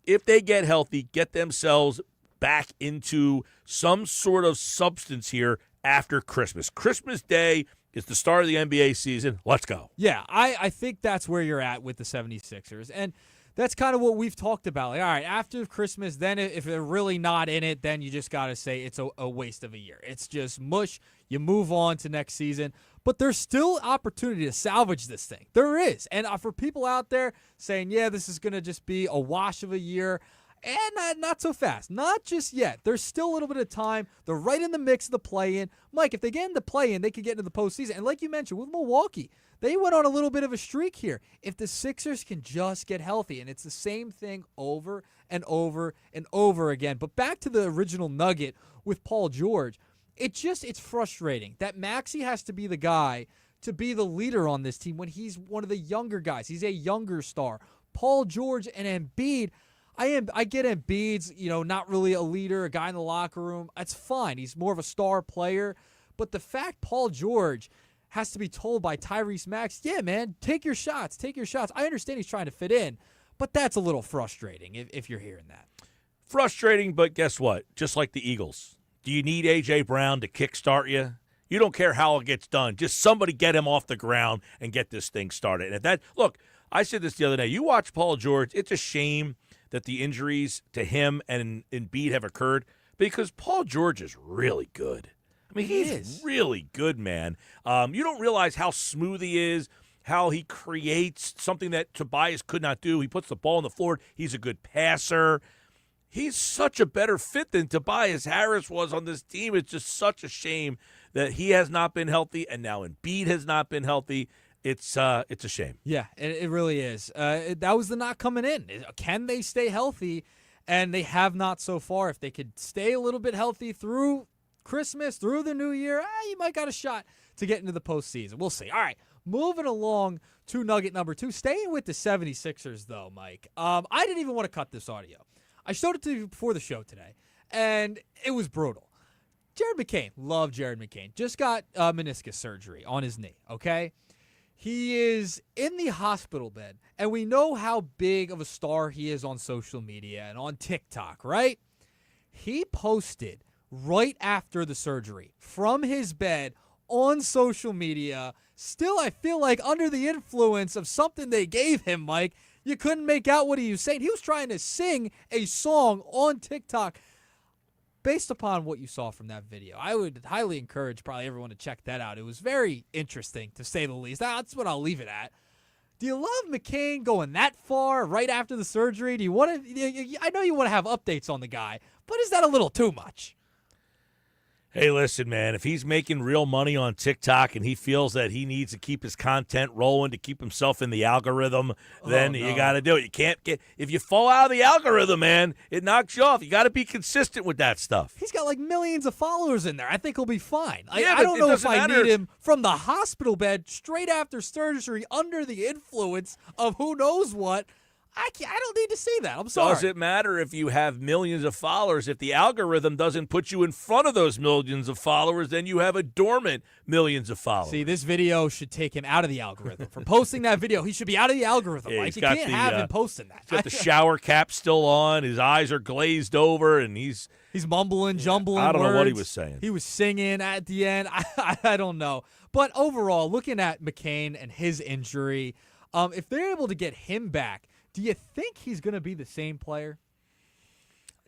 if they get healthy, get themselves back into some sort of substance here after Christmas. Christmas Day is the start of the NBA season. Let's go. Yeah, I think that's where you're at with the 76ers. And that's kind of what we've talked about. Like, all right, after Christmas, then if they're really not in it, then you just got to say it's a waste of a year. It's just mush. You move on to next season. But there's still opportunity to salvage this thing. There is. And for people out there saying, yeah, this is going to just be a wash of a year, and not so fast. Not just yet. There's still a little bit of time. They're right in the mix of the play-in. Mike, if they get in the play-in, they could get into the postseason. And like you mentioned, with Milwaukee, they went on a little bit of a streak here. If the Sixers can just get healthy, and it's the same thing over and over and over again. But back to the original nugget with Paul George, it's frustrating that Maxey has to be the guy to be the leader on this team when he's one of the younger guys. He's a younger star. Paul George and Embiid, I get Embiid's, not really a leader, a guy in the locker room. That's fine. He's more of a star player. But the fact Paul George has to be told by Tyrese Maxey, yeah, man, take your shots, take your shots. I understand he's trying to fit in, but that's a little frustrating if you're hearing that. Frustrating, but guess what? Just like the Eagles. Do you need A.J. Brown to kickstart you? You don't care how it gets done. Just somebody get him off the ground and get this thing started. And look, I said this the other day. You watch Paul George, it's a shame that the injuries to him and Embiid have occurred because Paul George is really good. I mean, he's really good, man. You don't realize how smooth he is, how he creates something that Tobias could not do. He puts the ball on the floor. He's a good passer. He's such a better fit than Tobias Harris was on this team. It's just such a shame that he has not been healthy and now Embiid has not been healthy. It's a shame. Yeah, it really is. That was the not coming in. Can they stay healthy? And they have not so far. If they could stay a little bit healthy through Christmas, through the new year, you might got a shot to get into the postseason. We'll see. All right, moving along to nugget number 2. Staying with the 76ers, though, Mike. I didn't even want to cut this audio. I showed it to you before the show today, and it was brutal. Jared McCain, love Jared McCain, just got meniscus surgery on his knee, okay? He is in the hospital bed, and we know how big of a star he is on social media and on TikTok, right? He posted right after the surgery from his bed on social media, still I feel like under the influence of something they gave him, Mike. You couldn't make out what he was saying. He was trying to sing a song on TikTok. Based upon what you saw from that video, I would highly encourage probably everyone to check that out. It was very interesting, to say the least. That's what I'll leave it at. Do you love McCain going that far right after the surgery? Do you want to? I know you want to have updates on the guy, but is that a little too much? Hey, listen, man, if he's making real money on TikTok and he feels that he needs to keep his content rolling to keep himself in the algorithm, then you got to do it. You can't get – if you fall out of the algorithm, man, it knocks you off. You got to be consistent with that stuff. He's got like millions of followers in there. I think he'll be fine. Yeah, I don't know if I need him from the hospital bed straight after surgery under the influence of who knows what. I don't need to see that. I'm sorry. Does it matter if you have millions of followers? If the algorithm doesn't put you in front of those millions of followers, then you have a dormant millions of followers. See, this video should take him out of the algorithm. For posting that video, he should be out of the algorithm. Yeah, Like, you can't have him posting that. He's got the shower cap still on. His eyes are glazed over, and he's mumbling, jumbling I don't know what he words. was saying. He was singing at the end. I don't know. But overall, looking at McCain and his injury, if they're able to get him back, do you think he's going to be the same player?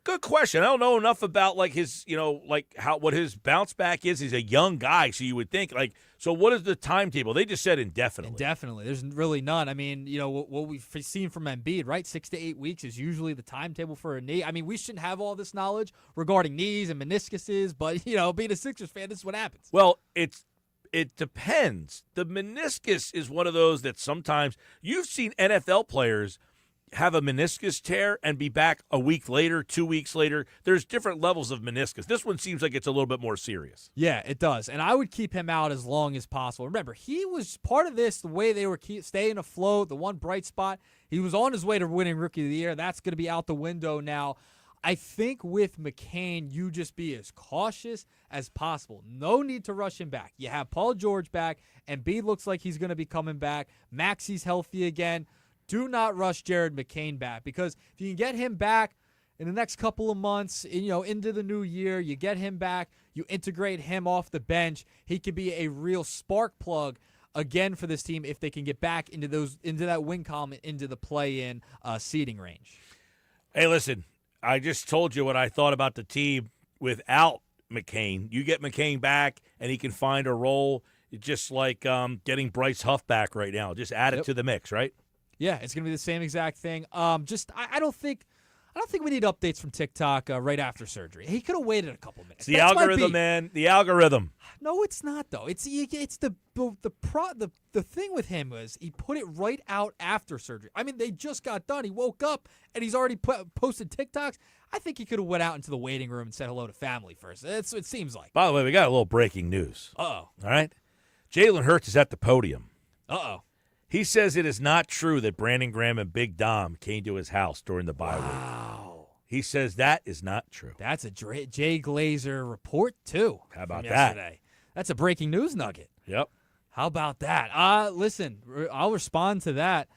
Good question. I don't know enough about like his, what his bounce back is. He's a young guy, so you would think so what is the timetable? They just said indefinitely. Indefinitely. There's really none. I mean, what we've seen from Embiid, right? 6 to 8 weeks is usually the timetable for a knee. I mean, we shouldn't have all this knowledge regarding knees and meniscuses, but being a Sixers fan, this is what happens. Well, it depends. The meniscus is one of those that sometimes you've seen NFL players have a meniscus tear and be back a week later, 2 weeks later. There's different levels of meniscus. This one seems like it's a little bit more serious. Yeah, it does. And I would keep him out as long as possible. Remember, he was part of this, the way they were staying afloat, the one bright spot. He was on his way to winning Rookie of the Year. That's going to be out the window now. I think with McCain, you just be as cautious as possible. No need to rush him back. You have Paul George back, and Embiid looks like he's going to be coming back. Maxi's healthy again. Do not rush Jared McCain back, because if you can get him back in the next couple of months, into the new year, you get him back, you integrate him off the bench, he could be a real spark plug again for this team if they can get back into that win column, into the play-in seeding range. Hey, listen, I just told you what I thought about the team without McCain. You get McCain back, and he can find a role. It's just like getting Bryce Huff back right now. Just add it to the mix, right? Yeah, it's going to be the same exact thing. I don't think we need updates from TikTok right after surgery. He could have waited a couple minutes. The algorithm, man. The algorithm. No, it's not though. It's the thing with him was he put it right out after surgery. I mean, they just got done. He woke up and he's already posted TikToks. I think he could have went out into the waiting room and said hello to family first. That's what it seems like. By the way, we got a little breaking news. Uh-oh. All right? Jalen Hurts is at the podium. Uh-oh. He says it is not true that Brandon Graham and Big Dom came to his house during the bye week. Wow. He says that is not true. That's a Jay Glazer report, too. How about that? That's a breaking news nugget. Yep. How about that? Listen, I'll respond to that.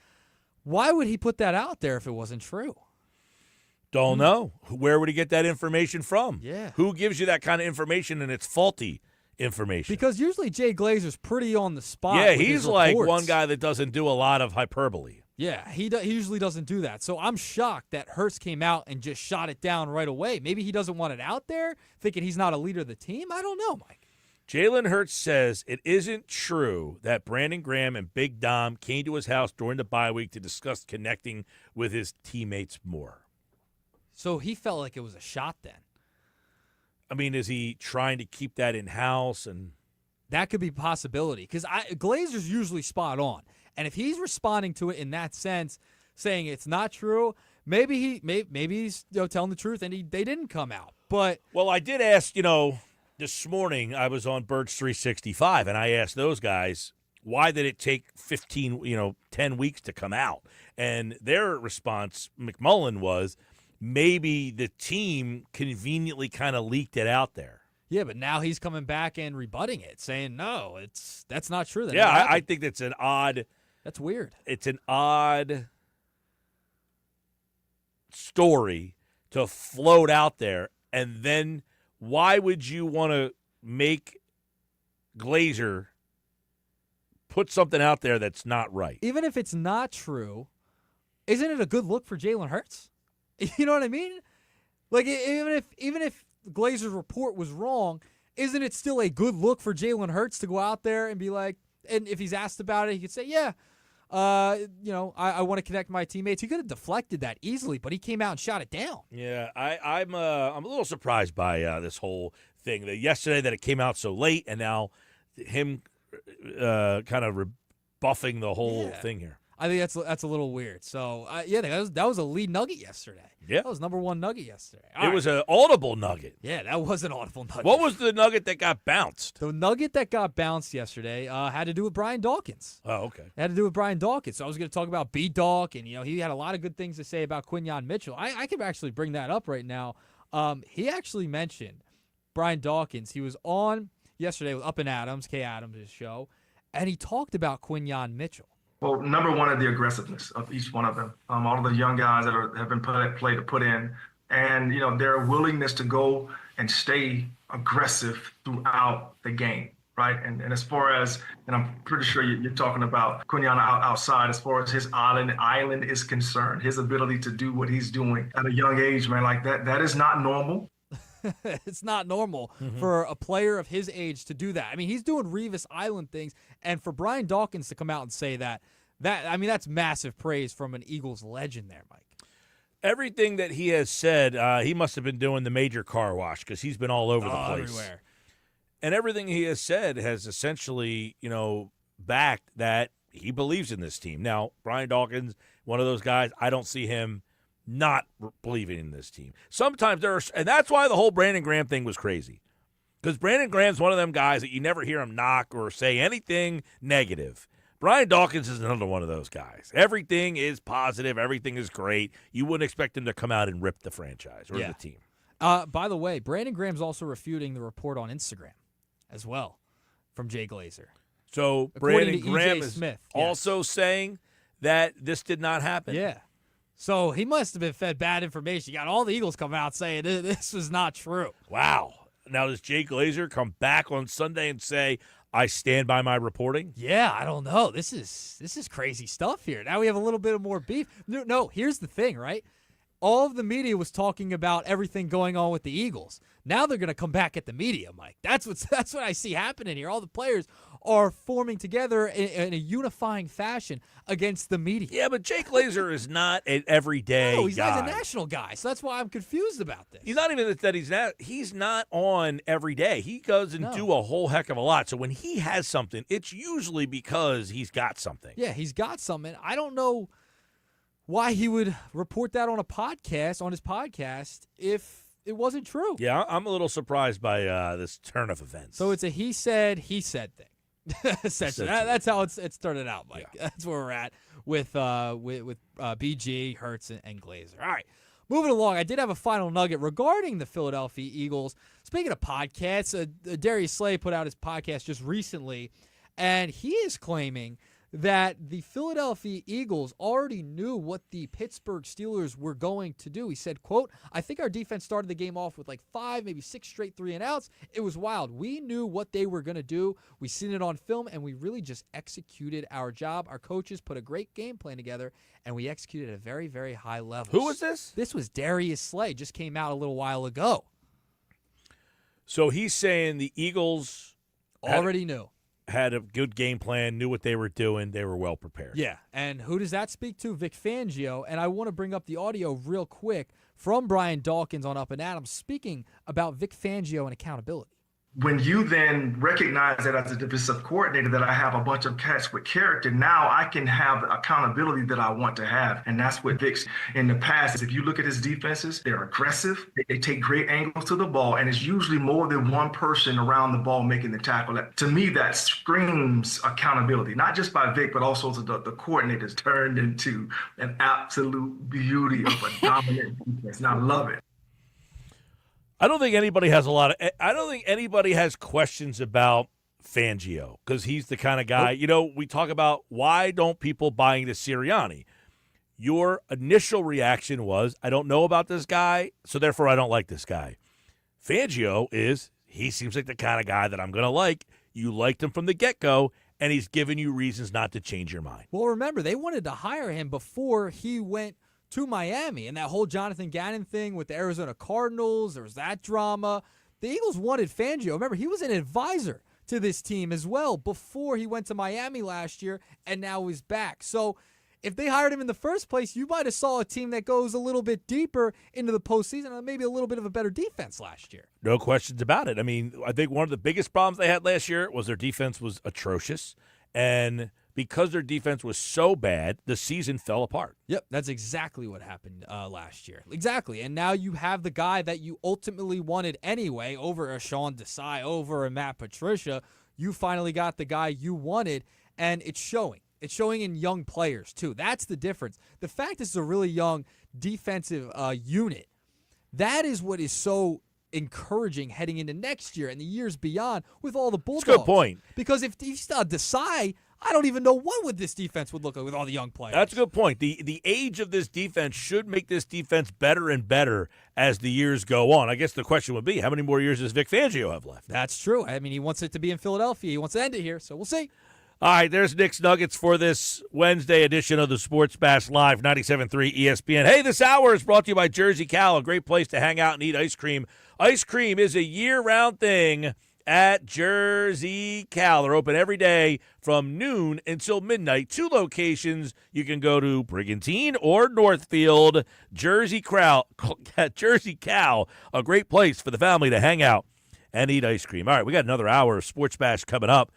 Why would he put that out there if it wasn't true? Don't know. Where would he get that information from? Yeah. Who gives you that kind of information and it's faulty information? Because usually Jay Glazer's pretty on the spot. Yeah, with he's his like reports. one guy that doesn't do a lot of hyperbole. Yeah, he usually doesn't do that. So I'm shocked that Hurts came out and just shot it down right away. Maybe he doesn't want it out there, thinking he's not a leader of the team. I don't know, Mike. Jalen Hurts says it isn't true that Brandon Graham and Big Dom came to his house during the bye week to discuss connecting with his teammates more. So he felt like it was a shot then. I mean, is he trying to keep that in-house? And that could be a possibility, because Glazer's usually spot on. And if he's responding to it in that sense, saying it's not true, maybe he's telling the truth and they didn't come out. But well, I did ask, this morning I was on Birds 365, and I asked those guys, why did it take 10 weeks to come out? And their response, McMullen, was maybe the team conveniently kind of leaked it out there. Yeah, but now he's coming back and rebutting it, saying, no, that's not true. I think that's an odd... That's weird. It's an odd story to float out there, and then why would you want to make Glazer put something out there that's not right? Even if it's not true, isn't it a good look for Jalen Hurts? You know what I mean? Like, even if Glazer's report was wrong, isn't it still a good look for Jalen Hurts to go out there and be like, and if he's asked about it, he could say, yeah, I want to connect my teammates. He could have deflected that easily, but he came out and shot it down. Yeah, I'm a little surprised by this whole thing. Yesterday that it came out so late, and now him kind of rebuffing the whole thing here. I think that's a little weird. So that was a lead nugget yesterday. Yeah, that was number one nugget yesterday. It was an audible nugget. Yeah, that was an audible nugget. What was the nugget that got bounced? The nugget that got bounced yesterday had to do with Brian Dawkins. Oh, okay. It had to do with Brian Dawkins. So I was going to talk about B-Dawk, and he had a lot of good things to say about Quinyon Mitchell. I could actually bring that up right now. He actually mentioned Brian Dawkins. He was on yesterday with Up and Adams, Kay Adams' show, and he talked about Quinyon Mitchell. Well, number one is the aggressiveness of each one of them. All of the young guys that have been put in, and their willingness to go and stay aggressive throughout the game, right? And as far as, and I'm pretty sure you're talking about Quinyon outside, as far as his island is concerned, his ability to do what he's doing at a young age, man, like that is not normal. It's not normal for a player of his age to do that. I mean, he's doing Revis Island things, and for Brian Dawkins to come out and say that's massive praise from an Eagles legend there, Mike. Everything that he has said, he must have been doing the major car wash because he's been all over the place. Everywhere. And everything he has said has essentially, backed that he believes in this team. Now, Brian Dawkins, one of those guys, I don't see him not believing in this team. Sometimes and that's why the whole Brandon Graham thing was crazy. Because Brandon Graham's one of them guys that you never hear him knock or say anything negative. Brian Dawkins is another one of those guys. Everything is positive. Everything is great. You wouldn't expect him to come out and rip the franchise or the team. By the way, Brandon Graham's also refuting the report on Instagram as well from Jay Glazer. So According Brandon Graham is Smith, also saying that this did not happen? Yeah. So he must have been fed bad information. You got all the Eagles coming out saying this was not true. Wow. Now, does Jay Glazer come back on Sunday and say, I stand by my reporting? Yeah, I don't know. This is crazy stuff here. Now we have a little bit of more beef. No, here's the thing, right? All of the media was talking about everything going on with the Eagles. Now they're going to come back at the media, Mike. That's what I see happening here. All the players are forming together in a unifying fashion against the media. Yeah, but Jay Glazer is not an everyday No, he's guy. not a national guy, so that's why I'm confused about this. He's not even that he's not on every day. He goes and do a whole heck of a lot. So when he has something, it's usually because he's got something. Yeah, he's got something. I don't know why he would report that on his podcast, if it wasn't true. Yeah, I'm a little surprised by this turn of events. So it's a he said thing. Essentially, that's how it started out, Mike. Yeah. That's where we're at with BG, Hurts, and Glazer. All right, moving along. I did have a final nugget regarding the Philadelphia Eagles. Speaking of podcasts, Darius Slay put out his podcast just recently, and he is claiming that the Philadelphia Eagles already knew what the Pittsburgh Steelers were going to do. He said, quote, I think our defense started the game off with like 5, maybe 6 straight 3-and-outs. It was wild. We knew what they were going to do. We seen it on film, and we really just executed our job. Our coaches put a great game plan together, and we executed at a very, very high level. Who was this? This was Darius Slay. Just came out a little while ago. So he's saying the Eagles already knew. Had a good game plan, knew what they were doing. They were well prepared. Yeah, and who does that speak to? Vic Fangio. And I want to bring up the audio real quick from Brian Dawkins on Up and Adams speaking about Vic Fangio and accountability. When you then recognize that as a defensive coordinator that I have a bunch of cats with character, now I can have the accountability that I want to have. And that's what Vic's in the past. If you look at his defenses, they're aggressive. They take great angles to the ball. And it's usually more than one person around the ball making the tackle. To me, that screams accountability, not just by Vic, but also the coordinators turned into an absolute beauty of a dominant defense. And I love it. I don't think anybody has questions about Fangio because he's the kind of guy, we talk about why don't people buy into Sirianni? Your initial reaction was, I don't know about this guy, so therefore I don't like this guy. Fangio he seems like the kind of guy that I'm going to like. You liked him from the get-go, and he's given you reasons not to change your mind. Well, remember, they wanted to hire him before he went to Miami, and that whole Jonathan Gannon thing with the Arizona Cardinals, there was that drama. The Eagles wanted Fangio. Remember, he was an advisor to this team as well before he went to Miami last year and now is back. So if they hired him in the first place, you might have saw a team that goes a little bit deeper into the postseason and maybe a little bit of a better defense last year. No questions about it. I mean, I think one of the biggest problems they had last year was their defense was atrocious. And because their defense was so bad, the season fell apart. Yep, that's exactly what happened last year. Exactly. And now you have the guy that you ultimately wanted anyway over a Sean Desai, over a Matt Patricia. You finally got the guy you wanted, and it's showing. It's showing in young players, too. That's the difference. The fact this is a really young defensive unit, that is what is so encouraging heading into next year and the years beyond with all the Bulldogs. That's a good point. Because if he's Desai, I don't even know what would this defense would look like with all the young players. That's a good point. The age of this defense should make this defense better and better as the years go on. I guess the question would be, how many more years does Vic Fangio have left? That's true. I mean, he wants it to be in Philadelphia. He wants to end it here, so we'll see. All right, there's Nick's Nuggets for this Wednesday edition of the Sports Bash Live, 97.3 ESPN. Hey, this hour is brought to you by Jersey Cal, a great place to hang out and eat ice cream. Ice cream is a year-round thing at Jersey Cal. They're open every day from noon until midnight. 2 locations. You can go to Brigantine or Northfield. Jersey Cal, a great place for the family to hang out and eat ice cream. All right, we got another hour of Sports Bash coming up.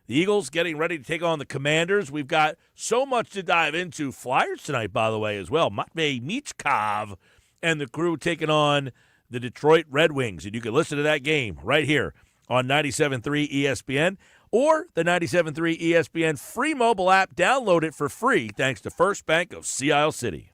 The Eagles getting ready to take on the Commanders. We've got so much to dive into. Flyers tonight, by the way, as well. Matvei Michkov and the crew taking on the Detroit Red Wings. And you can listen to that game right here on 97.3 ESPN or the 97.3 ESPN free mobile app. Download it for free thanks to First Bank of Sea Isle City.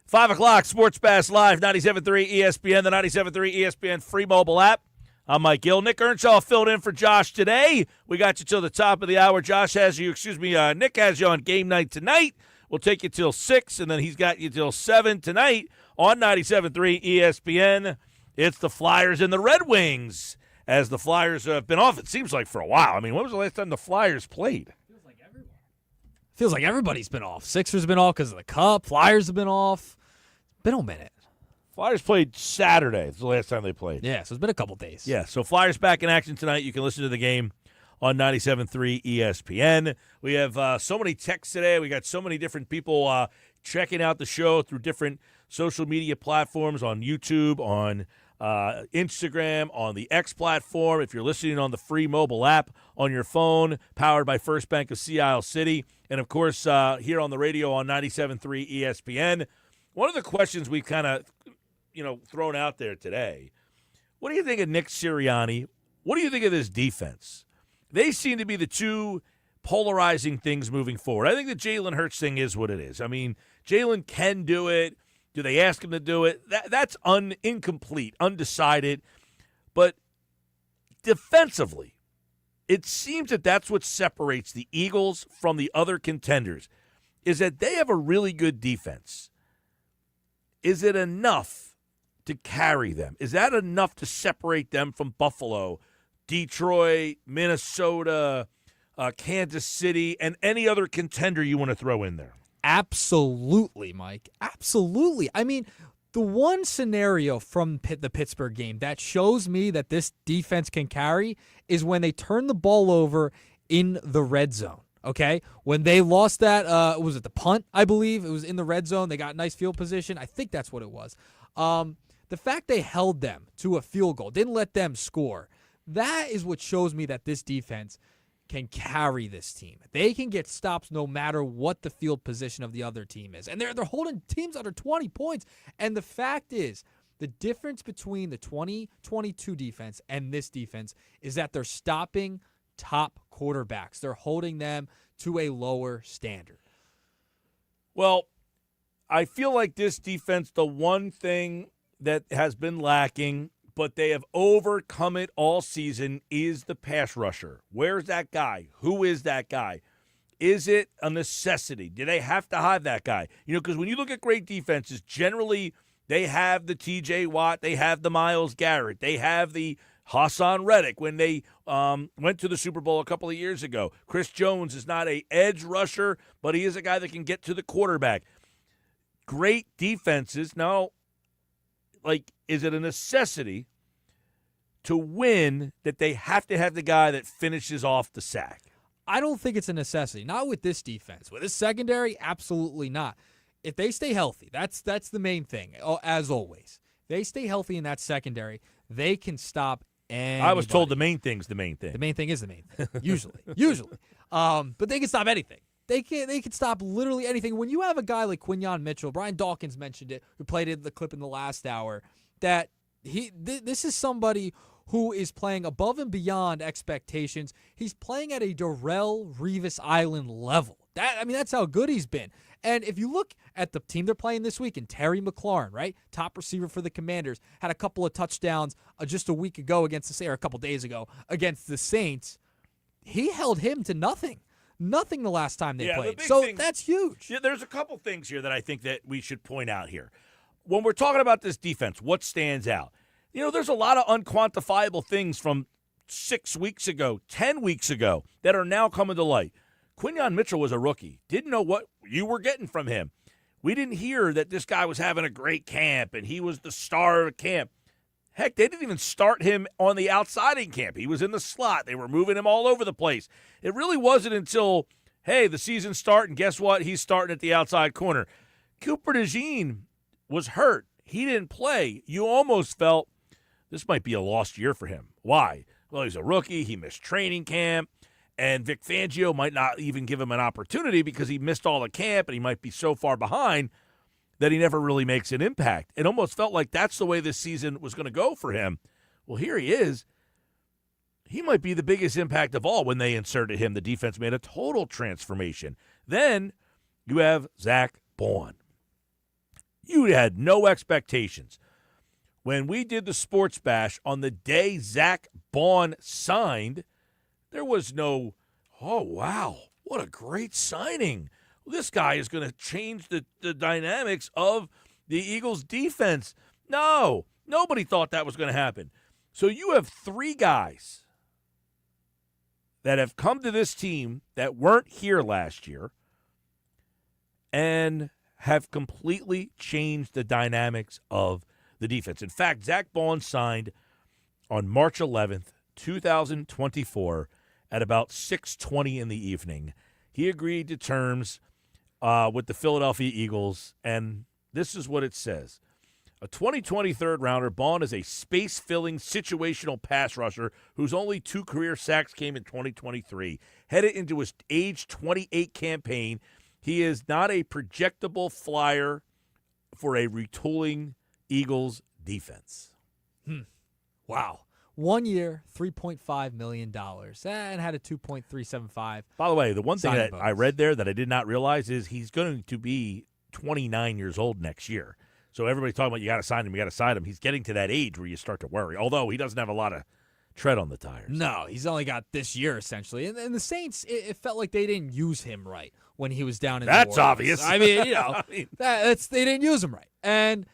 5 o'clock, Sports Bass Live, 97.3 ESPN, the 97.3 ESPN free mobile app. I'm Mike Gill. Nick Earnshaw filled in for Josh today. We got you till the top of the hour. Nick has you on game night tonight. We'll take you till 6, and then he's got you till 7 tonight on 97.3 ESPN. It's the Flyers and the Red Wings, as the Flyers have been off, it seems like, for a while. I mean, when was the last time the Flyers played? Feels like everybody's been off. Sixers have been off because of the Cup. Flyers have been off. Been a minute. Flyers played Saturday. It's the last time they played. Yeah, so it's been a couple days. Yeah, so Flyers back in action tonight. You can listen to the game on 97.3 ESPN. We have so many texts today. We got so many different people checking out the show through different social media platforms, on YouTube, on Instagram, on the X platform. If you're listening on the free mobile app on your phone, powered by First Bank of Sea Isle City, and of course here on the radio on 97.3 ESPN. One of the questions we've kind of thrown out there today, what do you think of Nick Sirianni? What do you think of this defense? They seem to be the two polarizing things moving forward. I think the Jalen Hurts thing is what it is. I mean, Jalen can do it. Do they ask him to do it? That's incomplete, undecided. But defensively, it seems that that's what separates the Eagles from the other contenders, is that they have a really good defense. Is it enough to carry them? Is that enough to separate them from Buffalo, Detroit, Minnesota, Kansas City, and any other contender you want to throw in there? Absolutely, Mike. Absolutely. I mean, the one scenario from the Pittsburgh game that shows me that this defense can carry is when they turn the ball over in the red zone. Okay, when they lost that, was it the punt? I believe it was in the red zone. They got nice field position. I think that's what it was. The fact they held them to a field goal, didn't let them score, that is what shows me that this defense can carry this team. They can get stops no matter what the field position of the other team is. And they're holding teams under 20 points. And the fact is, the difference between the 2022 defense and this defense is that they're stopping top quarterbacks. They're holding them to a lower standard. Well, I feel like this defense, the one thing that has been lacking, but they have overcome it all season, is the pass rusher. Where's that guy? Who is that guy? Is it a necessity? Do they have to have that guy? Because when you look at great defenses, generally they have the TJ Watt, they have the Myles Garrett, they have the Hassan Reddick when they went to the Super Bowl a couple of years ago. Chris Jones is not an edge rusher, but he is a guy that can get to the quarterback. Great defenses. Now, is it a necessity to win that they have to have the guy that finishes off the sack? I don't think it's a necessity. Not with this defense. With this secondary, absolutely not. If they stay healthy, that's the main thing, as always. They stay healthy in that secondary, they can stop anybody. I was told the main thing's the main thing. The main thing is the main thing, usually. But they can stop anything. They can stop literally anything. When you have a guy like Quinyon Mitchell, Brian Dawkins mentioned it, who played in the clip in the last hour, that this is somebody who is playing above and beyond expectations. He's playing at a Darrelle Revis Island level. That's how good he's been. And if you look at the team they're playing this week, and Terry McLaurin, right, top receiver for the Commanders, had a couple of touchdowns just a week ago a couple days ago against the Saints. He held him to nothing the last time they played. That's huge. Yeah, there's a couple things here that I think that we should point out here. When we're talking about this defense, what stands out? There's a lot of unquantifiable things from 6 weeks ago, 10 weeks ago, that are now coming to light. Quinyon Mitchell was a rookie. Didn't know what you were getting from him. We didn't hear that this guy was having a great camp and he was the star of camp. Heck, they didn't even start him on the outside in camp. He was in the slot. They were moving him all over the place. It really wasn't until, hey, the season's starting. Guess what? He's starting at the outside corner. Cooper DeJean was hurt. He didn't play. You almost felt this might be a lost year for him. Why? Well, he's a rookie. He missed training camp. And Vic Fangio might not even give him an opportunity because he missed all the camp and he might be so far behind that he never really makes an impact. It almost felt like that's the way this season was going to go for him. Well, here he is. He might be the biggest impact of all. When they inserted him, the defense made a total transformation. Then you have Zach Bowen. You had no expectations. When we did the sports bash on the day Zach Bond signed, there was no, oh, wow, what a great signing. This guy is going to change the dynamics of the Eagles' defense. No, nobody thought that was going to happen. So you have 3 guys that have come to this team that weren't here last year and have completely changed the dynamics of the defense. In fact, Zach Bond signed on March 11th, 2024 at about 6:20 in the evening. He agreed to terms with the Philadelphia Eagles, and this is what it says. A 2020 third-rounder, Bond is a space-filling situational pass rusher whose only 2 career sacks came in 2023. Headed into his age 28 campaign, he is not a projectable flyer for a retooling Eagles defense. Wow. 1 year, $3.5 million, and had a 2.375. By the way, the one thing signing that bonus. I read there that I did not realize is he's going to be 29 years old next year. So everybody's talking about you got to sign him. He's getting to that age where you start to worry, although he doesn't have a lot of tread on the tires. No, he's only got this year, essentially. And the Saints, it felt like they didn't use him right when he was down in New That's Orleans. obvious. I mean, they didn't use him right. And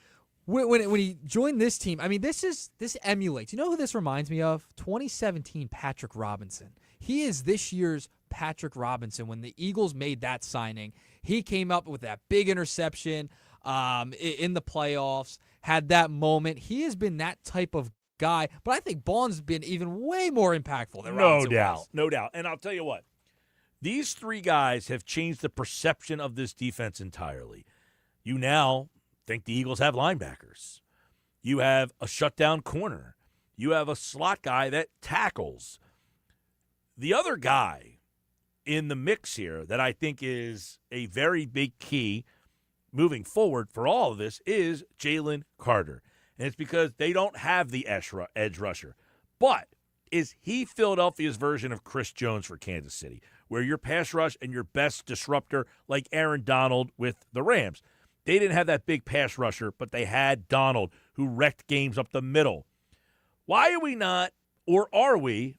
when he joined this team, I mean, this emulates. You know who this reminds me of? 2017 Patrick Robinson. He is this year's Patrick Robinson. When the Eagles made that signing, he came up with that big interception in the playoffs, had that moment. He has been that type of guy, but I think Bond's been even way more impactful than Robinson was. No doubt. And I'll tell you what, these 3 guys have changed the perception of this defense entirely. You now think the Eagles have linebackers. You have a shutdown corner. You have a slot guy that tackles. The other guy in the mix here that I think is a very big key moving forward for all of this is Jalen Carter. And it's because they don't have the edge rusher. But is he Philadelphia's version of Chris Jones for Kansas City, where your pass rush and your best disruptor like Aaron Donald with the Rams? They didn't have that big pass rusher, but they had Donald, who wrecked games up the middle. Why are we not, or are we,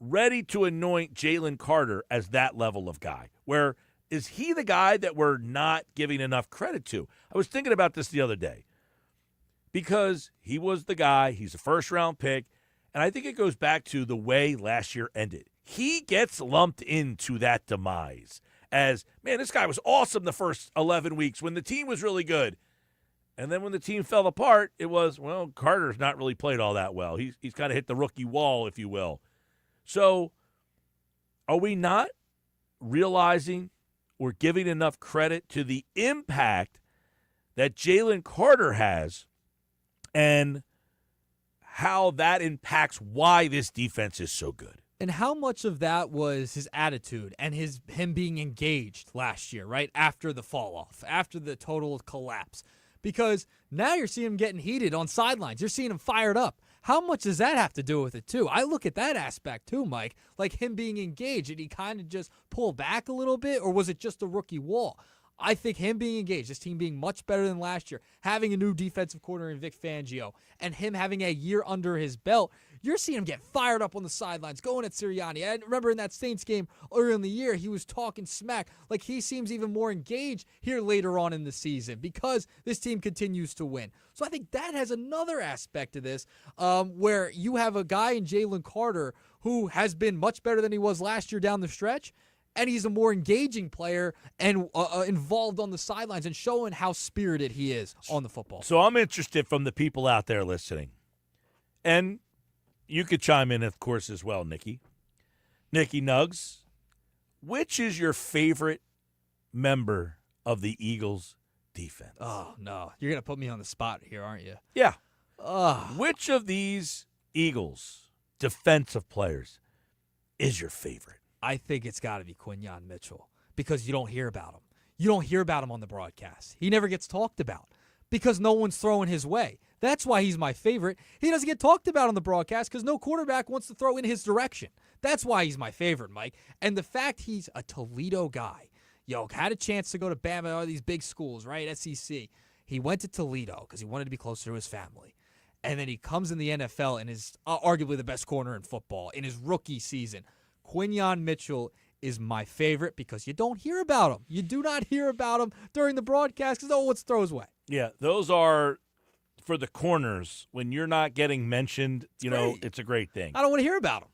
ready to anoint Jalen Carter as that level of guy? Where is he the guy that we're not giving enough credit to? I was thinking about this the other day because he was the guy. He's a first-round pick, and I think it goes back to the way last year ended. He gets lumped into that demise as, man, this guy was awesome the first 11 weeks when the team was really good. And then when the team fell apart, it was, well, Carter's not really played all that well. He's kind of hit the rookie wall, if you will. So are we not realizing or giving enough credit to the impact that Jalen Carter has and how that impacts why this defense is so good? And how much of that was his attitude and him being engaged last year, right? After the fall off, after the total collapse. Because now you're seeing him getting heated on sidelines. You're seeing him fired up. How much does that have to do with it, too? I look at that aspect, too, Mike, like him being engaged. Did he kind of just pull back a little bit, or was it just a rookie wall? I think him being engaged, this team being much better than last year, having a new defensive coordinator in Vic Fangio, and him having a year under his belt, you're seeing him get fired up on the sidelines, going at Sirianni. I remember in that Saints game earlier in the year, he was talking smack. Like, he seems even more engaged here later on in the season because this team continues to win. So I think that has another aspect to this where you have a guy in Jalen Carter who has been much better than he was last year down the stretch, and he's a more engaging player and involved on the sidelines and showing how spirited he is on the football. So I'm interested from the people out there listening. And you could chime in, of course, as well, Nikki. Nikki Nuggs, which is your favorite member of the Eagles defense? Oh, no. You're going to put me on the spot here, aren't you? Yeah. Which of these Eagles defensive players is your favorite? I think it's got to be Quinyon Mitchell because you don't hear about him. You don't hear about him on the broadcast. He never gets talked about because no one's throwing his way. That's why he's my favorite. He doesn't get talked about on the broadcast because no quarterback wants to throw in his direction. That's why he's my favorite, Mike. And the fact he's a Toledo guy, had a chance to go to Bama, all these big schools, right? SEC. He went to Toledo because he wanted to be closer to his family. And then he comes in the NFL and is arguably the best corner in football in his rookie season. Quinyon Mitchell is my favorite because you don't hear about him. You do not hear about him during the broadcast because no one throws away. Yeah, those are for the corners. When you're not getting mentioned, it's a great thing. I don't want to hear about him.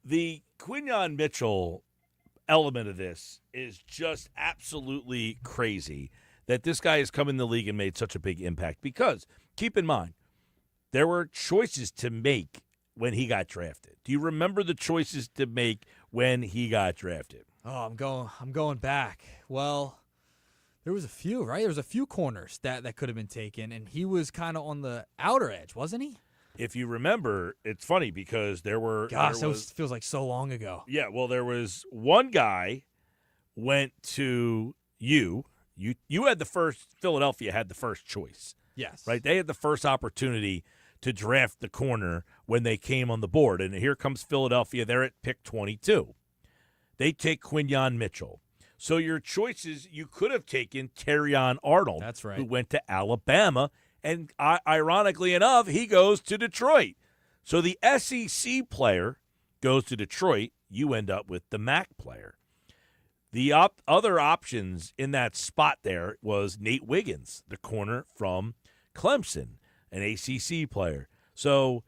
The Quinyon Mitchell element of this is just absolutely crazy that this guy has come in the league and made such a big impact because, keep in mind, there were choices to make when he got drafted. Do you remember the choices to make when he got drafted? Oh, I'm going back. Well, there was a few, right? There was a few corners that could have been taken, and he was kind of on the outer edge, wasn't he? If you remember, it's funny because there were... Gosh, feels like so long ago. Yeah, well, there was one guy went to you. You had the first... Philadelphia had the first choice. Yes. Right? They had the first opportunity to draft the corner when they came on the board. And here comes Philadelphia. They're at pick 22. They take Quinyon Mitchell. So your choices, you could have taken Terrion Arnold. That's right. Who went to Alabama. And ironically enough, he goes to Detroit. So the SEC player goes to Detroit. You end up with the MAC player. The other options in that spot there was Nate Wiggins, the corner from Clemson, an ACC player. So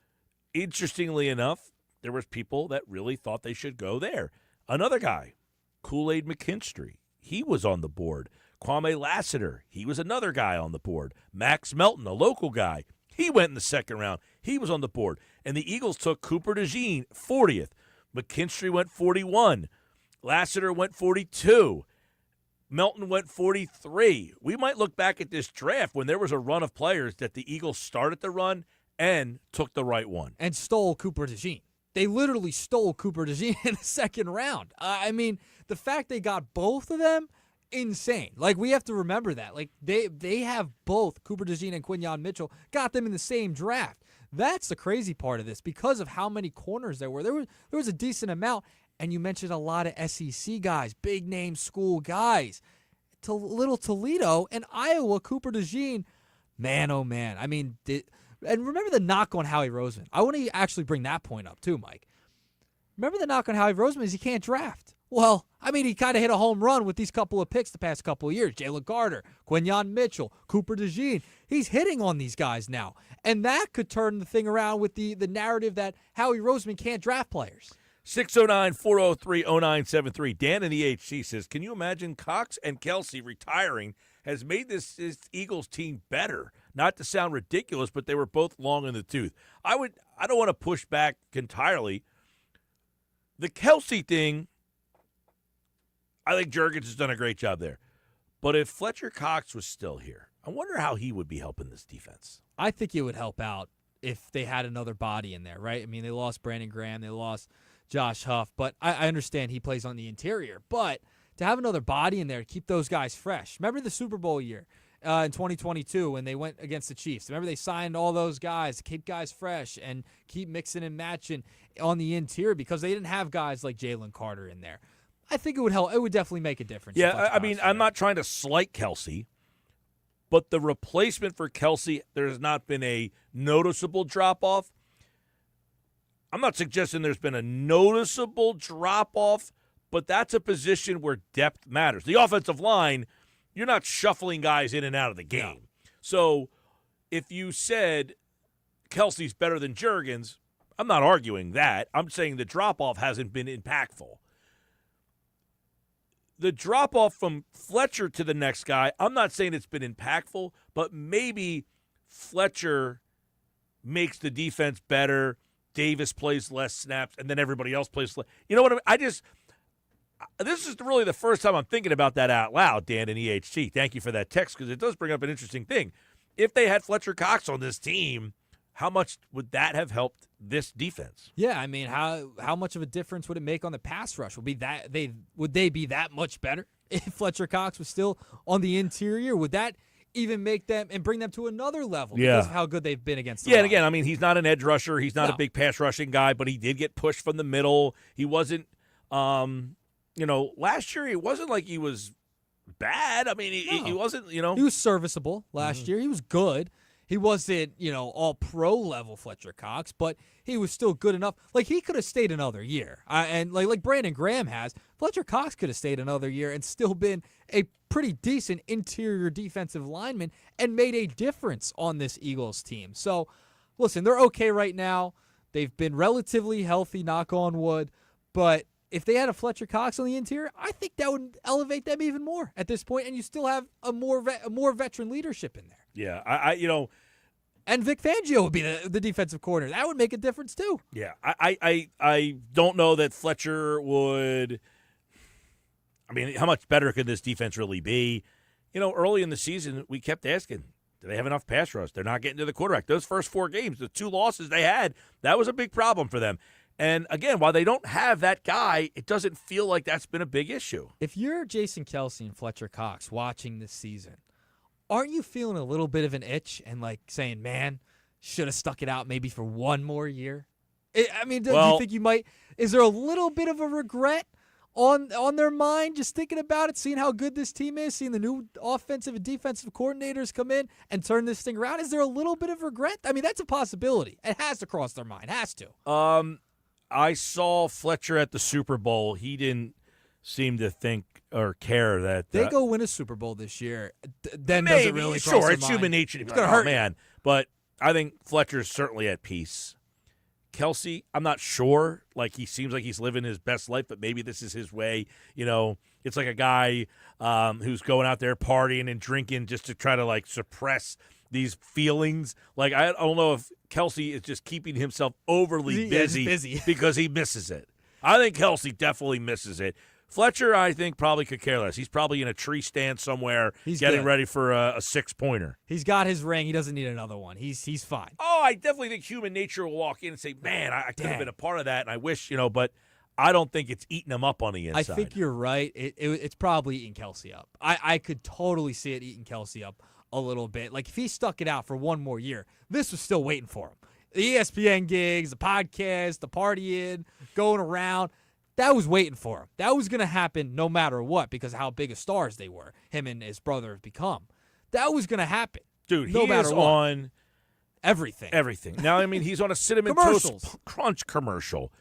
interestingly enough, there was people that really thought they should go there. Another guy, Kool-Aid McKinstry, he was on the board. Kwame Lassiter, he was another guy on the board. Max Melton, a local guy, he went in the second round. He was on the board. And the Eagles took Cooper DeJean, 40th. McKinstry went 41. Lassiter went 42. Melton went 43. We might look back at this draft when there was a run of players that the Eagles started the run and took the right one. And stole Cooper DeJean. They literally stole Cooper DeJean in the second round. I mean, the fact they got both of them, insane. Like, we have to remember that. Like, they have both Cooper DeJean and Quinyon Mitchell, got them in the same draft. That's the crazy part of this because of how many corners there were. There was a decent amount, and you mentioned a lot of SEC guys, big-name school guys. To little Toledo and Iowa, Cooper DeJean, man, oh, man. I mean, and remember the knock on Howie Roseman. I want to actually bring that point up, too, Mike. Remember the knock on Howie Roseman is he can't draft. Well, I mean, he kind of hit a home run with these couple of picks the past couple of years. Jalen Carter, Quinyon Mitchell, Cooper DeJean. He's hitting on these guys now. And that could turn the thing around with the narrative that Howie Roseman can't draft players. 609-403-0973. Dan in the HC says, can you imagine Cox and Kelsey retiring has made this Eagles team better? Not to sound ridiculous, but they were both long in the tooth. I don't want to push back entirely. The Kelsey thing, I think Jurgens has done a great job there. But if Fletcher Cox was still here, I wonder how he would be helping this defense. I think it would help out if they had another body in there, right? I mean, they lost Brandon Graham, they lost Josh Huff, but I understand he plays on the interior. But to have another body in there to keep those guys fresh. Remember the Super Bowl year in 2022 when they went against the Chiefs? Remember they signed all those guys to keep guys fresh and keep mixing and matching on the interior because they didn't have guys like Jalen Carter in there. I think it would help. It would definitely make a difference. Yeah, I mean, I'm not trying to slight Kelsey, but the replacement for Kelsey, there has not been a noticeable drop-off. I'm not suggesting there's been a noticeable drop-off, but that's a position where depth matters. The offensive line, you're not shuffling guys in and out of the game. No. So if you said Kelsey's better than Jurgens, I'm not arguing that. I'm saying the drop-off hasn't been impactful. The drop-off from Fletcher to the next guy, I'm not saying it's been impactful, but maybe Fletcher makes the defense better, Davis plays less snaps, and then everybody else plays less. You know what I mean? This is really the first time I'm thinking about that out loud, Dan and EHT. Thank you for that text because it does bring up an interesting thing. If they had Fletcher Cox on this team, how much would that have helped this defense? Yeah, I mean, how much of a difference would it make on the pass rush? Would they be that much better if Fletcher Cox was still on the interior? Would that even make them and bring them to another level Yeah. because of how good they've been against the Yeah, and run. again, I mean, he's not an edge rusher. He's not a No. big pass rushing guy, but he did get pushed from the middle. He wasn't, last year, it wasn't like he was bad. I mean, he No. wasn't, He was serviceable last year. He was good. He wasn't, all pro level Fletcher Cox, but he was still good enough. Like, he could have stayed another year. And like Brandon Graham has, Fletcher Cox could have stayed another year and still been a pretty decent interior defensive lineman and made a difference on this Eagles team. So, listen, they're okay right now. They've been relatively healthy, knock on wood. But if they had a Fletcher Cox on the interior, I think that would elevate them even more at this point, and you still have a more veteran leadership in there. Yeah, And Vic Fangio would be the defensive coordinator. That would make a difference too. Yeah, I don't know that Fletcher would. I mean, how much better could this defense really be? Early in the season, we kept asking, do they have enough pass rush? They're not getting to the quarterback. Those first 4 games, the 2 losses they had, that was a big problem for them. And again, while they don't have that guy, it doesn't feel like that's been a big issue. If you're Jason Kelce and Fletcher Cox watching this season, aren't you feeling a little bit of an itch and like saying, man, should have stuck it out maybe for one more year? Do you think you might? Is there a little bit of a regret on their mind just thinking about it, seeing how good this team is, seeing the new offensive and defensive coordinators come in and turn this thing around? Is there a little bit of regret? I mean, that's a possibility. It has to cross their mind. Has to. I saw Fletcher at the Super Bowl. He didn't seem to think or care that They go win a Super Bowl this year. Then maybe, does it really cross sure, their it's mind? human nature. It's gonna hurt you. Man. But I think Fletcher's certainly at peace. Kelce, I'm not sure. Like, he seems like he's living his best life, but maybe this is his way. It's like a guy who's going out there partying and drinking just to try to, like, suppress these feelings. Like, I don't know if Kelce is just keeping himself overly busy because he misses it. I think Kelce definitely misses it. Fletcher, I think, probably could care less. He's probably in a tree stand somewhere getting ready for a 6-pointer. He's got his ring. He doesn't need another one. He's fine. Oh, I definitely think human nature will walk in and say, man, I could have been a part of that, and I wish, but I don't think it's eating him up on the inside. I think you're right. It's probably eating Kelce up. I could totally see it eating Kelce up a little bit. Like, if he stuck it out for one more year, this was still waiting for him. The ESPN gigs, the podcast, the partying, going around, that was waiting for him. That was going to happen no matter what because of how big of stars they were, him and his brother have become. That was going to happen. Dude, no he matter is what. on everything. Now, I mean, he's on a Cinnamon Toast Crunch commercial.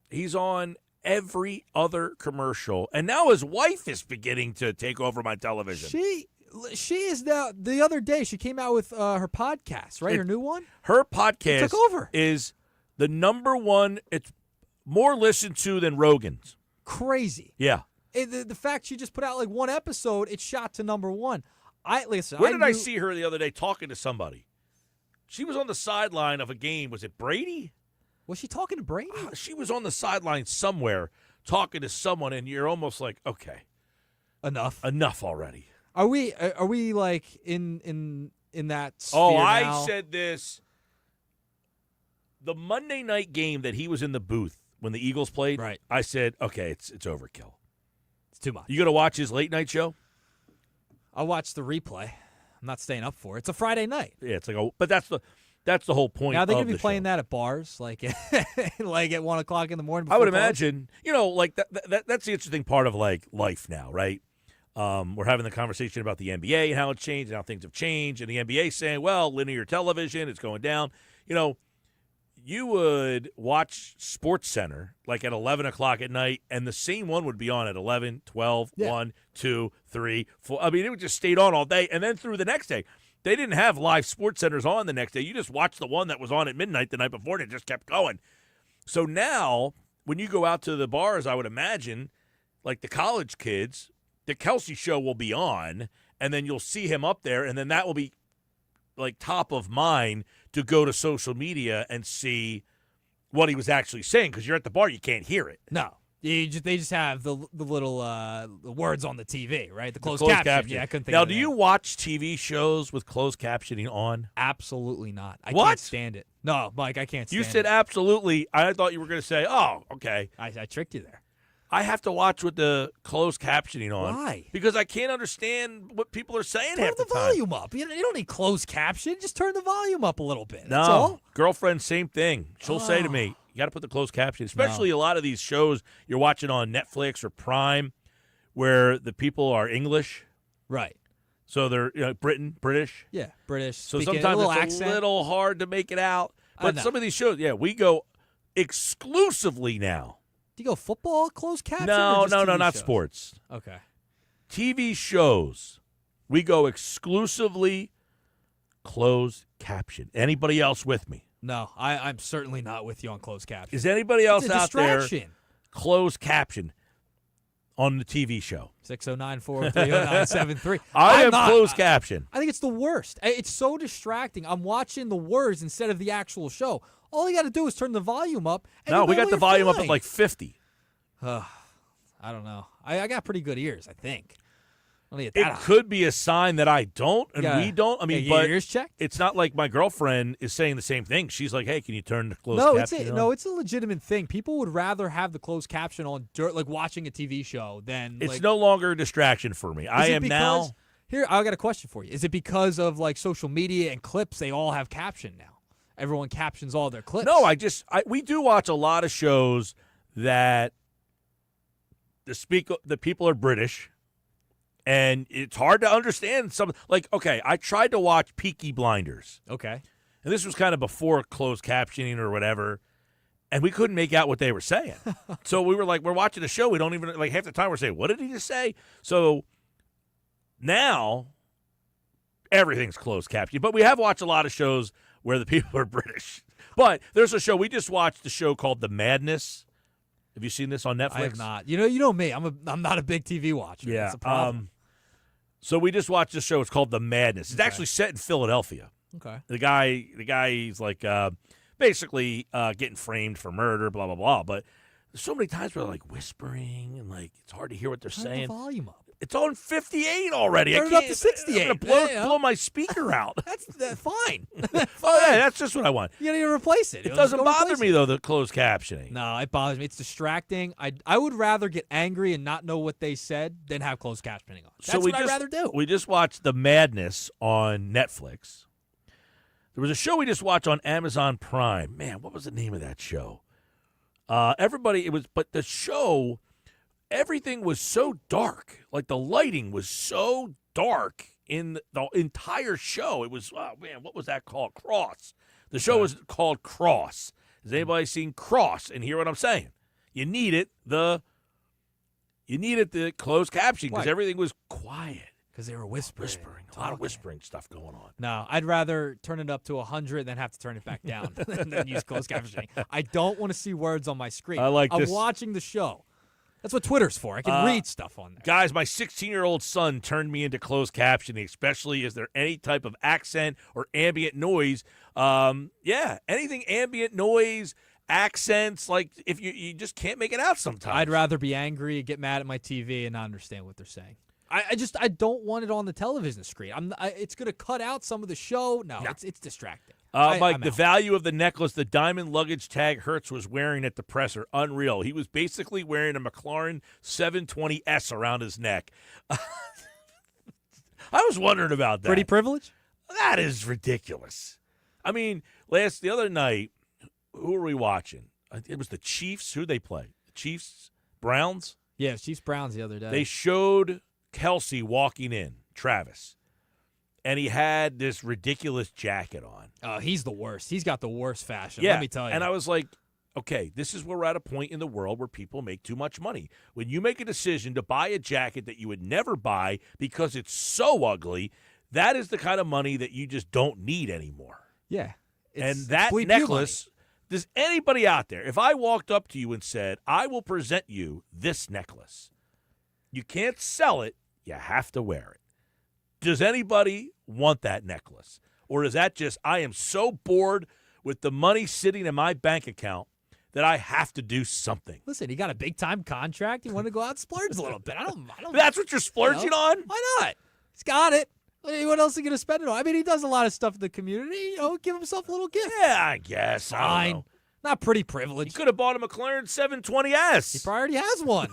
He's on every other commercial. And now his wife is beginning to take over my television. She is now, the other day, she came out with her podcast, right? Her new one? Her podcast took over. Is the number one. It's more listened to than Rogan's. Crazy. Yeah. The fact she just put out like one episode, it shot to number 1. Where did I see her the other day talking to somebody? She was on the sideline of a game. Was it Brady? Was she talking to Brady? She was on the sideline somewhere talking to someone, and you're almost like, okay, enough already. Are we like in that sphere Oh, now? I said this. The Monday night game that he was in the booth when the Eagles played, right. I said, okay, it's overkill. It's too much. You going to watch his late night show? I'll watch the replay. I'm not staying up for it. It's a Friday night. Yeah, it's like but that's the whole point. Now they're going to be playing that at bars, like like at 1 o'clock in the morning. I would before imagine, like that's the interesting part of like life now, right? We're having the conversation about the NBA and how it's changed and how things have changed, and the NBA saying, well, linear television, it's going down. You would watch Sports Center like at 11 o'clock at night, and the same one would be on at 11, 12, 1, 2, 3, 4. I mean, it would just stayed on all day, and then through the next day. They didn't have live Sports Centers on the next day. You just watched the one that was on at midnight the night before, and it just kept going. So now, when you go out to the bars, I would imagine, like the college kids, the Kelce show will be on, and then you'll see him up there, and then that will be like top of mind to go to social media and see what he was actually saying, because you're at the bar, you can't hear it. No. They just have the little the words on the TV, right? The closed caption. Yeah, I couldn't think now, of do that. you watch TV shows with closed captioning on? Absolutely not. I What? can't stand it. No, Mike, I can't stand it. You said absolutely. I thought you were going to say, oh, okay. I tricked you there. I have to watch with the closed captioning on. Why? Because I can't understand what people are saying Turn half the the time. volume up. You don't need closed caption. Just turn the volume up a little bit. No, That's all. girlfriend, same thing. She'll say to me, "You got to put the closed caption." Especially a lot of these shows you're watching on Netflix or Prime, where the people are English, Right. so they're British. Yeah, British. So speaking, sometimes it's accent. a little hard to make it out. I But know. some of these shows, we go exclusively now. Do you go football closed caption? No, or just TV not shows? sports. Okay. TV shows, we go exclusively closed caption. Anybody else with me? No, I'm certainly not with you on closed caption. Is anybody else It's a out there distraction. closed caption on the TV show? 609-403-0973. I am not- closed caption. I think it's the worst. It's so distracting. I'm watching the words instead of the actual show. All you got to do is turn the volume up. And No, you we know got the you're volume up fine. at like 50. I don't know. I got pretty good ears, I think. I don't get It that high. could be a sign that I don't and Yeah. we don't. I mean, Yeah, your but ears checked? it's not like my girlfriend is saying the same thing. She's like, "Hey, can you turn the closed No, caption on?" it's a legitimate thing. People would rather have the closed caption on like watching a TV show than It's like, no longer a distraction for me. I Is it am because- now. Here, I got a question for you. Is it because of like social media and clips? They all have caption now. Everyone captions all their clips. No, we do watch a lot of shows that the people are British, and it's hard to understand some. Like, okay, I tried to watch Peaky Blinders, Okay. and this was kind of before closed captioning or whatever, and we couldn't make out what they were saying. So we were like, we're watching a show, we don't even like half the time we're saying, what did he just say? So now everything's closed captioned, but we have watched a lot of shows where the people are British. But there's a show we just watched, the show called The Madness. Have you seen this on Netflix? I have not. You know me. I'm not a big TV watcher. Yeah. That's a problem. So we just watched this show. It's called The Madness. It's actually set in Philadelphia. Okay. The guy, he's like basically getting framed for murder, blah blah blah. But there's so many times where they're like whispering and like it's hard to hear what they're Turn saying. the volume up. It's on 58 already. Turn I it can't up to 68. I'm gonna Yeah. blow my speaker out. That's fine. Oh yeah, that's just what I want. You need to replace it. It doesn't bother me though, the closed captioning. No, it bothers me. It's distracting. I would rather get angry and not know what they said than have closed captioning on. That's what I'd rather do. We just watched The Madness on Netflix. There was a show we just watched on Amazon Prime. Man, what was the name of that show? But the show, everything was so dark. Like the lighting was so dark in the entire show. It was, oh man, what was that called? Cross. The show was called Cross. Has anybody seen Cross and hear what I'm saying? You needed the closed caption because Why? everything was quiet. Because they were whispering. A lot of whispering stuff going on. No, I'd rather turn it up to 100 than have to turn it back down than use closed captioning. I don't want to see words on my screen. I like I'm this. watching the show. That's what Twitter's for. I can read stuff on there. Guys, my 16-year-old son turned me into closed captioning, especially is there any type of accent or ambient noise. Anything ambient noise, accents, like if you just can't make it out sometimes. I'd rather be angry, get mad at my TV, and not understand what they're saying. I don't want it on the television screen. It's going to cut out some of the show. No. It's distracting. Mike, I'm the out. value of the necklace, the diamond luggage tag Hurts was wearing at the presser, unreal. He was basically wearing a McLaren 720S around his neck. I was wondering about that. Pretty privilege? That is ridiculous. I mean, the other night, who were we watching? It was the Chiefs. Who they play? The Chiefs, Browns? Yeah, Chiefs Browns the other day. They showed Kelsey walking in, Travis, and he had this ridiculous jacket on. Oh, he's the worst. He's got the worst fashion. Yeah, Let me tell you. and I was like, okay, this is where we're at a point in the world where people make too much money. When you make a decision to buy a jacket that you would never buy because it's so ugly, that is the kind of money that you just don't need anymore. Yeah. And that Bleep you necklace, does anybody out there, if I walked up to you and said, I will present you this necklace, you can't sell it, you have to wear it. Does anybody want that necklace? Or is that just, I am so bored with the money sitting in my bank account that I have to do something? Listen, he got a big-time contract. He wanted to go out and splurge a little bit. I don't That's what you're splurging on? Why not? He's got it. What else is he going to spend it on? I mean, he does a lot of stuff in the community. Give himself a little gift. Yeah, I guess. I don't Fine. know. not pretty He privileged. could have bought a McLaren He 720S. probably already has one.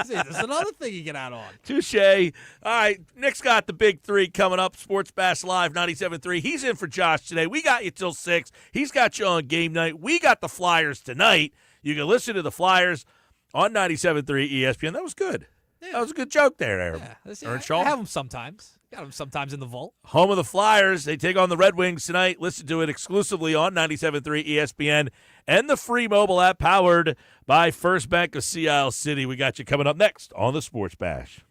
There's another thing you can add on. Touche. All right, Nick's got the big three coming up. Sports Bash Live 97.3. He's in for Josh today. We got you till 6. He's got you on game night. We got the Flyers tonight. You can listen to the Flyers on 97.3 ESPN. That was good. Yeah. That was a good joke there, Yeah, Earnshaw. I have them sometimes. Got them sometimes in the vault. Home of the Flyers. They take on the Red Wings tonight. Listen to it exclusively on 97.3 ESPN and the free mobile app powered by First Bank of Sea Isle City. We got you coming up next on the Sports Bash.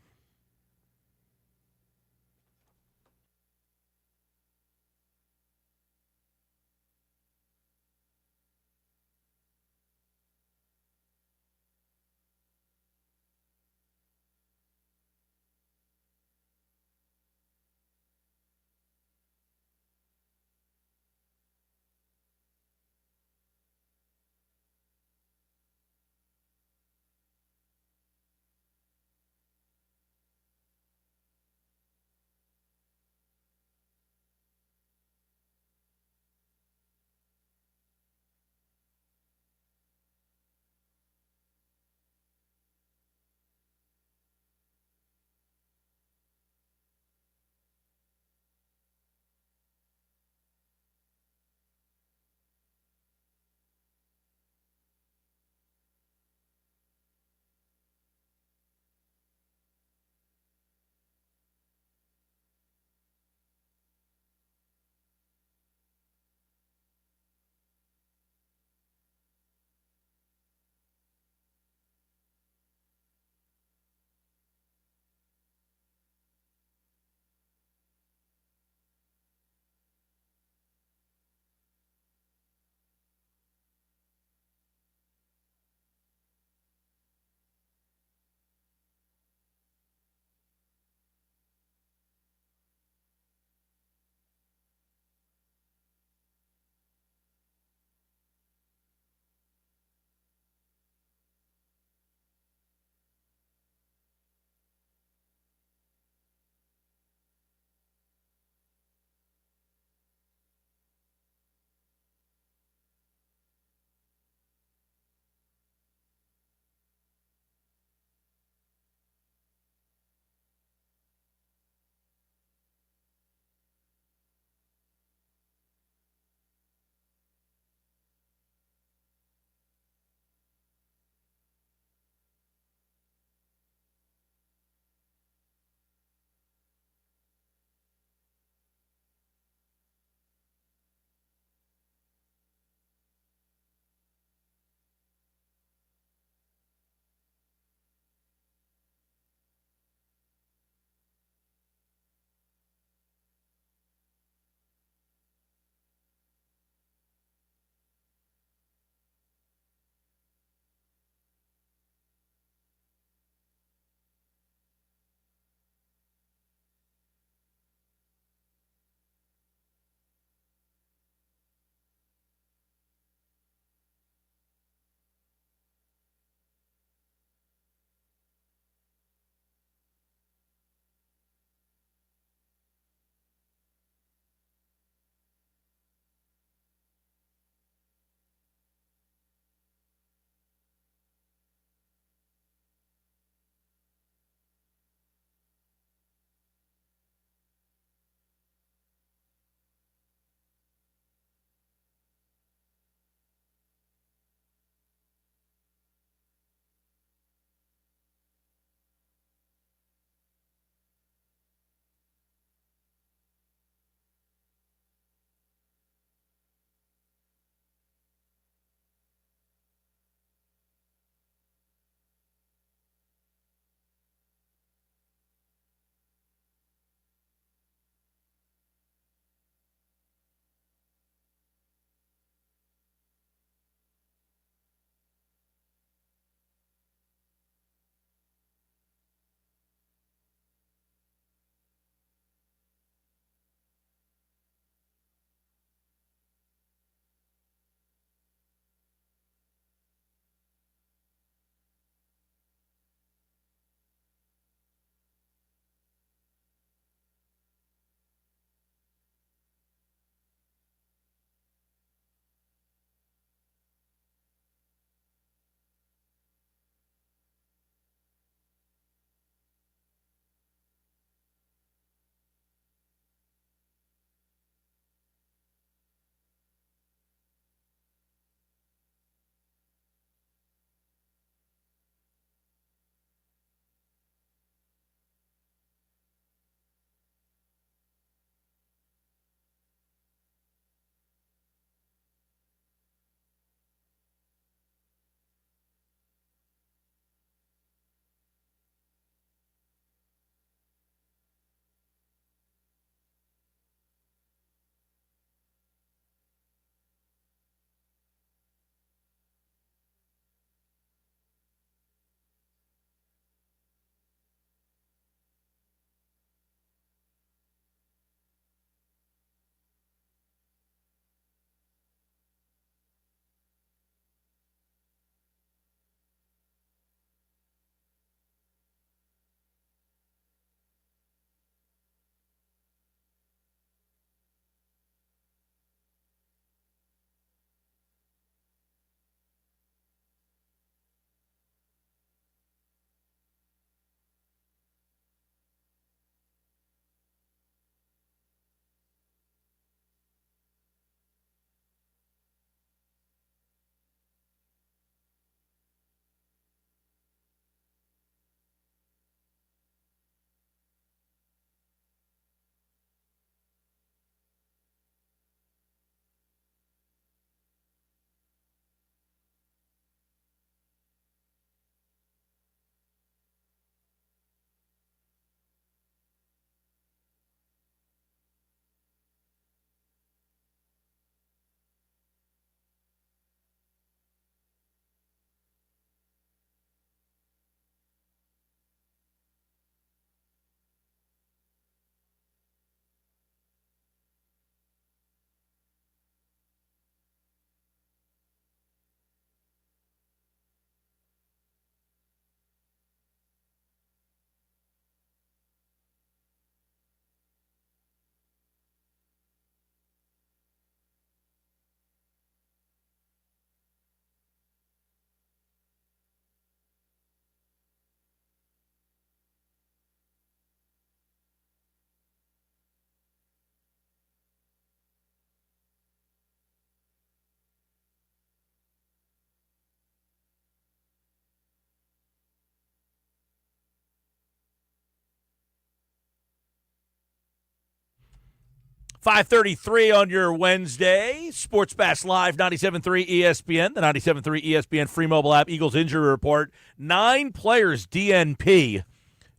5:33 on your Wednesday. Sports Bash Live, 97.3 ESPN, the 97.3 ESPN free mobile app. Eagles injury report. 9 players DNP.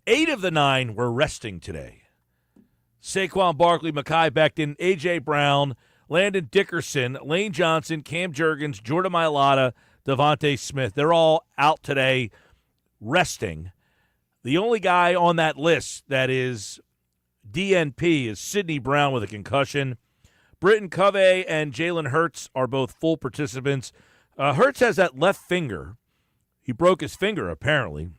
8 of the 9 were resting today. Saquon Barkley, Mekhi Becton, A.J. Brown, Landon Dickerson, Lane Johnson, Cam Jurgens, Jordan Mailata, Devontae Smith. They're all out today resting. The only guy on that list that is DNP is Sidney Brown with a concussion. Britton Covey and Jalen Hurts are both full participants. Hurts has that left finger. He broke his finger, apparently.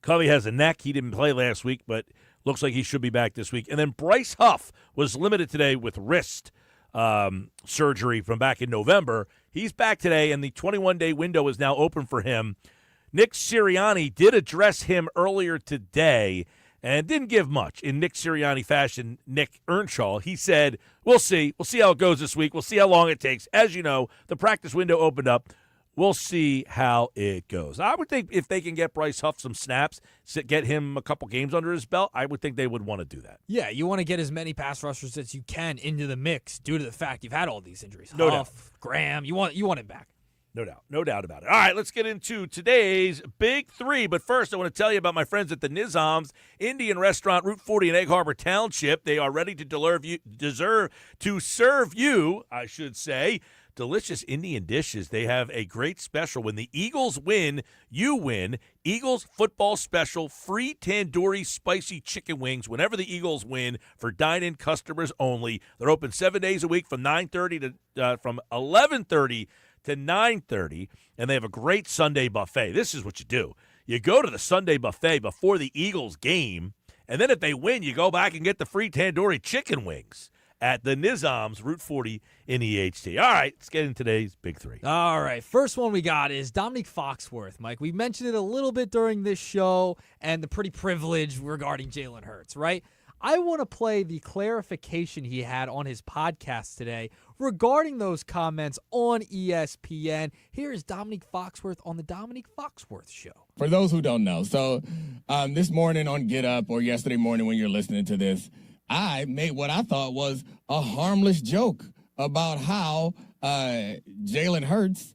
Covey has a neck. He didn't play last week, but looks like he should be back this week. And then Bryce Huff was limited today with wrist surgery from back in November. He's back today, and the 21-day window is now open for him. Nick Sirianni did address him earlier today and didn't give much in Nick Sirianni fashion. Nick Earnshaw, he said, we'll see. We'll see how it goes this week. We'll see how long it takes. As you know, the practice window opened up. We'll see how it goes. I would think if they can get Bryce Huff some snaps, get him a couple games under his belt, I would think they would want to do that. Yeah, you want to get as many pass rushers as you can into the mix due to the fact you've had all these injuries. No Huff, doubt. Graham, you want him back. No doubt. No doubt about it. All right, let's get into today's Big Three. But first, I want to tell you about my friends at the Nizam's Indian Restaurant, Route 40 in Egg Harbor Township. They are ready to serve you, I should say, delicious Indian dishes. They have a great special. When the Eagles win, you win. Eagles football special, free tandoori spicy chicken wings whenever the Eagles win for dine-in customers only. They're open 7 days a week from 11:30 to 9:30, and they have a great Sunday buffet. This is what you do. You go to the Sunday buffet before the Eagles game, and then if they win, you go back and get the free tandoori chicken wings at the Nizam's, Route 40 in EHT. All right, let's get into today's Big Three. All right, first one we got is Dominique Foxworth, Mike. We mentioned it a little bit during this show and the pretty privilege regarding Jalen Hurts, right? I want to play the clarification he had on his podcast today regarding those comments on ESPN. Here is Dominique Foxworth on the Dominique Foxworth Show. For those who don't know, so this morning on Get Up or yesterday morning when you're listening to this, I made what I thought was a harmless joke about how Jalen Hurts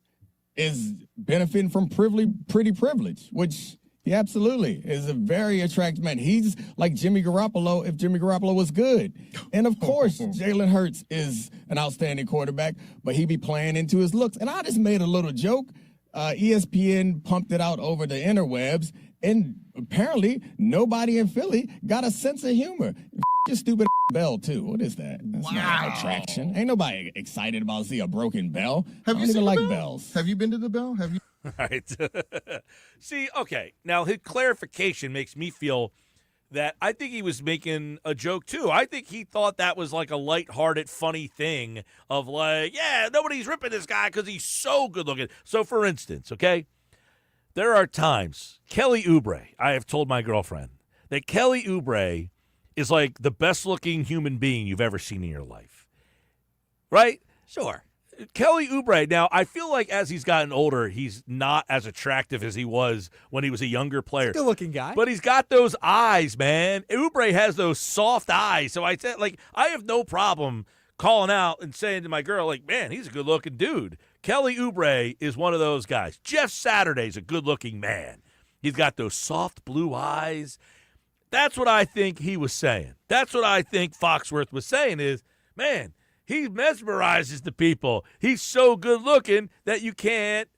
is benefiting from pretty privilege, which he absolutely is a very attractive man. He's like Jimmy Garoppolo if Jimmy Garoppolo was good. And, of course, Jalen Hurts is an outstanding quarterback, but he be playing into his looks. And I just made a little joke. ESPN pumped it out over the interwebs, and apparently nobody in Philly got a sense of humor. Your stupid bell, too. What is that? That's not attraction. Ain't nobody excited about see a broken bell. I don't even like bells. Have you been to the Bell? Have you? All right. See, okay. Now, his clarification makes me feel that I think he was making a joke, too. I think he thought that was like a lighthearted, funny thing of like, yeah, nobody's ripping this guy because he's so good looking. So, for instance, okay, there are times, Kelly Oubre, I have told my girlfriend that Kelly Oubre is like the best looking human being you've ever seen in your life. Right? Sure. Kelly Oubre, now, I feel like as he's gotten older, he's not as attractive as he was when he was a younger player. Good-looking guy. But he's got those eyes, man. Oubre has those soft eyes. So I said, like, I have no problem calling out and saying to my girl, like, man, he's a good-looking dude. Kelly Oubre is one of those guys. Jeff Saturday's a good-looking man. He's got those soft blue eyes. That's what I think he was saying. That's what I think Foxworth was saying is, man, he mesmerizes the people. He's so good looking that you can't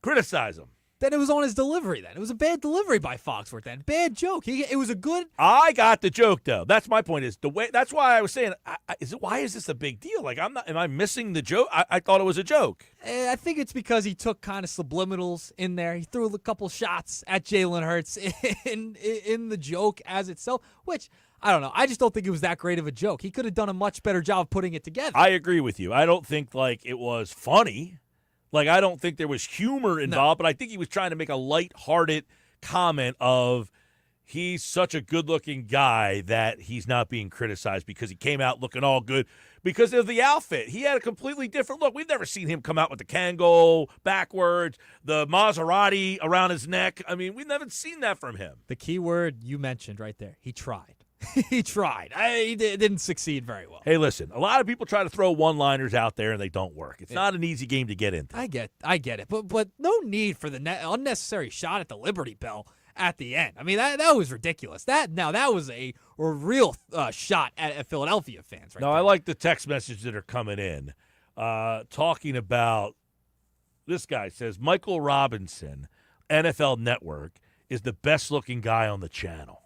criticize him. Then it was on his delivery then. It was a bad delivery by Foxworth then. Bad joke. It was a good. I got the joke, though. That's my point is the way. That's why I was saying, why is this a big deal? Like, am I missing the joke? I thought it was a joke. I think it's because he took kind of subliminals in there. He threw a couple shots at Jalen Hurts in the joke as itself, which I don't know. I just don't think it was that great of a joke. He could have done a much better job of putting it together. I agree with you. I don't think like it was funny. Like, I don't think there was humor involved, but I think he was trying to make a lighthearted comment of he's such a good-looking guy that he's not being criticized because he came out looking all good because of the outfit. He had a completely different look. We've never seen him come out with the Kangol backwards, the Maserati around his neck. I mean, we've never seen that from him. The key word you mentioned right there, he tried. He tried. He didn't succeed very well. Hey, listen, a lot of people try to throw one-liners out there and they don't work. It's not an easy game to get into. I get it, but no need for the unnecessary shot at the Liberty Bell at the end. I mean, that was ridiculous. That was a real shot at Philadelphia fans. Right. No, I like the text messages that are coming in, talking about. This guy says Michael Robinson, NFL Network, is the best-looking guy on the channel.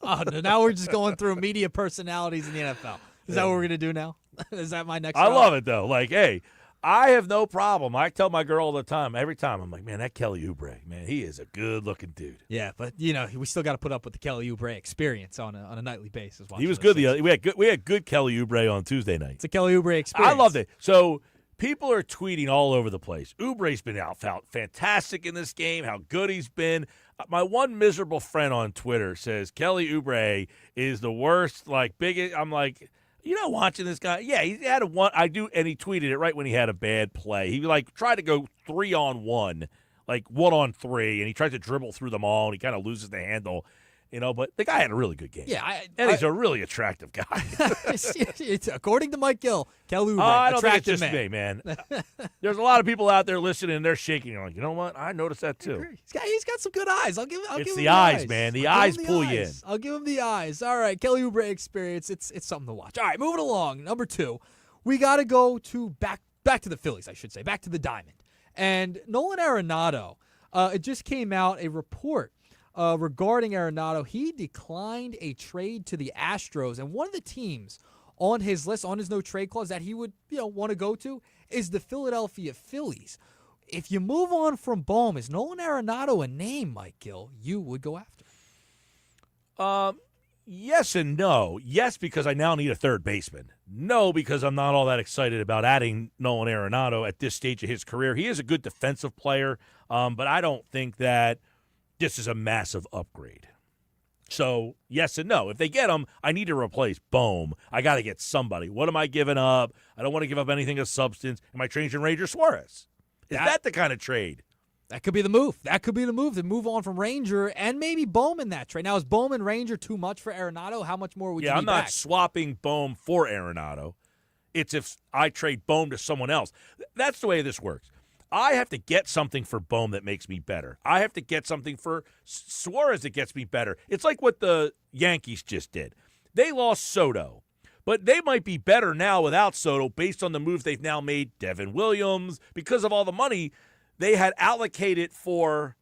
Oh, no, now we're just going through media personalities in the NFL. Is that what we're going to do now? Is that my next I round? love it, though. Like, hey, I have no problem. I tell my girl all the time, every time, I'm like, man, that Kelly Oubre, man, he is a good-looking dude. Yeah, but, we still got to put up with the Kelly Oubre experience on a nightly basis. He was good. We had good Kelly Oubre on Tuesday night. It's a Kelly Oubre experience. I loved it. So people are tweeting all over the place. Oubre's been out fantastic in this game, how good he's been. My one miserable friend on Twitter says Kelly Oubre is the worst, biggest. I'm like, you're not watching this guy? Yeah, he had and he tweeted it right when he had a bad play. He tried to go 3-on-1, 1-on-3, and he tried to dribble through them all, and he kind of loses the handle. But the guy had a really good game. Yeah, and he's a really attractive guy. According to Mike Gill, Kelly Oubre, I don't think it's attractive just man. me, man. There's a lot of people out there listening, and they're shaking. You're like, you know what? I noticed that too. He's got some good eyes. I'll give him the eyes, man. The eyes pull you in. I'll give him the eyes. All right, Kelly Oubre experience. It's something to watch. All right, moving along. Number 2, we got to go to back to the Phillies, I should say, back to the Diamond. And Nolan Arenado, it just came out a report regarding Arenado. He declined a trade to the Astros, and one of the teams on his list, on his no trade clause that he would want to go to is the Philadelphia Phillies. If you move on from Bohm, is Nolan Arenado a name, Mike Gill, you would go after? Yes and no. Yes, because I now need a third baseman. No, because I'm not all that excited about adding Nolan Arenado at this stage of his career. He is a good defensive player, but I don't think that this is a massive upgrade. So, yes and no. If they get him, I need to replace Bohm. I got to get somebody. What am I giving up? I don't want to give up anything of substance. Am I trading Ranger Suarez? Is that the kind of trade? That could be the move. That could be the move to move on from Ranger and maybe Bohm in that trade. Now, is Bohm and Ranger too much for Arenado? How much more would you be I'm not back? swapping Bohm for Arenado. It's if I trade Bohm to someone else. That's the way this works. I have to get something for Bohm that makes me better. I have to get something for Suarez that gets me better. It's like what the Yankees just did. They lost Soto, but they might be better now without Soto based on the moves they've now made. Devin Williams, because of all the money they had allocated for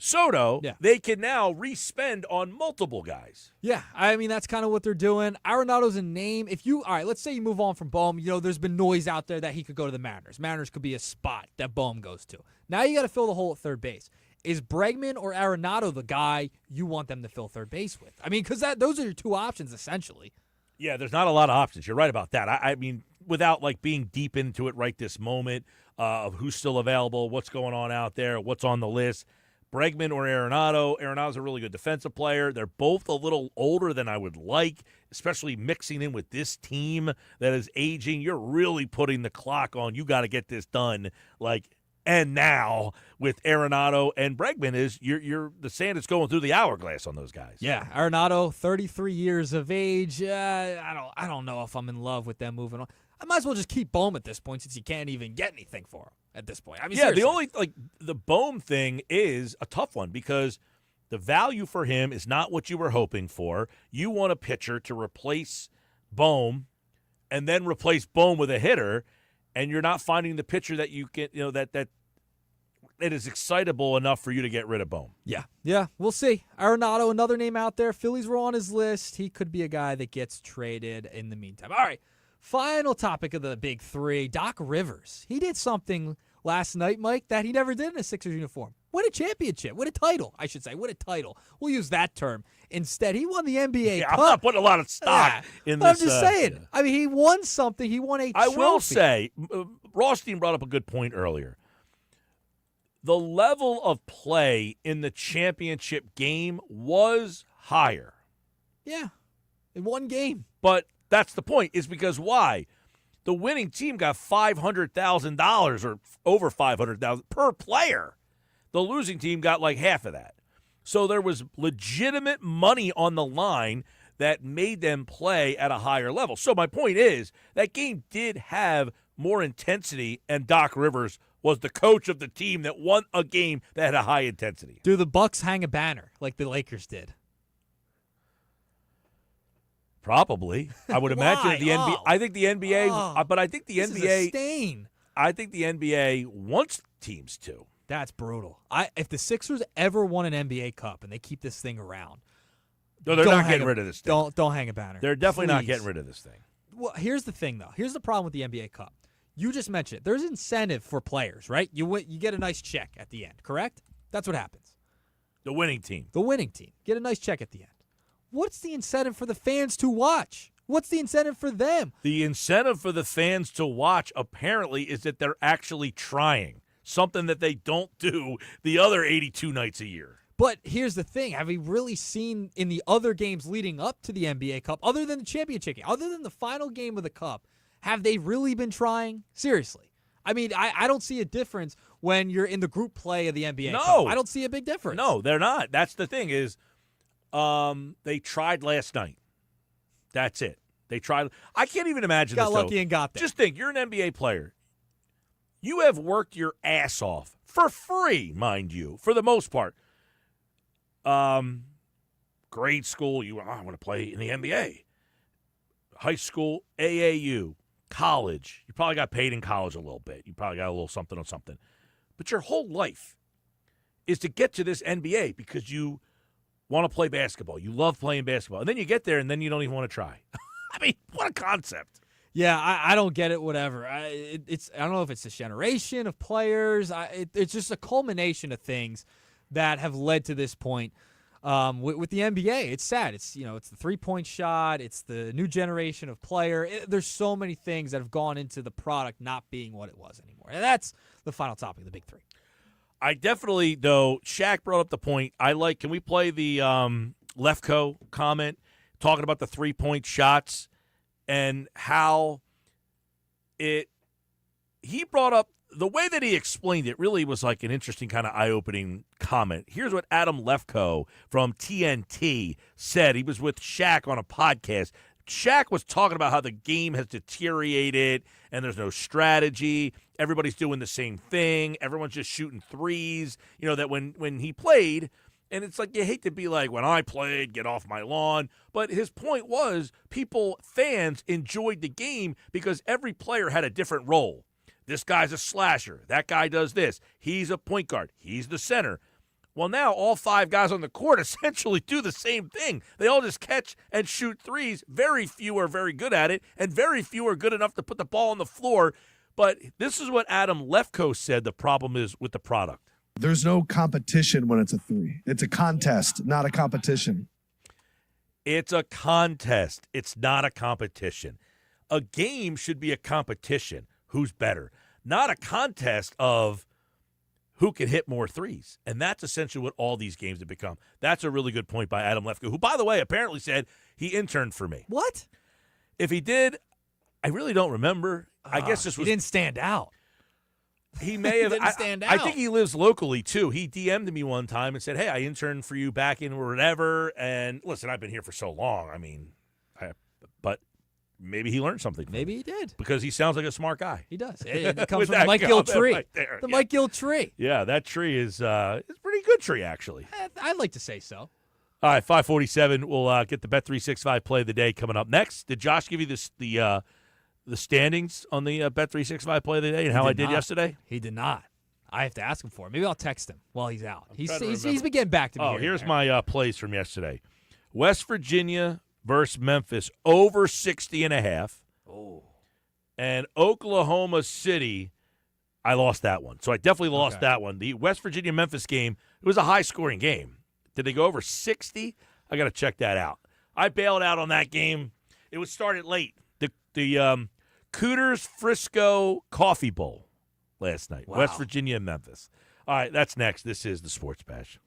Soto, they can now respend on multiple guys. Yeah, I mean, that's kind of what they're doing. Arenado's a name. All right, let's say you move on from Bohm. There's been noise out there that he could go to the Mariners. Mariners could be a spot that Bohm goes to. Now you got to fill the hole at third base. Is Bregman or Arenado the guy you want them to fill third base with? I mean, because those are your two options, essentially. Yeah, there's not a lot of options. You're right about that. I mean, without being deep into it right this moment of who's still available, what's going on out there, what's on the list, Bregman or Arenado. Arenado's a really good defensive player. They're both a little older than I would like, especially mixing in with this team that is aging. You're really putting the clock on. You got to get this done, and now with Arenado and Bregman is you're the sand is going through the hourglass on those guys. Yeah, Arenado, 33 years of age. I don't know if I'm in love with them moving on. I might as well just keep Bohm at this point since you can't even get anything for him at this point. I mean, yeah, seriously. the only the Bohm thing is a tough one because the value for him is not what you were hoping for. You want a pitcher to replace Bohm and then replace Bohm with a hitter, and you're not finding the pitcher that you get, that is excitable enough for you to get rid of Bohm. Yeah, we'll see. Arenado, another name out there. Phillies were on his list. He could be a guy that gets traded in the meantime. All right, final topic of the big three, Doc Rivers. He did something last night, Mike, that he never did in a Sixers uniform. Win a championship. Win a title, I should say. Win a title. We'll use that term. Instead, he won the NBA Cup. I'm not putting a lot of stock in this. I'm just saying. I mean, he won something. He won a trophy. I will say, Rothstein brought up a good point earlier. The level of play in the championship game was higher. Yeah, in one game. But that's the point, is because why? The winning team got $500,000 or over $500,000 per player. The losing team got half of that. So there was legitimate money on the line that made them play at a higher level. So my point is that game did have more intensity, and Doc Rivers was the coach of the team that won a game that had a high intensity. Do the Bucks hang a banner like the Lakers did? Probably. I would imagine that the NBA. Oh. I think the NBA, but I think the This NBA. is a stain. I think the NBA wants teams to. That's brutal. If the Sixers ever won an NBA Cup and they keep this thing around, No, they're don't not hang getting rid of this thing. Don't hang a banner. They're definitely not Please. getting rid of this thing. Well, here's the thing, though. Here's the problem with the NBA Cup. You just mentioned it. There's incentive for players, right? You get a nice check at the end, correct? That's what happens. The winning team. The winning team. Get a nice check at the end. What's the incentive for the fans to watch? What's the incentive for them? The incentive for the fans to watch apparently is that they're actually trying, something that they don't do the other 82 nights a year. But here's the thing. Have we really seen in the other games leading up to the NBA Cup, other than the championship game, other than the final game of the Cup, have they really been trying? Seriously. I mean, I don't see a difference when you're in the group play of the NBA Cup. I don't see a big difference. No, they're not. That's the thing is they tried last night. That's it. They tried. I can't even imagine Got this, lucky though. and got there. Just think, you're an NBA player. You have worked your ass off for free, mind you, for the most part. Grade school, I want to play in the NBA. High school, AAU, college. You probably got paid in college a little bit. You probably got a little something on something. But your whole life is to get to this NBA because you want to play basketball. You love playing basketball. And then you get there, and then you don't even want to try. I mean, what a concept. Yeah, I don't get it, whatever. I don't know if it's a generation of players. It's just a culmination of things that have led to this point. With the NBA, it's sad. It's it's the 3-point shot. It's the new generation of player. There's so many things that have gone into the product not being what it was anymore. And that's the final topic, the big three. I definitely, though, Shaq brought up the point. Can we play the Lefko comment talking about the 3-point shots and how he brought up the way that he explained it really was like an interesting kind of eye-opening comment. Here's what Adam Lefko from TNT said. He was with Shaq on a podcast. Shaq was talking about how the game has deteriorated and there's no strategy. Everybody's doing the same thing. Everyone's just shooting threes. That when he played, and it's like you hate to be like, when I played, get off my lawn. But his point was fans enjoyed the game because every player had a different role. This guy's a slasher. That guy does this. He's a point guard. He's the center. Well, now all 5 guys on the court essentially do the same thing. They all just catch and shoot threes. Very few are very good at it, and very few are good enough to put the ball on the floor. But this is what Adam Lefko said the problem is with the product. There's no competition when it's a 3. It's a contest, not a competition. It's a contest. It's not a competition. A game should be a competition. Who's better? Not a contest of who can hit more threes. And that's essentially what all these games have become. That's a really good point by Adam Lefko, who, by the way, apparently said he interned for me. What? If he did, I really don't remember. I guess this was. He didn't stand out. He may have. Didn't stand I out. think he lives locally, too. He DM'd me one time and said, hey, I interned for you back in whatever. And listen, I've been here for so long. I mean, but maybe he learned something. Maybe he did. Because he sounds like a smart guy. He does. It comes With from the that Mike Gill comment tree. right there. The Yeah. Mike Gill tree. Yeah, that tree is it's a pretty good tree, actually. I'd like to say so. All right, 5:47. We'll get the Bet365 play of the day coming up next. Did Josh give you the standings on the Bet365 play of the day and how I did not. yesterday? He did not. I have to ask him for it. Maybe I'll text him while he's out. He's trying to been remember. getting back to me. Oh, here and here's there. my plays from yesterday. West Virginia versus Memphis, over 60.5. Oh. And Oklahoma City, I lost that one. So I definitely lost that one. The West Virginia-Memphis game, it was a high-scoring game. Did they go over 60? I got to check that out. I bailed out on that game. It was started late. The Cooters Frisco Coffee Bowl last night. Wow. West Virginia and Memphis. All right, that's next. This is the Sports Bash.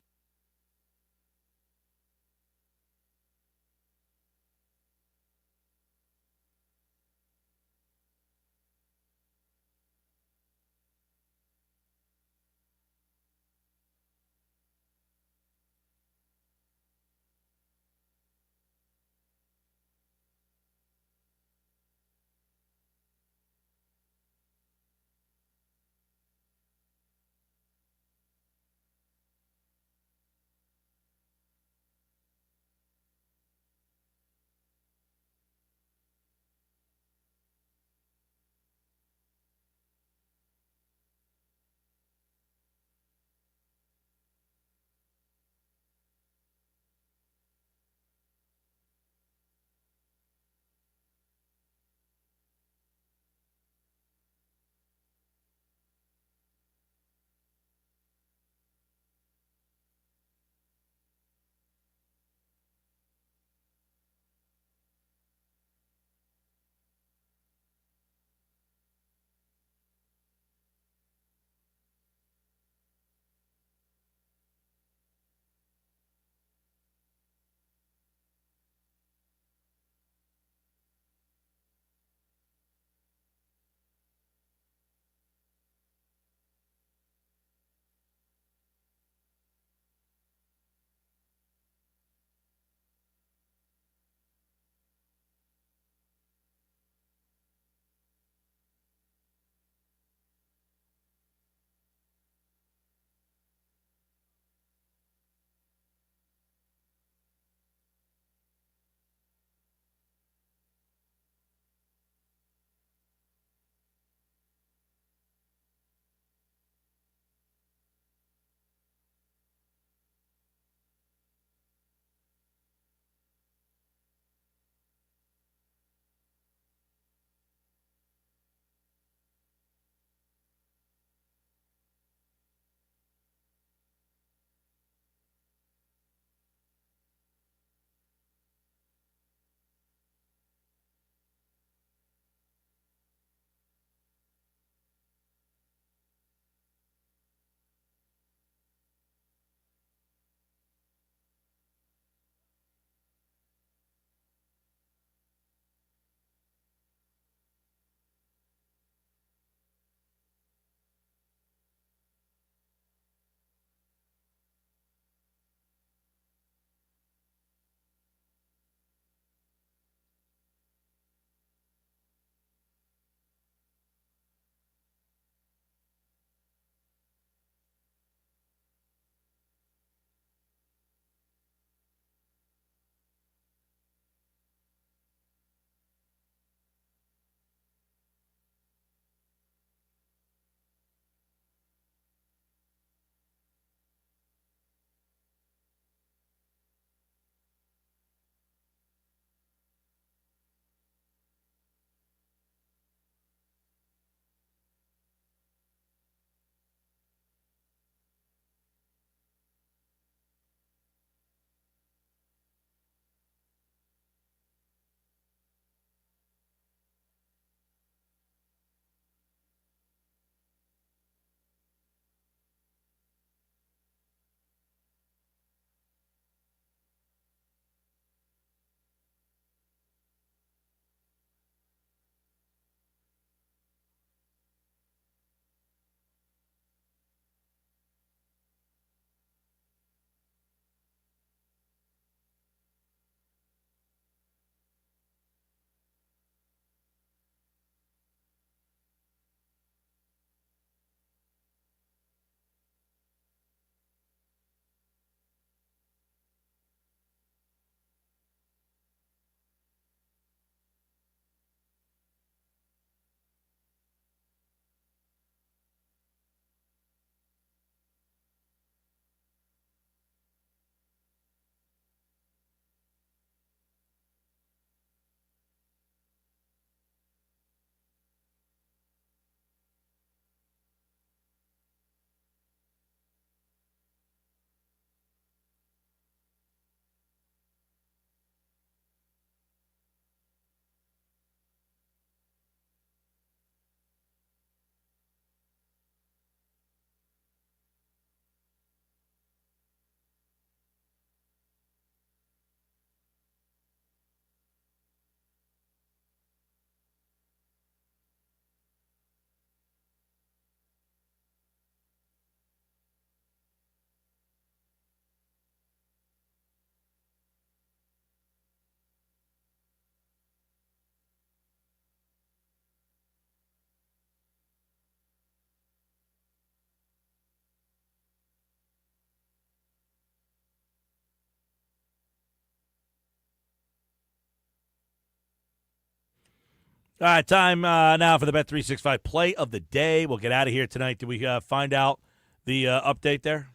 All right, time now for the Bet365 play of the day. We'll get out of here tonight. Did we find out the update there?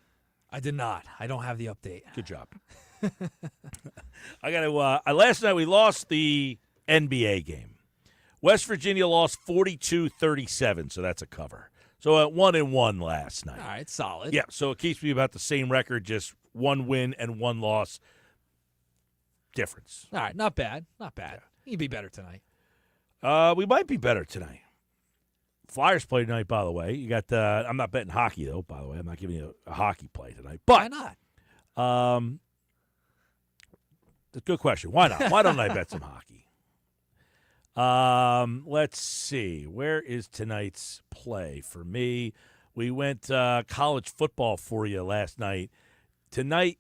I did not. I don't have the update. Good job. I got to. Last night we lost the NBA game. West Virginia lost 42-37, so that's a cover. So at 1-1 last night. All right, solid. Yeah, so it keeps me about the same record, just 1 win and 1 loss difference. All right, not bad. Not bad. You'd be better tonight. We might be better tonight. Flyers play tonight, by the way. You got. I'm not betting hockey though. By the way, I'm not giving you a hockey play tonight. But why not? That's a good question. Why not? Why don't I bet some hockey? Let's see. Where is tonight's play for me? We went college football for you last night. Tonight,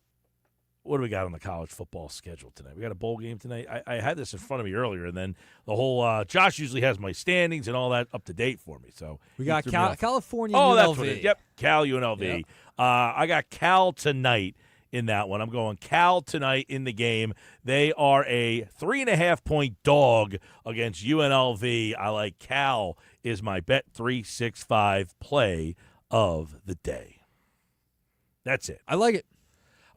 what do we got on the college football schedule tonight? We got a bowl game tonight. I had this in front of me earlier, and then the whole Josh usually has my standings and all that up to date for me. So we got California. Oh, UNLV. that's what it is. Yep, Cal UNLV. Yep. I got Cal tonight in that one. I'm going Cal tonight in the game. They are a 3.5-point dog against UNLV. I like Cal is my Bet365 play of the day. That's it. I like it.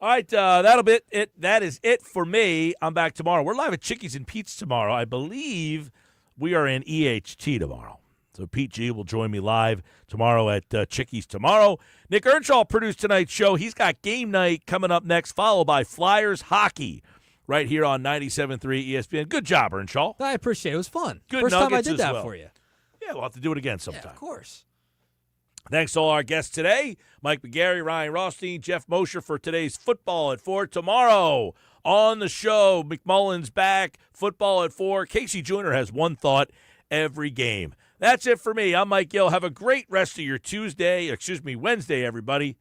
All right, that'll be it. That is it for me. I'm back tomorrow. We're live at Chickies and Pete's tomorrow. I believe we are in EHT tomorrow. So Pete G will join me live tomorrow at Chickies tomorrow. Nick Earnshaw produced tonight's show. He's got game night coming up next, followed by Flyers hockey right here on 97.3 ESPN. Good job, Earnshaw. I appreciate it. It was fun. Good First time I nuggets did as that well. for you. Yeah, we'll have to do it again sometime. Yeah, of course. Thanks to all our guests today, Mike McGarry, Ryan Rothstein, Jeff Mosher for today's Football at 4. Tomorrow on the show, McMullen's back, Football at 4. Casey Jr. has one thought every game. That's it for me. I'm Mike Gill. Have a great rest of your Wednesday, everybody.